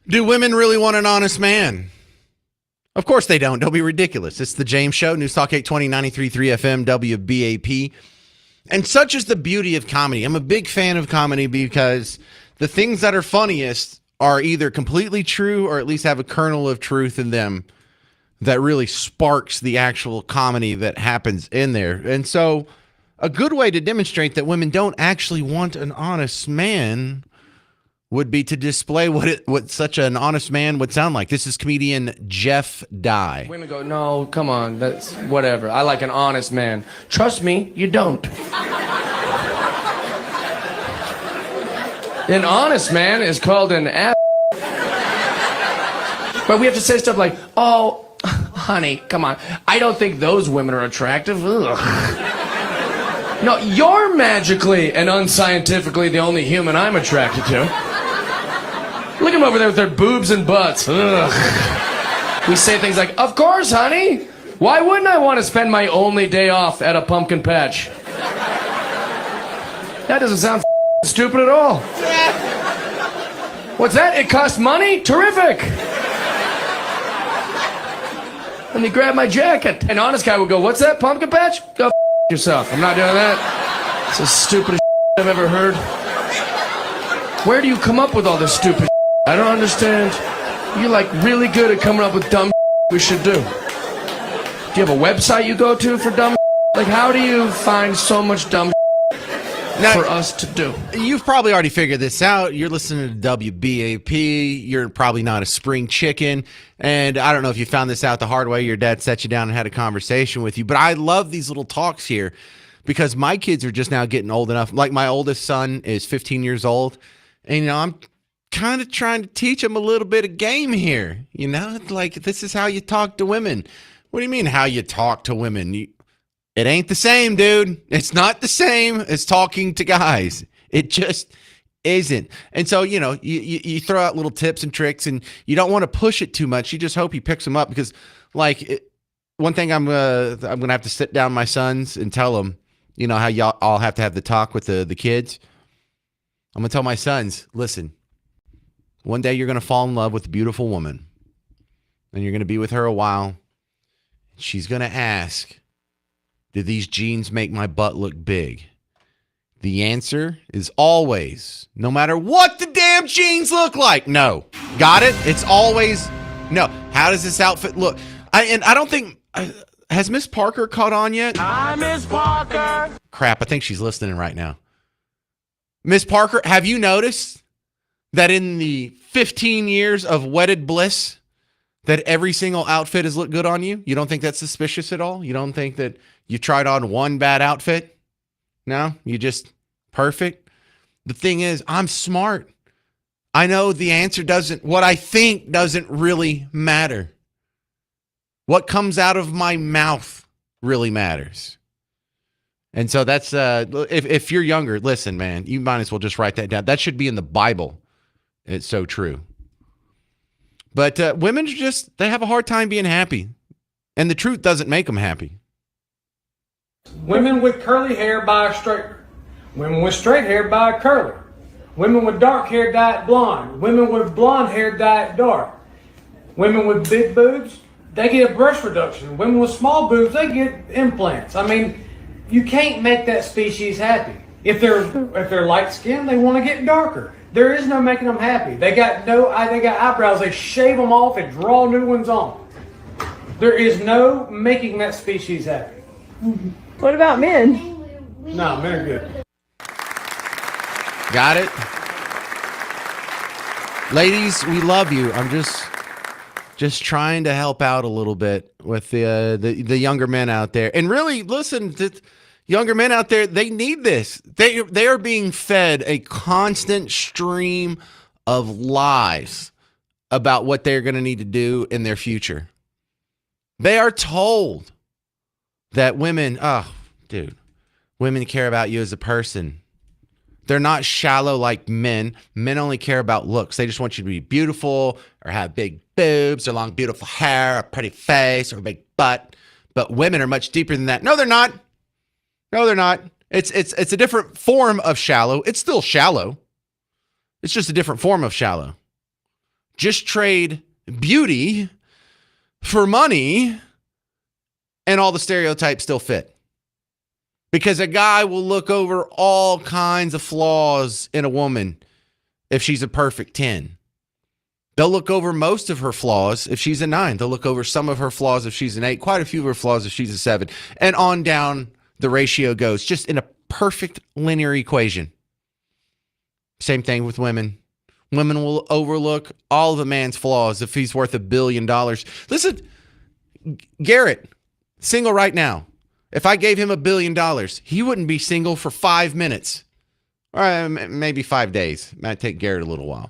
Do women really want an honest man? Of course they don't. Don't be ridiculous. It's the James Show, News Talk 820, 93.3 FM, WBAP. And such is the beauty of comedy. I'm a big fan of comedy because the things that are funniest are either completely true or at least have a kernel of truth in them that really sparks the actual comedy that happens in there. And so a good way to demonstrate that women don't actually want an honest man would be to display what such an honest man would sound like. This is comedian Jeff Dye. Women go, no, come on, that's whatever. I like an honest man. Trust me, you don't. An honest man is called an ass. But we have to say stuff like, oh, honey, come on. I don't think those women are attractive. Ugh. No, you're magically and unscientifically the only human I'm attracted to. Look at them over there with their boobs and butts. Ugh. We say things like, of course, honey. Why wouldn't I want to spend my only day off at a pumpkin patch? That doesn't sound stupid at all. What's that? It costs money? Terrific. Let me grab my jacket. An honest guy would go, what's that, pumpkin patch? Go yourself. I'm not doing that. It's the stupidest I've ever heard. Where do you come up with all this stupid? I don't understand. You're like really good at coming up with dumb we should do. Do you have a website you go to for dumb? Like, how do you find so much dumb for us to do? You've probably already figured this out. You're listening to WBAP. You're probably not a spring chicken. And I don't know if you found this out the hard way. Your dad sat you down and had a conversation with you. But I love these little talks here because my kids are just now getting old enough. Like my oldest son is 15 years old. And, you know, I'm kind of trying to teach him a little bit of game here. You know, like this is how you talk to women. What do you mean how you talk to women? It ain't the same, dude. It's not the same as talking to guys. It just isn't. And so, you know, you throw out little tips and tricks and you don't want to push it too much. You just hope he picks them up because one thing I'm going to have to sit down my sons and tell them, you know, how y'all all have to have the talk with the kids. I'm going to tell my sons, listen, one day you're going to fall in love with a beautiful woman and you're going to be with her a while. She's going to ask, do these jeans make my butt look big? The answer is always, no matter what the damn jeans look like, no. Got it? It's always no. How does this outfit look? I don't think, has Miss Parker caught on yet? Hi, Miss Parker. Crap, I think she's listening right now. Miss Parker, have you noticed that in the 15 years of wedded bliss, that every single outfit has looked good on you? You don't think that's suspicious at all? You don't think that you tried on one bad outfit? No, you just perfect. The thing is, I'm smart. I know the answer what I think doesn't really matter. What comes out of my mouth really matters. And so that's, if you're younger, listen, man, you might as well just write that down. That should be in the Bible. It's so true. But women they have a hard time being happy. And the truth doesn't make them happy. Women with curly hair buy a straightener. Women with straight hair buy a curler. Women with dark hair dye it blonde. Women with blonde hair dye it dark. Women with big boobs, they get a breast reduction. Women with small boobs, they get implants. I mean, you can't make that species happy. If they're light skinned, they want to get darker. There is no making them happy. They got eyebrows. They shave them off and draw new ones on. There is no making that species happy. What about men? No, men are good. Got it? Ladies, we love you. I'm just trying to help out a little bit with the younger men out there. And really, listen, the younger men out there, they need this. They are being fed a constant stream of lies about what they're going to need to do in their future. They are told that women care about you as a person. They're not shallow like men. Men only care about looks. They just want you to be beautiful or have big boobs or long, beautiful hair, a pretty face or a big butt. But women are much deeper than that. No, they're not. No, they're not. It's a different form of shallow. It's still shallow. It's just a different form of shallow. just trade beauty for money and all the stereotypes still fit. Because a guy will look over all kinds of flaws in a woman if she's a perfect 10. They'll look over most of her flaws if she's a 9. They'll look over some of her flaws if she's an 8, quite a few of her flaws if she's a 7. And on down the ratio goes, just in a perfect linear equation. Same thing with women. Women will overlook all of a man's flaws if he's worth $1 billion. Listen, Garrett, single right now. If I gave him $1 billion, he wouldn't be single for 5 minutes. Or maybe 5 days. Might take Garrett a little while.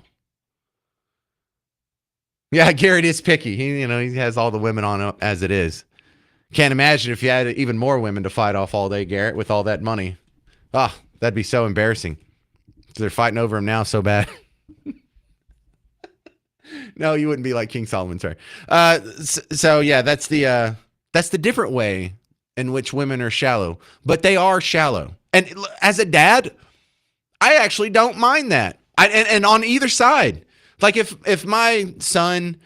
Yeah, Garrett is picky. He has all the women on as it is. Can't imagine if you had even more women to fight off all day, Garrett, with all that money. That'd be so embarrassing. They're fighting over him now so bad. No, you wouldn't be like King Solomon, sorry. So yeah, that's the different way in which women are shallow, but they are shallow. And as a dad, I actually don't mind that. And on either side. Like if my son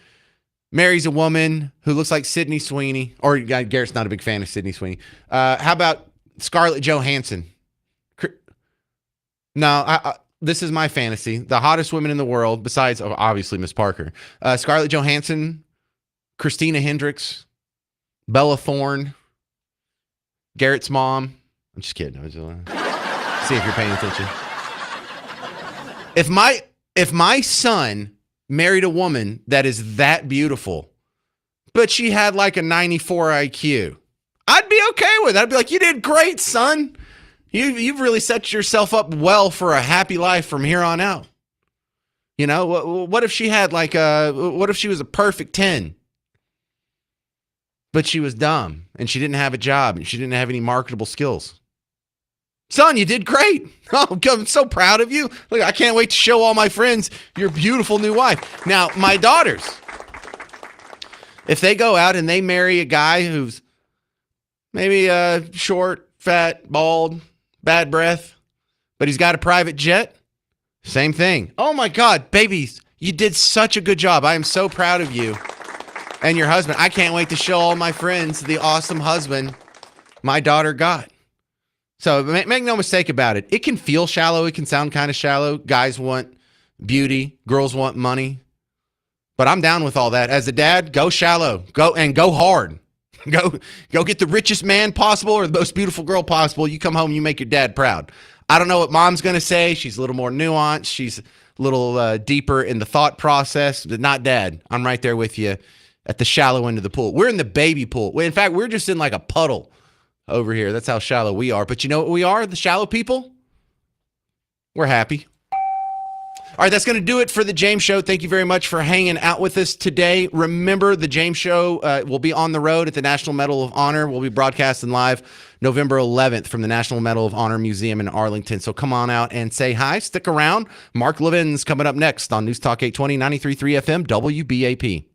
marries a woman who looks like Sydney Sweeney, or Garrett's not a big fan of Sydney Sweeney. How about Scarlett Johansson? No, this is my fantasy. The hottest women in the world, besides obviously Miss Parker, Scarlett Johansson, Christina Hendricks, Bella Thorne, Garrett's mom. I'm just kidding. I was see if you're paying attention. If my son married a woman that is that beautiful, but she had like a 94 IQ, I'd be okay with it. I'd be like, you did great, son. You've really set yourself up well for a happy life from here on out. You know, what if she had what if she was a perfect 10, but she was dumb and she didn't have a job and she didn't have any marketable skills? Son, you did great. Oh, I'm so proud of you. Look, I can't wait to show all my friends your beautiful new wife. Now, my daughters, if they go out and they marry a guy who's maybe short, fat, bald, bad breath, but he's got a private jet, same thing. Oh my God, babies, you did such a good job. I am so proud of you and your husband. I can't wait to show all my friends the awesome husband my daughter got. So make no mistake about it. It can feel shallow. It can sound kind of shallow. Guys want beauty. Girls want money. But I'm down with all that. As a dad, go shallow. Go hard. Go get the richest man possible or the most beautiful girl possible. You come home, you make your dad proud. I don't know what mom's going to say. She's a little more nuanced. She's a little deeper in the thought process. But not dad. I'm right there with you at the shallow end of the pool. We're in the baby pool. In fact, we're just in like a puddle over here. That's how shallow we are. But you know what we are? The shallow people? We're happy. All right, that's going to do it for the James Show. Thank you very much for hanging out with us today. Remember, the James Show will be on the road at the National Medal of Honor. We'll be broadcasting live November 11th from the National Medal of Honor Museum in Arlington. So come on out and say hi. Stick around. Mark Levin's coming up next on News Talk 820, 93.3 FM, WBAP.